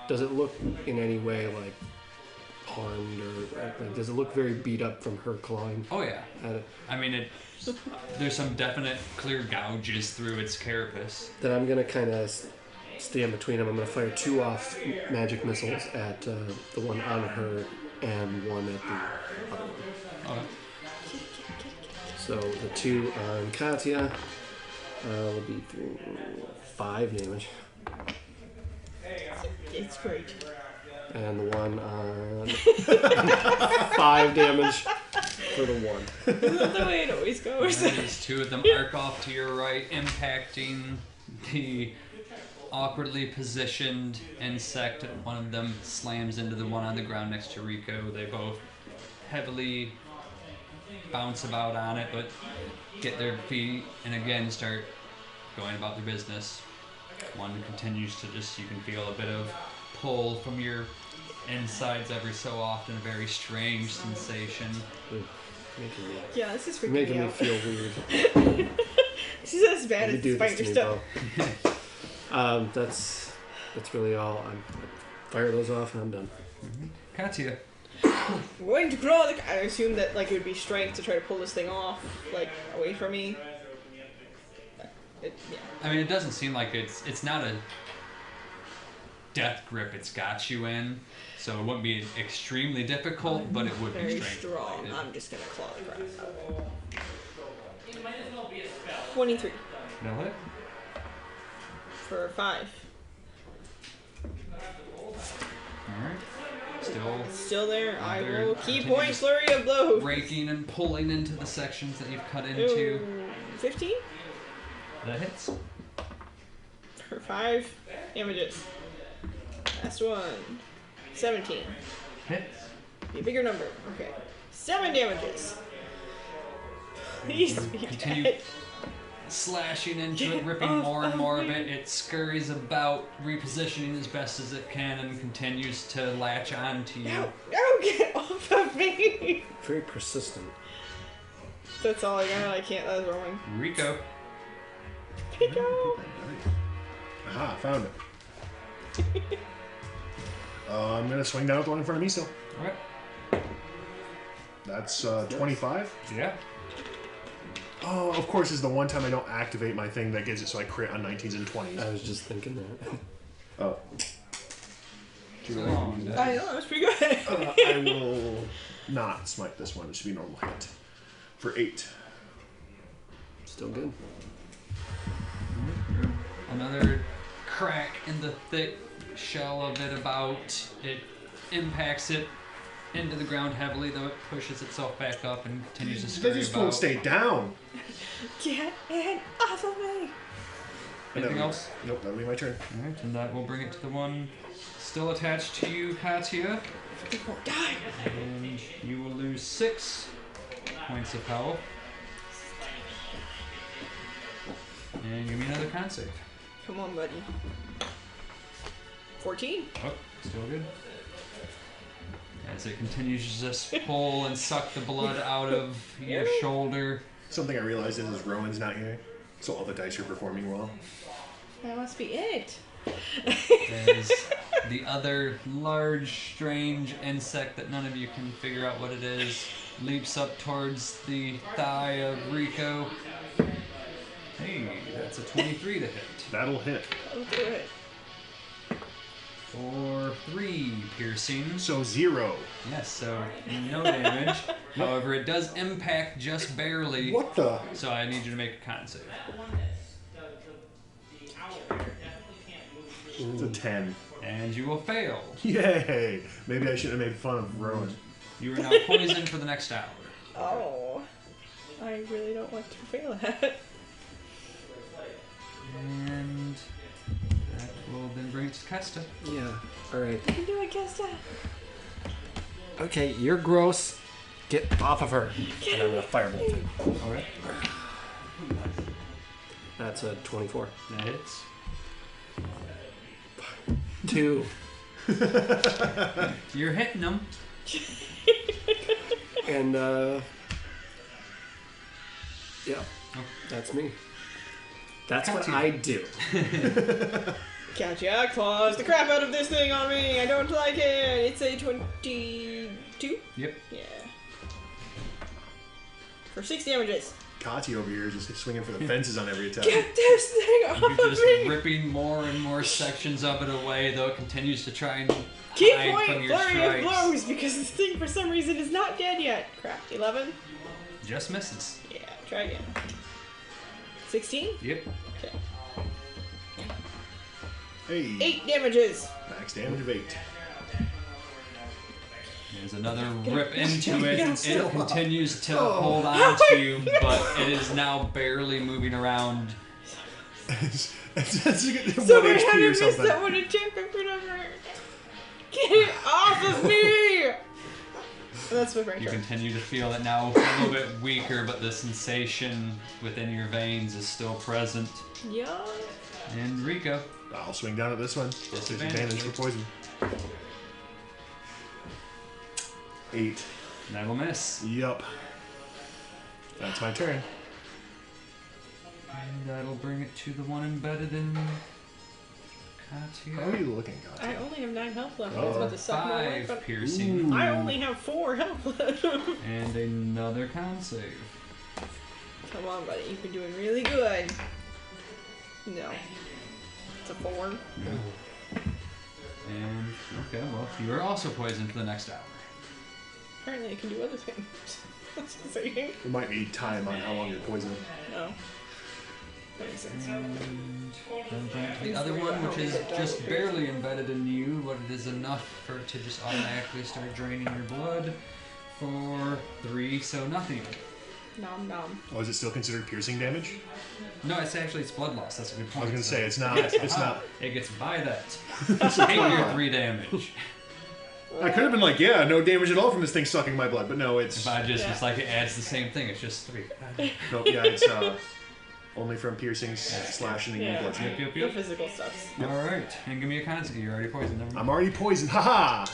Does it look in any way like harmed, or like, does it look very beat up from her clawing Oh yeah. at it? I mean, there's some definite clear gouges through its carapace. Then I'm gonna kind of stand between them. I'm gonna fire 2 off magic missiles at the one on her and one at the other one. Okay. So the 2 on Katya will be 5 damage, It's great. and the one on 5 damage for the one. Isn't that the way it always goes? And these 2 of them arc off to your right, impacting the awkwardly positioned insect. One of them slams into the one on the ground next to Rico. They both heavily bounce about on it, but get their feet and again start going about their business. One continues to just, you can feel a bit of pull from your insides every so often, a very strange sensation. Ooh, making me, Yeah, this is freaking making me me out. feel weird. This is as bad You as do spider this to me, stuff. Bo. That's really all. I fire those off and I'm done. Katya. I'm going to claw the. I assume that like it would be strength to try to pull this thing off, like away from me. Yeah. I mean, it doesn't seem like it's not a death grip it's got you in, so it wouldn't be extremely difficult, but it would be Very strength strong. related. I'm just gonna claw the crap out. 23 No hit? for 5. Alright. Still Still there. I There will key continues point flurry of blows. raking and pulling into the sections that you've cut into. Ooh, 15 That hits. for 5 damages. Last one. 17. Hits. Be a bigger number. Okay. 7 damages. Please be Continue dead. slashing into it, Get ripping off more and of more of me. it. It scurries about, repositioning as best as it can, and continues to latch onto you. No, get off of me. Very persistent. That's all I got. I can't. That's wrong. Rico. Pick up. Aha, found it. I'm gonna swing down with the one in front of me still. Alright. That's 25. Yeah. Oh, of course, is the one time I don't activate my thing that gives it so I crit on 19s and 20s. I was just thinking that. Oh. I know, that was pretty good. I will not smite this one. It should be a normal hit. For 8. Still good. Another crack in the thick shell of it about. It impacts it into the ground heavily, though it pushes itself back up and continues to scurry They just about. won't stay down. Get it off of me. Anything else? Nope, that'll be my turn. Alright, and that will bring it to the one still attached to you, Katya. They won't die. And you will lose 6 points of health. And give me another con save. Come on, buddy. 14. Oh, still good. As it continues to just pull and suck the blood out of your shoulder. Something I realized is Rowan's not here, so all the dice are performing well. That must be it. As the other large, strange insect that none of you can figure out what it is leaps up towards the thigh of Rico. Hey, that's a 23 to hit. That'll hit. I'll do it. For 3 piercing. So 0. Yes, so no damage. However, it does impact just barely. What the? So I need you to make a con save. It's a 10. And you will fail. Yay! Maybe I shouldn't have made fun of Rowan. You are now poisoned for the next hour. Oh. I really don't want to fail at. And that will then bring it to Questa. Yeah. All right. You can do it, Kesta. Okay, you're gross. Get off of her. And I'm gonna firebolt it. Alright. That's a 24. That hits. 2. You're hitting them. And yeah, Oh. that's me. That's what Katya. I do. Katya, claws the crap out of this thing on me. I don't like it. It's a 22? Yep. Yeah. For 6 damages. Katya over here is just swinging for the fences on every attack. Get this thing off You're of just me. ripping more and more sections of it away, though it continues to try and Keep hide from point your flurry of strikes. blows because this thing for some reason is not dead yet. Crap. 11? Just misses. Yeah, try again. 16? Yep. Okay. Hey. 8 damages. Max damage of 8. There's another rip into it. get It still. continues to hold on to you, but it is now barely moving around. It's one Someone HP had to or miss something. that one attack or whatever. Get it off of me! That's my You turn. continue to feel it now a little bit weaker, but the sensation within your veins is still present. Yeah. And Rico. I'll swing down at this one. Disadvantage for poison. 8. That'll miss. Yup. That's my turn. And that'll bring it to the one embedded in Katya. How are you looking, Katya? I only have 9 health left. I Oh. was about to suck more life, 5 but piercing. I only have 4 health left. And another con save. Come on, buddy. You've been doing really good. No. It's a 4. And, okay, well, you are also poisoned for the next hour. Apparently I can do other things. That's exciting. It might be time on how long you're poisoned. No. That makes sense. And then back to the other one, which is just barely embedded in you, but it is enough for it to just automatically start draining your blood for 3, so nothing. Nom nom. Oh, is it still considered piercing damage? No, it's blood loss. That's a good I point. was gonna say it's not. Yes, It's aha. not. It gets by that. Take your 3 damage. I could have been like, yeah, no damage at all from this thing sucking my blood, but no, it's. But it's like it adds the same thing. It's just 3. Nope, yeah, it's only from piercings, slashing, and Yeah. blood. Yep, yep, The yep. physical stuff. All right, and give me a con save. You're already poisoned. Never mind. I'm already poisoned. Haha!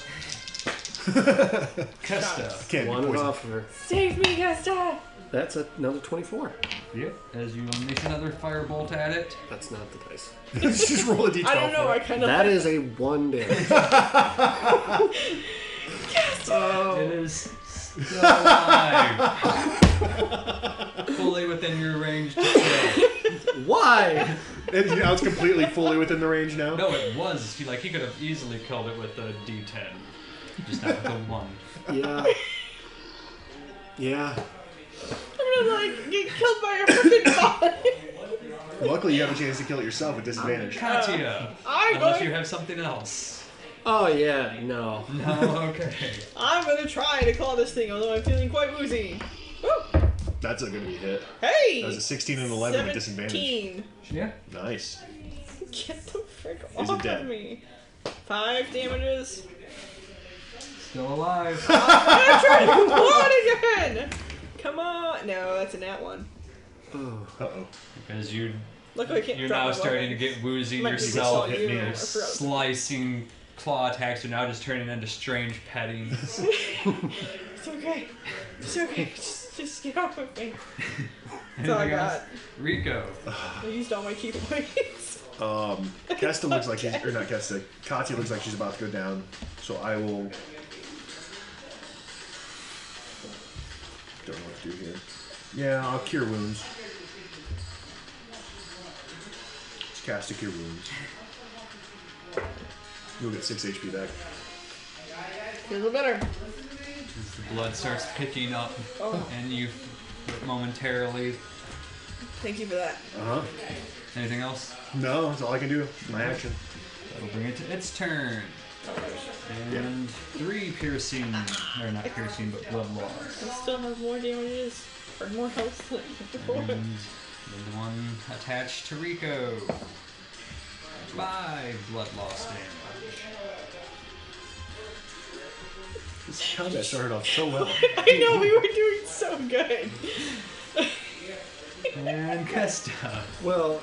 Questa. Can't be One poisoned. off of her. Save me, Kesta! That's another 24. Yep. As you unleash another firebolt at it. That's not the dice. Just roll a d12. I don't know, for I it. kind of That is a 1 damage. It is Still alive. Fully within your range to kill. Why? Now it's completely fully within the range now. No, it was. He could have easily killed it with a D10. Just not with a 1. Yeah. Yeah. I'm gonna get killed by a freaking body. Luckily, you have a chance to kill it yourself with disadvantage. Katya. I'm Unless going. you have something else. Oh yeah. No. No, okay. I'm gonna try to claw this thing, although I'm feeling quite woozy. Woo! That's a good hit. Hey! That was a 16 and 11 with disadvantage. 17. Yeah. Nice. Get the frick Is off it dead? of me. 5 damages. Still alive. I'm gonna try to claw it again! Come on! No, that's a nat 1. Uh-oh. Because you're Luckily I can't now drop my starting weapon. to get woozy Might be yourself. assault you me. or frozen. Slicing claw attacks are now just turning into strange pettings. It's okay. It's okay. Just get off of me. That's all I Anything got. else? Rico. I used all my key points. Kesta looks like she's, or not Kesta, Katya looks like she's about to go down. So I will. Don't know what to do here. Yeah, I'll cure wounds. Just cast a cure wounds. You'll get 6 HP back. Feels a little better. As the blood starts picking up, Oh. and you momentarily. Thank you for that. Uh huh. Anything else? No, that's all I can do. My action. That'll bring it to its turn. And 3 piercing, or not piercing, but blood loss. I still have more damages, or more health than before. And the one attached to Rico. 5 blood loss damage. This combat started off so well. I know, we were doing so good. And Questa. Well,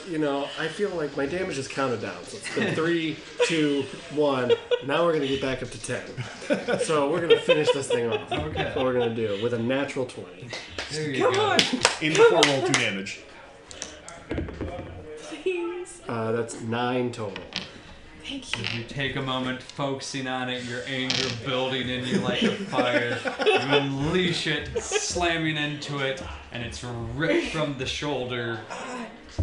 I feel like my damage is counted down. So it's been 3, 2, 1. Now we're gonna get back up to 10. So we're gonna finish this thing off. Okay. That's what we're gonna do with a natural 20. There you Come go. on, In before roll 2 damage. please. That's 9 total. Thank you. You take a moment focusing on it, your anger building in you like a fire. You unleash it, slamming into it, and it's ripped from the shoulder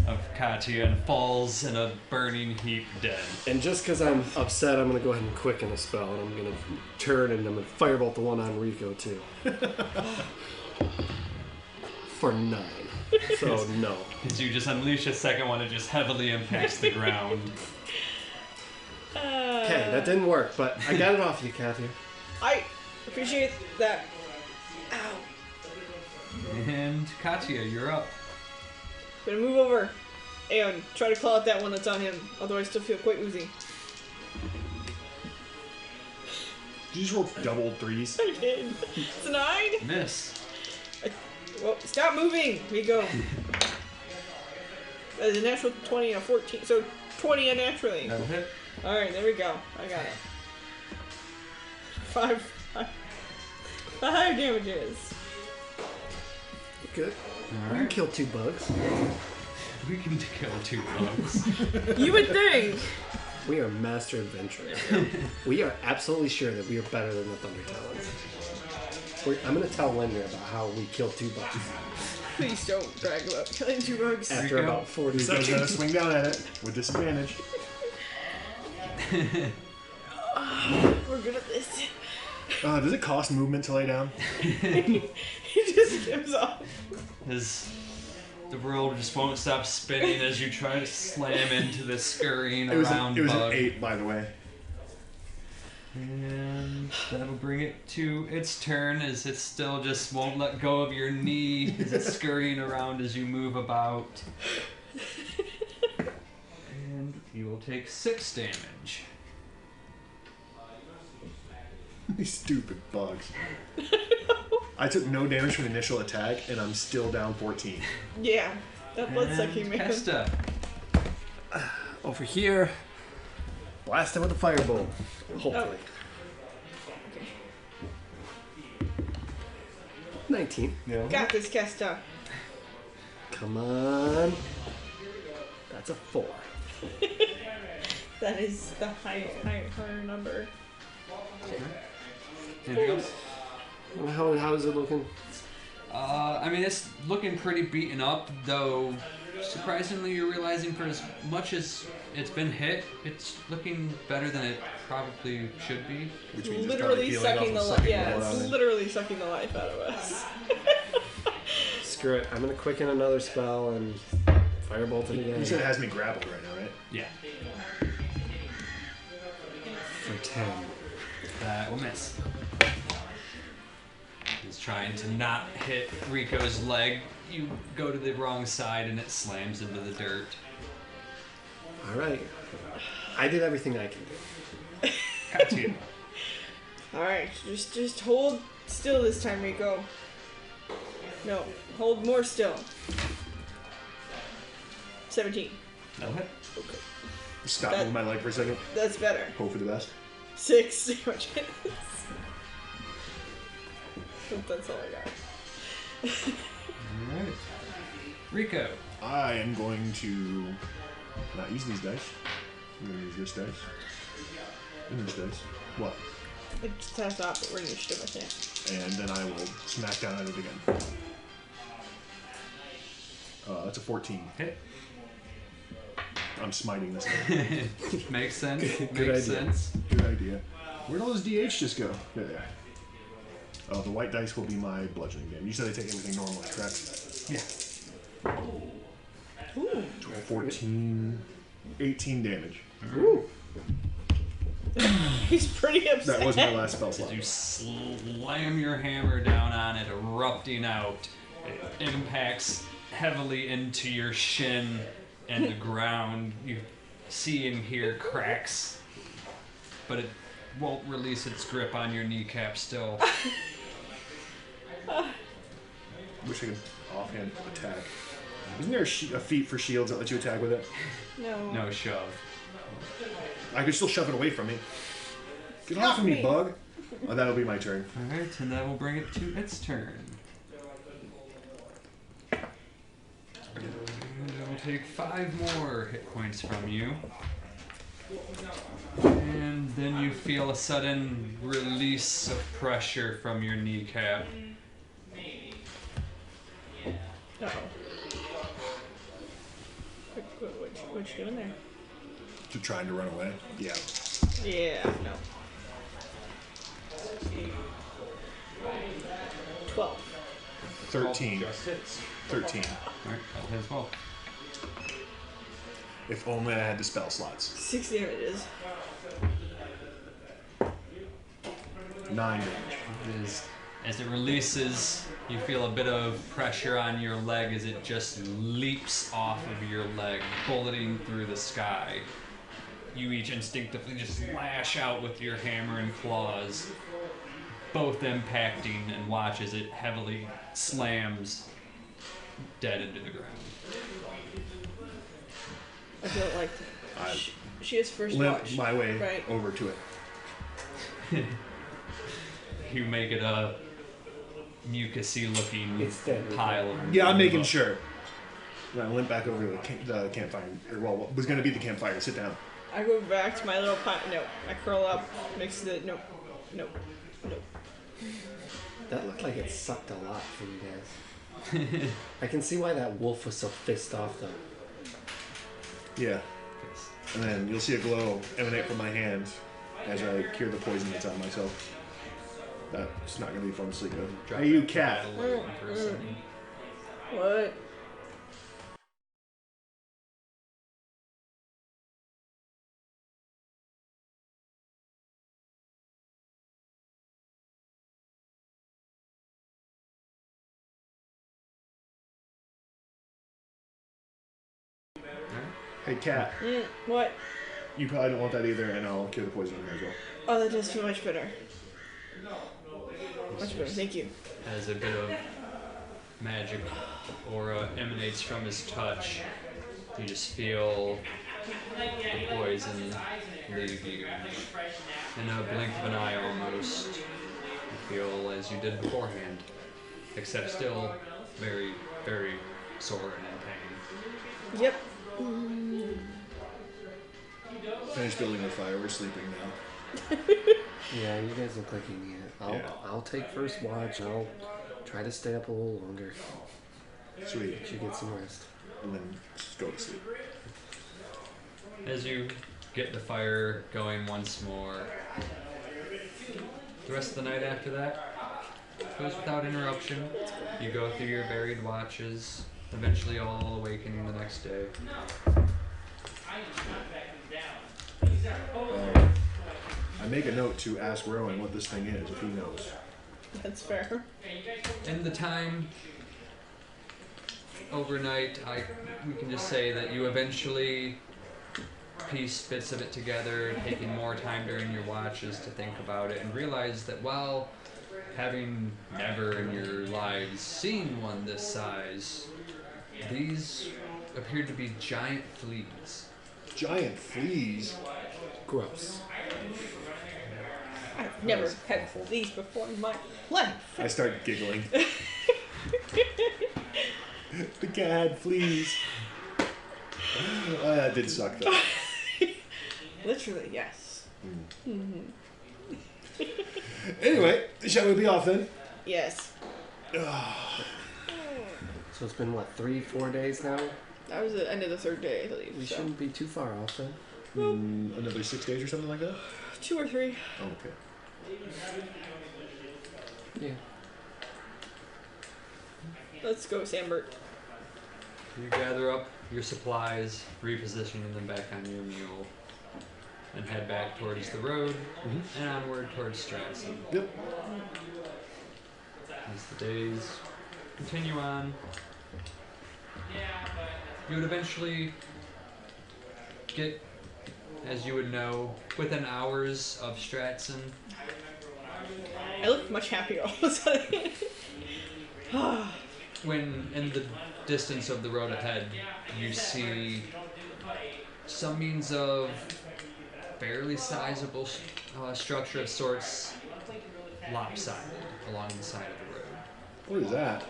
of Katya and falls in a burning heap dead. And just because I'm upset, I'm gonna go ahead and quicken a spell, and I'm gonna turn and I'm gonna firebolt the one on Rico too. For 9. So no. As you just unleash a second one, it just heavily impacts the ground. Okay, that didn't work, but I got it off you, Katya. I appreciate that. Ow. And Katya, you're up. Gonna move over and try to claw at that one that's on him, although I still feel quite woozy. Did you just roll double 3s? I did. It's a 9. Miss. Well, stop moving. Rico. That is a natural 20 and a 14, so 20 unnaturally. That'll hit. Alright, there we go. I got it. 5 damages. Good. We can Alright. kill 2 bugs. We can kill 2 bugs. You would think. We are master adventurers. We are absolutely sure that we are better than the Thunder Talons. I'm going to tell Linda about how we killed 2 bugs Please don't brag about killing 2 bugs. after Rico. about 40 Rico's gonna seconds. swing down at it with disadvantage. We're good at this. Does it cost movement to lay down? He just gives up. As the world just won't stop spinning as you try to slam into the scurrying It was around an bug. 8, by the way. And that'll bring it to its turn as it still just won't let go of your knee as it's scurrying around as you move about. And you will take 6 damage. These stupid bugs. I took no damage from the initial attack, and I'm still down 14. Yeah, that blood-sucking man. Questa. Over here. Blast him with a firebolt. Hopefully. 19. Yeah. Got this, Questa. Come on. That's a 4. That is the higher number. Anything else? How is it looking? I mean, it's looking pretty beaten up, though surprisingly you're realizing for as much as it's been hit, it's looking better than it probably should be. Which means Literally it's probably sucking the life. it's literally sucking the life out of us. Screw it. I'm going to quicken another spell and firebolt it again. You said it has me grappled right now, right? Yeah. For 10. That will miss. He's trying to not hit Rico's leg. You go to the wrong side and it slams into the dirt. Alright. I did everything I can do. Katya. Alright, just hold still this time, Rico. No, hold more still. 17. No hit. Okay. Stop That- moving my leg for a second. That's better. Hope for the best. 6 damage. That's all I got. Alright. Rico. I am going to not use these dice. I'm going to use this dice. And this dice. What? It just has to operate initiative, I think. And then I will smack down at it again. That's a 14. Hit. I'm smiting this thing. Makes sense. Good Makes idea. sense. Good idea. Where'd all those DH just go? There they are. Oh, the white dice will be my bludgeoning game. You said I take everything normally, correct? Yeah. Ooh. 14, 18 damage. Ooh. He's pretty upset. That was my last spell slot. You slam your hammer down on it, erupting out. It impacts heavily into your shin and the ground. You see and hear cracks, but it won't release its grip on your kneecap still. Wish I could offhand attack. Isn't there a feat for shields that let you attack with it? No. No shove. I could still shove it away from me. Get Not off of me, me. bug! Oh, that'll be my turn. Alright, and that will bring it to its turn. And it will take 5 more hit points from you. And then you feel a sudden release of pressure from your kneecap. Uh-oh. What you doing there? To trying to run away? Yeah. Yeah, no. 12. 13. Just hits. 13. Alright, that'll hit as well. If only I had the spell slots. 6 damages. 9 damage. As it releases, you feel a bit of pressure on your leg as it just leaps off of your leg, bulleting through the sky. You each instinctively just lash out with your hammer and claws, both impacting, and watch as it heavily slams dead into the ground. I feel like I she has first limp watch. my way Right. over to it. You make it a mucusy looking It's dead. pile of Yeah, I'm making sure. And I limp back over to the campfire, or well, what was going to be the campfire. Sit down. I go back to my little pot. No, I curl up, mix the. Nope. Nope. Nope. That looked like it sucked a lot for you guys. I can see why that wolf was so pissed off, though. Yeah. And then you'll see a glow emanate from my hands as I cure the poison that's on myself. That's not going to be fun to sleep with. Hey, you cat. For a second. What? Hey, cat. What? You probably don't want that either, and I'll cure the poison on her as well. Oh, that does feel much better. Much better. Thank you. As a bit of magic aura emanates from his touch, you just feel the poison leave you. In a blink of an eye almost, you feel as you did beforehand, except still very, very sore and in pain. Yep. Finish building the fire. We're sleeping now. Yeah, you guys look like you need it. I'll take first watch. I'll try to stay up a little longer. Sweet. You should get some rest. And then just go to sleep. As you get the fire going once more, the rest of the night after that goes without interruption. You go through your varied watches, eventually all awakening the next day. I make a note to ask Rowan what this thing is, if he knows. That's fair. In the time overnight, we can just say that you eventually piece bits of it together, taking more time during your watches to think about it, and realize that while having never in your lives seen one this size, these appeared to be giant fleas. Giant fleas? Gross. I've never had these before in my life. I start giggling. The cat had fleas. That did suck though. Literally, yes. Anyway, shall we be off then? Yes. So it's been, what, 3-4 days now? That was the end of the third day, I believe. We so. shouldn't be too far off then. Another 6 days or something like that? 2 or 3. Oh, okay. Yeah. Let's go, Sambert. You gather up your supplies, repositioning them back on your mule, and head back towards the road and onward towards Stratson. Yep. As the days continue on, you would eventually get, as you would know, within hours of Stratson. I look much happier all of a sudden. When in the distance of the road ahead, you see some means of fairly sizable structure of sorts lopsided along the side of the road. What is that?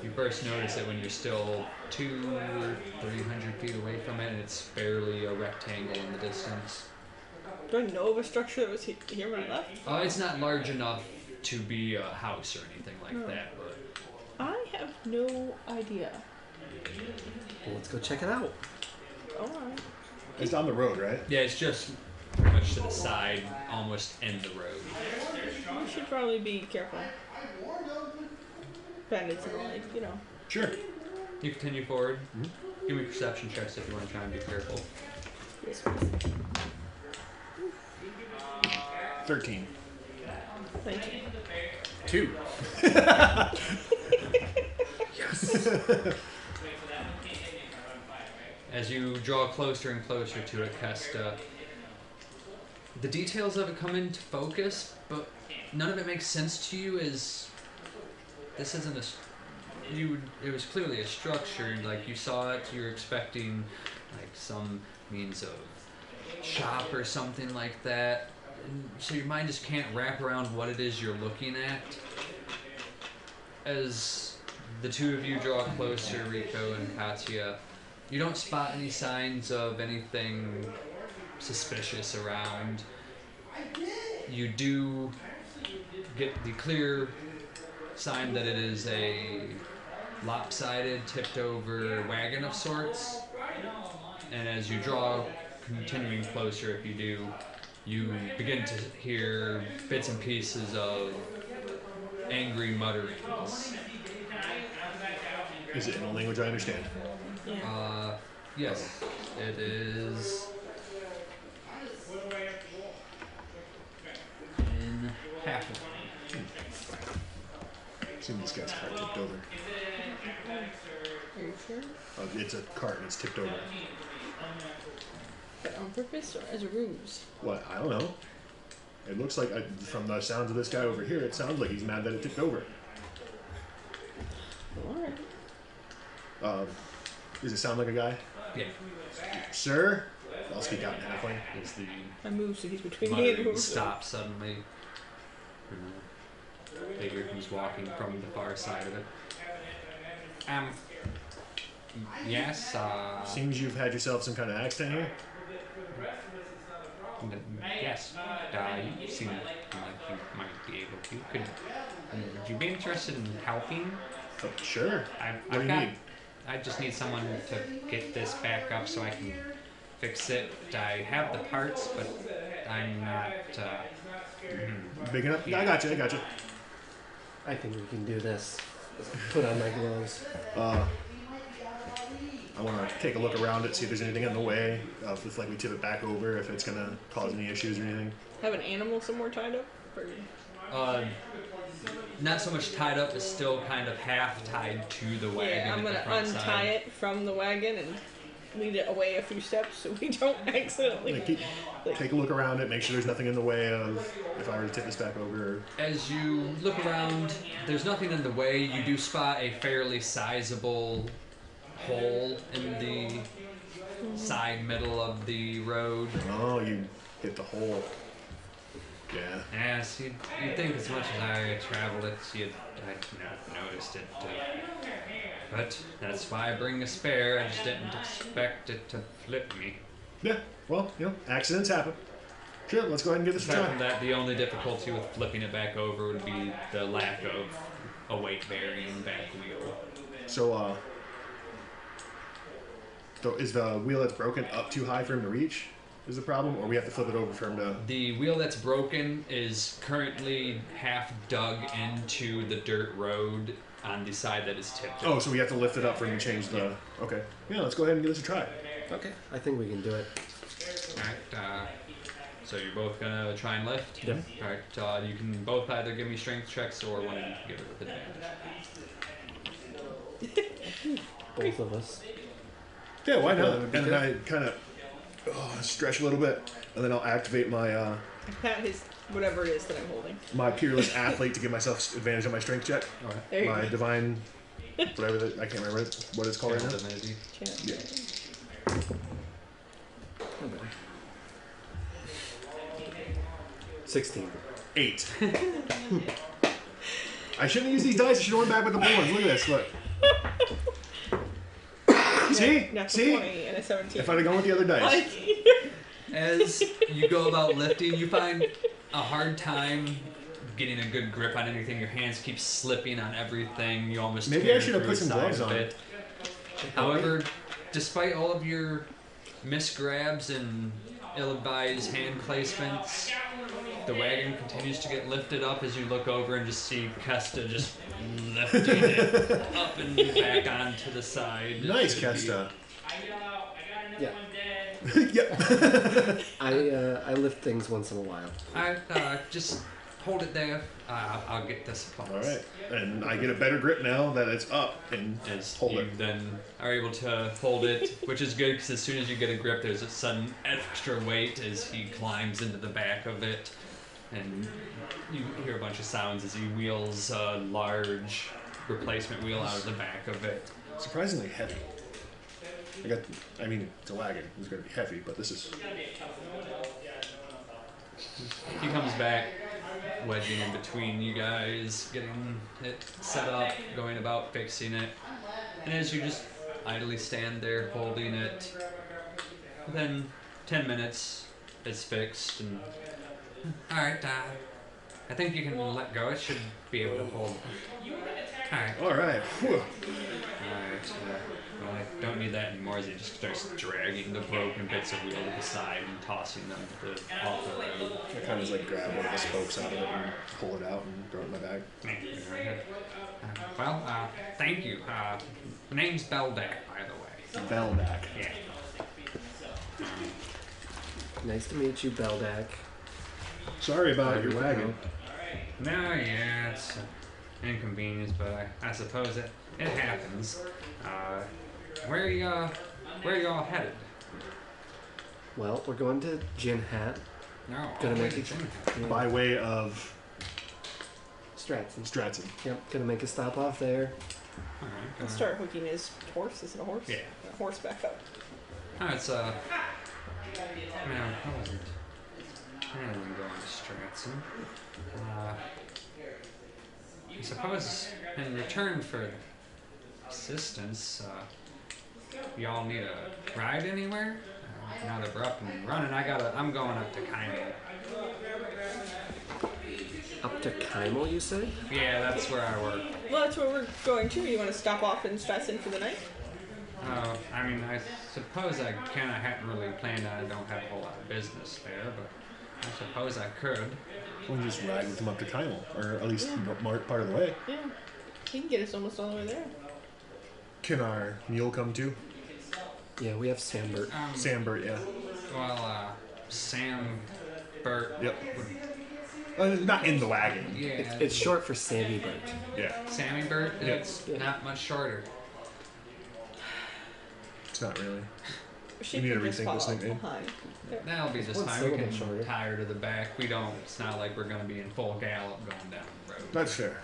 You first notice it when you're still 200 or 300 feet away from it, and it's barely a rectangle in the distance. Do I know of a structure that was here when I left? It's not large enough to be a house or anything like that, but I have no idea. Well, let's go check it out. Alright. It's on the road, right? yeah, it's just pretty much to the side, almost in the road. We should probably be careful. Bandits and the like, you know. Sure. You continue forward. Give me perception checks if you want to try and be careful. Yes, please. 13. Thank you. 2. As you draw closer and closer to it, Questa, the details of it come into focus, but none of it makes sense to you as this isn't it was clearly a structure, like you saw it, you were expecting like some means of shop or something like that, and so your mind just can't wrap around what it is you're looking at. As the two of you draw closer, Rico and Katya, you don't spot any signs of anything suspicious around. You do get the clear sign that it is a lopsided, tipped over wagon of sorts. And as you draw, continuing closer, if you do, you begin to hear bits and pieces of angry mutterings. Is it in a language I understand? Yes, it is in half of Assume this guy's car tipped over. Are you sure? It's a cart and it's tipped over. But on purpose or as a ruse? What? I don't know. It looks like, from the sounds of this guy over here, it sounds like he's mad that it tipped over. Alright. Does it sound like a guy? Yeah. Sir? I'll speak out in halfling. As the I moved so he's between me and muttering the stops suddenly. Figure who's walking from the far side of it. Yes, Seems you've had yourself some kind of accident here. Yes. You seem like you might be able to. Would you be interested in helping? Oh, sure. What do you need? I just need someone to get this back up so I can fix it. I have the parts, but I'm not Big enough? Yeah. I got you. I think we can do this. Put on my gloves. I want to take a look around it, see if there's anything in the way. If like we tip it back over, if it's gonna cause any issues or anything. Have an animal somewhere tied up? Or... not so much tied up, but still kind of half tied to the wagon. Yeah, I'm at the gonna front untie side. it from the wagon and lead it away a few steps so we don't accidentally. Take a look around it, make sure there's nothing in the way of if I were to tip this back over. As you look around, there's nothing in the way. You do spot a fairly sizable hole in the side middle of the road. Oh, you hit the hole. Yeah. Yes, you'd think as much as I traveled it, I'd not noticed it. But that's why I bring a spare. I just didn't expect it to flip me. Yeah. Well, accidents happen. Sure, let's go ahead and give this a Aside try. from that, the only difficulty with flipping it back over would be the lack of a weight-bearing back wheel. So, is the wheel that's broken up too high for him to reach? Is the problem, or we have to flip it over for him to? The wheel that's broken is currently half dug into the dirt road on the side that is tipped. Oh, so we have to lift it up for him to change the. Okay. Yeah, let's go ahead and give this a try. Okay. I think we can do it. Alright, so you're both gonna try and lift? Yeah. Alright, you can both either give me strength checks or one of you can give it with advantage. Both of us. Yeah, why not? That would be And then I kind of stretch a little bit, and then I'll activate my Pat his whatever it is that I'm holding. my peerless athlete to give myself advantage on my strength check. Alright. There you My go. divine, whatever I can't remember what it's called right now. Divinity. Yeah. Oh, boy. 16. 8. I shouldn't use these dice. I should have went back with the blue ones. Look at this. Look. See? Natural See? 20 and a 17. If I'd have gone with the other dice. As you go about lifting, you find a hard time getting a good grip on anything. Your hands keep slipping on everything. You almost Maybe tear I should have through put the some side gloves of on. it. However, despite all of your misgrabs and ill-advised hand placements, the wagon continues to get lifted up as you look over and just see Questa just lifting it up and back onto the side. Nice, Questa. Yeah. Yep. I lift things once in a while. Just hold it there. I'll get this across. All right. And I get a better grip now that it's up and As hold you it. then are able to hold it, which is good because as soon as you get a grip, there's a sudden extra weight as he climbs into the back of it, and you hear a bunch of sounds as he wheels a large replacement wheel out of the back of it. Surprisingly heavy. It's a wagon. It's going to be heavy, but this is. He comes back, wedging in between you guys, getting it set up, going about fixing it. And as you just idly stand there holding it, then 10 minutes, it's fixed. And alright, I think you can let go. It should be able to hold. Alright. All right. Whew. Alright. Well, I don't need that anymore as he just starts dragging the broken bits of wheel to the side and tossing them off the road. I kind of just like grab one of the spokes out of it and pull it out and throw it in my bag. Thank you. Name's Beldak, by the way. Beldak. Yeah. Nice to meet you, Beldak. Sorry about your wagon. No, yeah, it's an inconvenience, but I suppose it happens. Where are y'all headed? Well, we're going to Gin Hat. No, Gonna all make the way it. to Gin. Yeah. By way of Stratton. Stratton. Yep, gonna make a stop off there. All right. Let's start hooking his horse. Is it a horse? Yeah. A horse back up. Oh, it's no, I wasn't going to Stratton. I suppose in return for assistance, y'all need a ride anywhere? now that we're up and running, I'm going up to Kaimo. Up to Kaimo, you say? Yeah, that's where I work. Well, that's where we're going to. You want to stop off in Stratton for the night? I mean, I suppose I can. I hadn't really planned on. I don't have a whole lot of business there, but I suppose I could. We'll just ride with him up to Kyle, or at least part of the way. Yeah. He can get us almost all the way there. Can our mule come too? Yeah, we have Sambert. Sambert, yeah. Well, Sam Burt. Yep. Not in the wagon. Yeah. It's short for Sammy Bert. Yeah. Sammy Burt? Yeah. It's not much shorter. It's not really. She You need to can just rethink this follow nickname. behind. That'll be just One fine. We syllable can shorter. tie her to the back. It's not like we're going to be in full gallop going down the road. That's fair.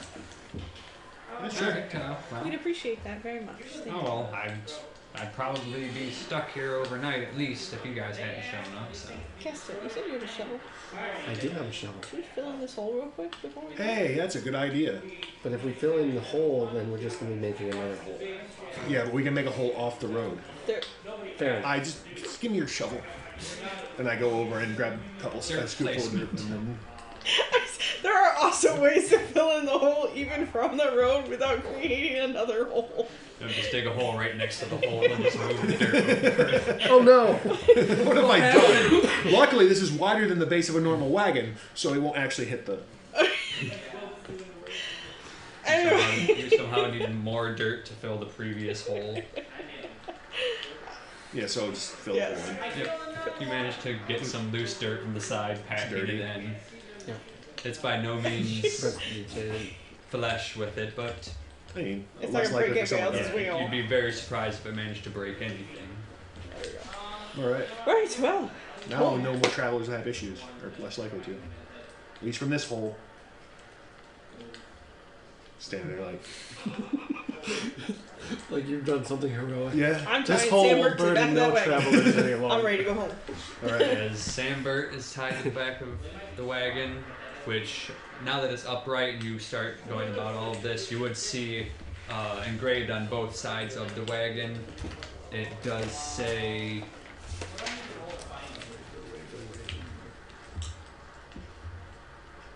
That's All fair. right, well. We'd appreciate that very much. Thank Oh, well, I'd probably be stuck here overnight at least if you guys hadn't shown up, so. Kesta, you said you had a shovel. I do have a shovel. Should we fill in this hole real quick before we go? Hey, that's a good idea. But if we fill in the hole, then we're just going to be making another hole. Yeah, but we can make a hole off the road. There. Fair enough. I just give me your shovel. And I go over and grab a couple Dirt scoopfuls of dirt. placement. And then There are also ways to fill in the hole even from the road without creating another hole. Just dig a hole right next to the hole and just move the dirt over. Oh no! what have I done? Luckily, this is wider than the base of a normal wagon, so it won't actually hit the... Anyway. You somehow needed more dirt to fill the previous hole. Yeah, so just fill Yes. the hole in. Yep. You managed to get some loose dirt from the side, packing it Dirty. in. Yeah. It's by no means Reputation. flesh with it, but I mean, It's less not gonna likely break for someone anybody else's to... wheel. you'd be very surprised if it managed to break anything. Alright. Right, well. Now no more travelers have issues, or less likely to. At least from this hole. Standing there like... Like you've done something heroic. Yeah. I'm This tying hole Sam will Burt to the back burden of no that wagon. travelers any longer. I'm ready to go home. Alright. As Sam Burt is tied to the back of the wagon, which now that it's upright and you start going about all of this, you would see engraved on both sides of the wagon. It does say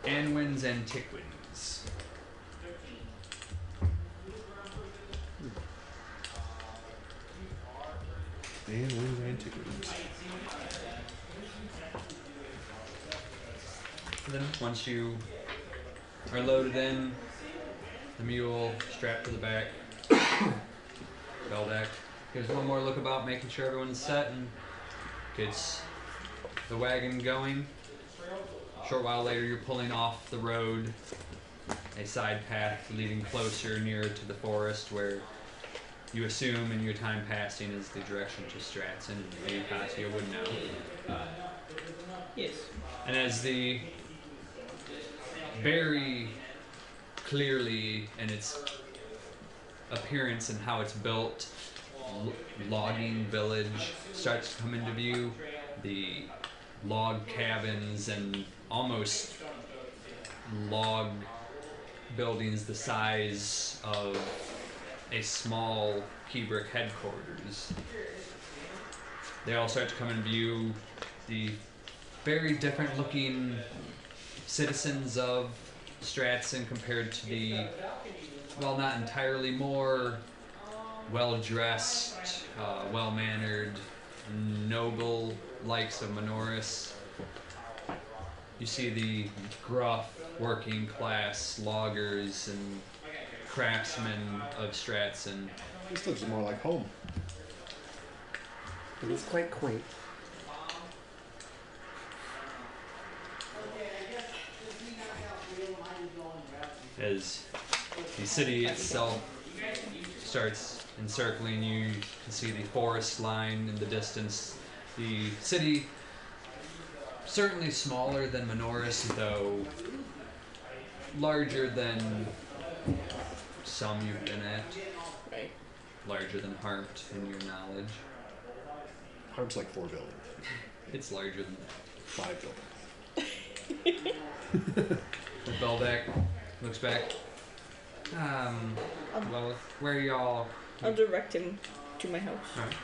Anwin's Antiquities. And Wings Antiquities. And then once you are loaded in, the mule strapped to the back, Beldak gives one more look about, making sure everyone's set, and gets the wagon going. A short while later, you're pulling off the road, a side path leading closer, nearer to the forest, where you assume in your time passing is the direction to Stratton, and you, Katya, would know. Yes. And as the very clearly in its appearance and how it's built, logging village starts to come into view, the log cabins and almost log buildings the size of a small Keybric headquarters. They all start to come in view. The very different looking citizens of Stratton compared to the, well, not entirely more well-dressed, well-mannered, noble likes of Minoris. You see the gruff working class loggers and craftsmen of Stratton. This looks more like home. It is quite quaint. As the city itself starts encircling you, you can see the forest line in the distance. The city, certainly smaller than Minoris, though larger than some you've been at. Right. Larger than Hart in your knowledge. Harm's like 4 buildings. It's larger than that. 5 buildings. Beldak looks back. Well, where y'all? I'll direct him to my house. Alright.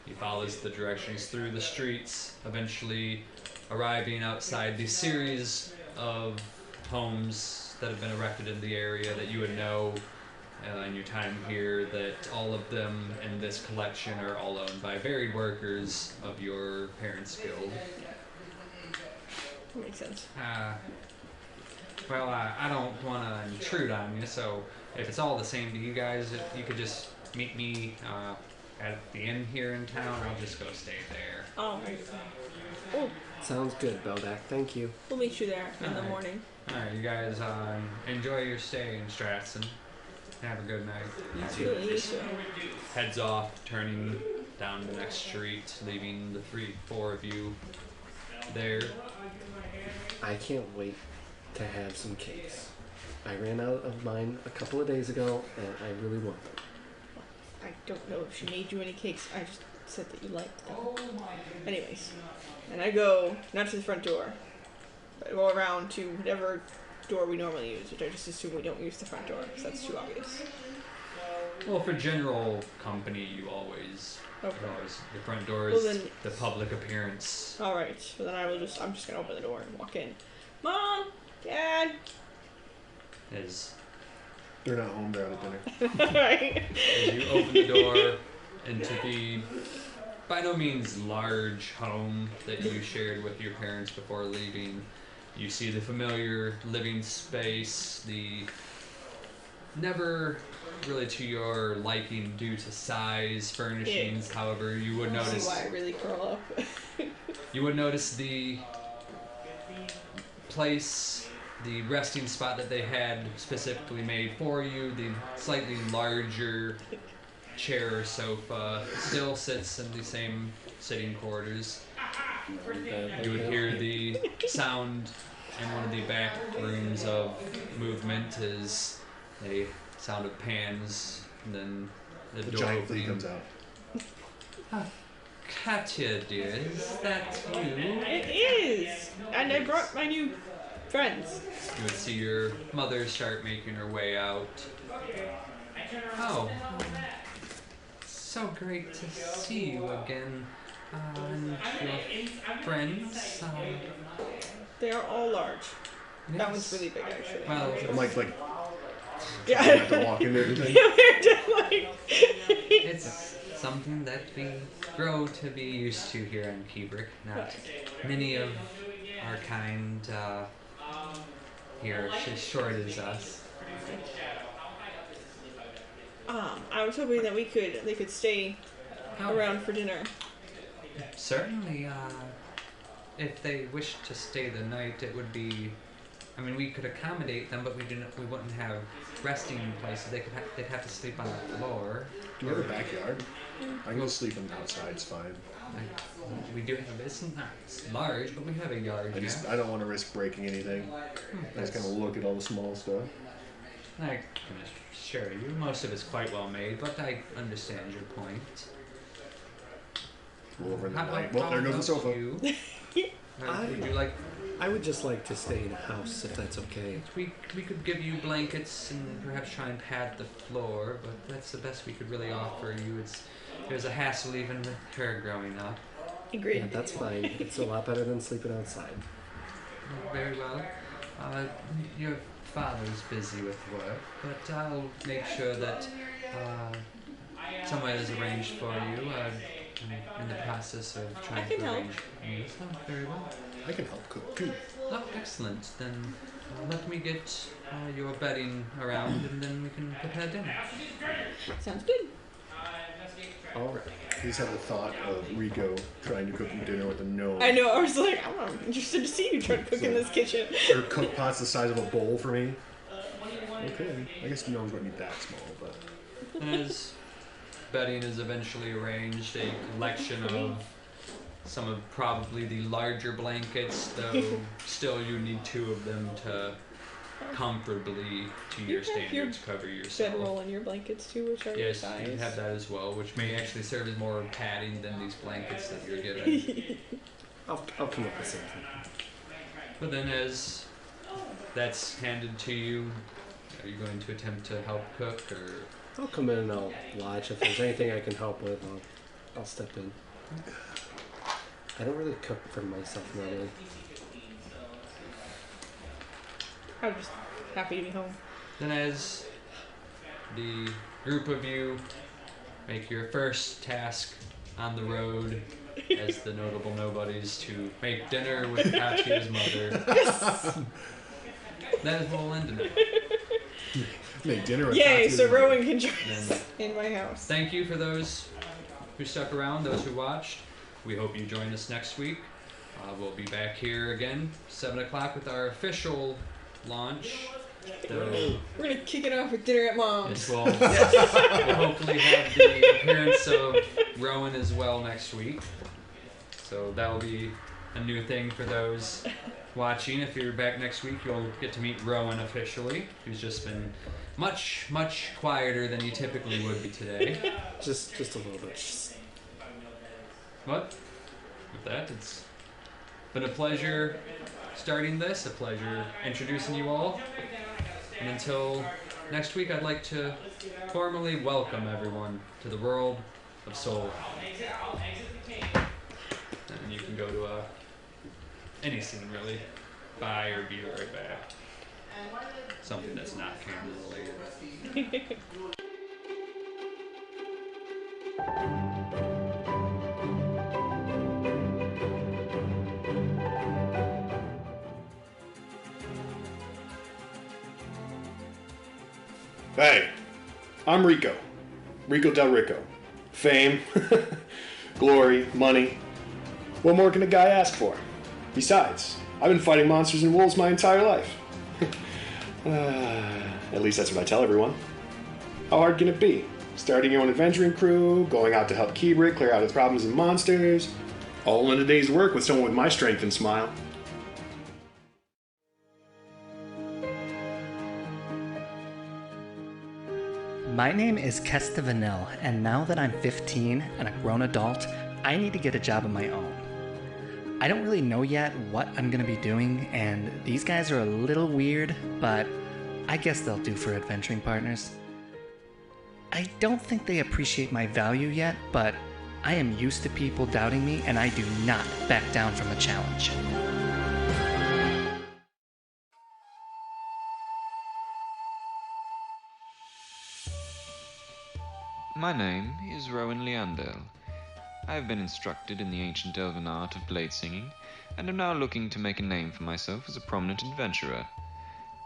He follows the directions through the streets, eventually arriving outside the series of homes that have been erected in the area that you would know in your time here, that all of them in this collection are all owned by varied workers of your parents' guild. That makes sense. Well, I don't want to intrude on you, so if it's all the same to you guys, if you could just meet me at the inn here in town, I'll just go stay there. Alright. Well, Sounds good, Beldak. Thank you. we'll meet you there in the Alright. morning. Alright, you guys enjoy your stay in Stratson. Have a good night. You too. Heads off, turning down the next street, leaving the four of you there. I can't wait to have some cakes. I ran out of mine a couple of days ago, and I really want them. I don't know if she made you any cakes. I just said that you liked them. Anyways, and I go not to the front door, but I go around to whatever door we normally use, which I just assume we don't use the front door because that's too obvious. Well, for general company, you always, Okay. the front door Well, is then- the public appearance. All right. So then I'm just gonna open the door and walk in. Mom, Dad. As They're not home, they're out at dinner. Right. as you open the door into the by no means large home that you shared with your parents before leaving, you see the familiar living space, the never really to your liking due to size, furnishings. However, you would See notice why I really curl up. you would notice the place, the resting spot that they had specifically made for you, the slightly larger chair or sofa, still sits in the same sitting quarters. You would hear the sound in one of the back rooms of movement as a sound of pans, and then the The door giant flea opening. comes out. Katya, dear, is that you? It is, and I brought my new friends. You would see your mother start making her way out. Oh, so great to see you again. And your friends. They are all large. That Yes. one's really big, actually. Well, I'm like yeah. trying not to walk into everything. We're just like. it's something that we grow to be used to here in Keybric. Not many of our kind here as short as us. I was hoping that they could stay Oh, around for dinner. certainly, if they wish to stay the night, it would be. I mean, we could accommodate them, but we wouldn't have resting places. They'd have to sleep on the floor. Do you have a backyard? I can go sleep on the outside, it's fine. We do have. It's not large, but we have a yard. I don't want to risk breaking anything. I just kind of look at all the small stuff. I can assure you, most of it's quite well made, but I understand your point. Go over in the How- night. how Well, there goes the about sofa. you? Would you like? I would just like to stay in a house if that's okay. We could give you blankets and perhaps try and pad the floor, but that's the best we could really offer you. There's a hassle even with her growing up. Agreed. Yeah, that's fine. It's a lot better than sleeping outside. Very well. Your father's busy with work, but I'll make sure that someone is arranged for you. I'm in the process of trying I can to help. arrange. Yes, oh, very well. I can help cook too. Oh, excellent. Then let me get your bedding around, and then we can prepare dinner. Sounds good. All right. I just had the thought of Rico trying to cook me dinner with a gnome. I know. I was like, I'm interested to see you try to cook in this kitchen. Or cook pots the size of a bowl for me. Okay. I guess gnomes wouldn't be that small, but As bedding is eventually arranged, a collection of some of probably the larger blankets, though still you need two of them to comfortably, to You your have your standards, cover yourself. Bedroll and your blankets too, which are your Yes, size. you have that as well, which may actually serve as more padding than these blankets that you're given. I'll come up with something. But then as that's handed to you, are you going to attempt to help cook, or I'll come in and I'll watch. If there's anything I can help with, I'll step in. I don't really cook for myself normally. I'm just happy to be home. Then as the group of you make your first task on the road as the notable nobodies to make dinner with Katya's mother. That is what we'll end tonight. Make dinner with Yay, Katya's so mother. Rowan can join Then us in my house. thank you for those who stuck around, those who watched. We hope you join us next week. We'll be back here again, 7 o'clock with our official launch. We're gonna kick it off with dinner at Mom's. Yes, we'll hopefully have the appearance of Rowan as well next week. So that'll be a new thing for those watching. If you're back next week, you'll get to meet Rowan officially, who's just been much, much quieter than he typically would be today. Just a little bit. But with that, it's been a pleasure starting this, a pleasure introducing you all. And until next week, I'd like to formally welcome everyone to the world of Soul. And you can go to any scene, really. Buy or be right back. Something that's not canon related. Hey, I'm Rico. Rico Del Rico. Fame, glory, money. What more can a guy ask for? Besides, I've been fighting monsters and wolves my entire life. At least that's what I tell everyone. How hard can it be? Starting your own adventuring crew, going out to help Keybric clear out its problems and monsters, all in a day's work with someone with my strength and smile. My name is Questa Vinille, and now that I'm 15 and a grown adult, I need to get a job of my own. I don't really know yet what I'm going to be doing, and these guys are a little weird, but I guess they'll do for adventuring partners. I don't think they appreciate my value yet, but I am used to people doubting me, and I do not back down from a challenge. My name is Rowan Liandoel. I have been instructed in the ancient elven art of blade singing, and am now looking to make a name for myself as a prominent adventurer.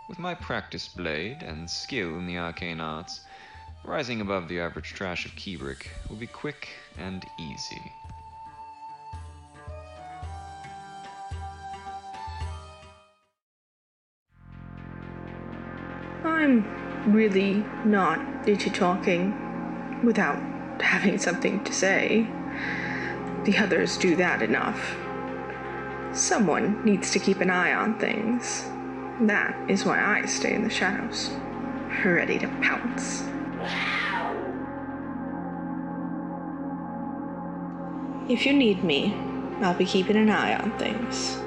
With my practiced blade and skill in the arcane arts, rising above the average trash of Keybric will be quick and easy. I'm really not digi-talking without having something to say. The others do that enough. Someone needs to keep an eye on things. That is why I stay in the shadows, ready to pounce. If you need me, I'll be keeping an eye on things.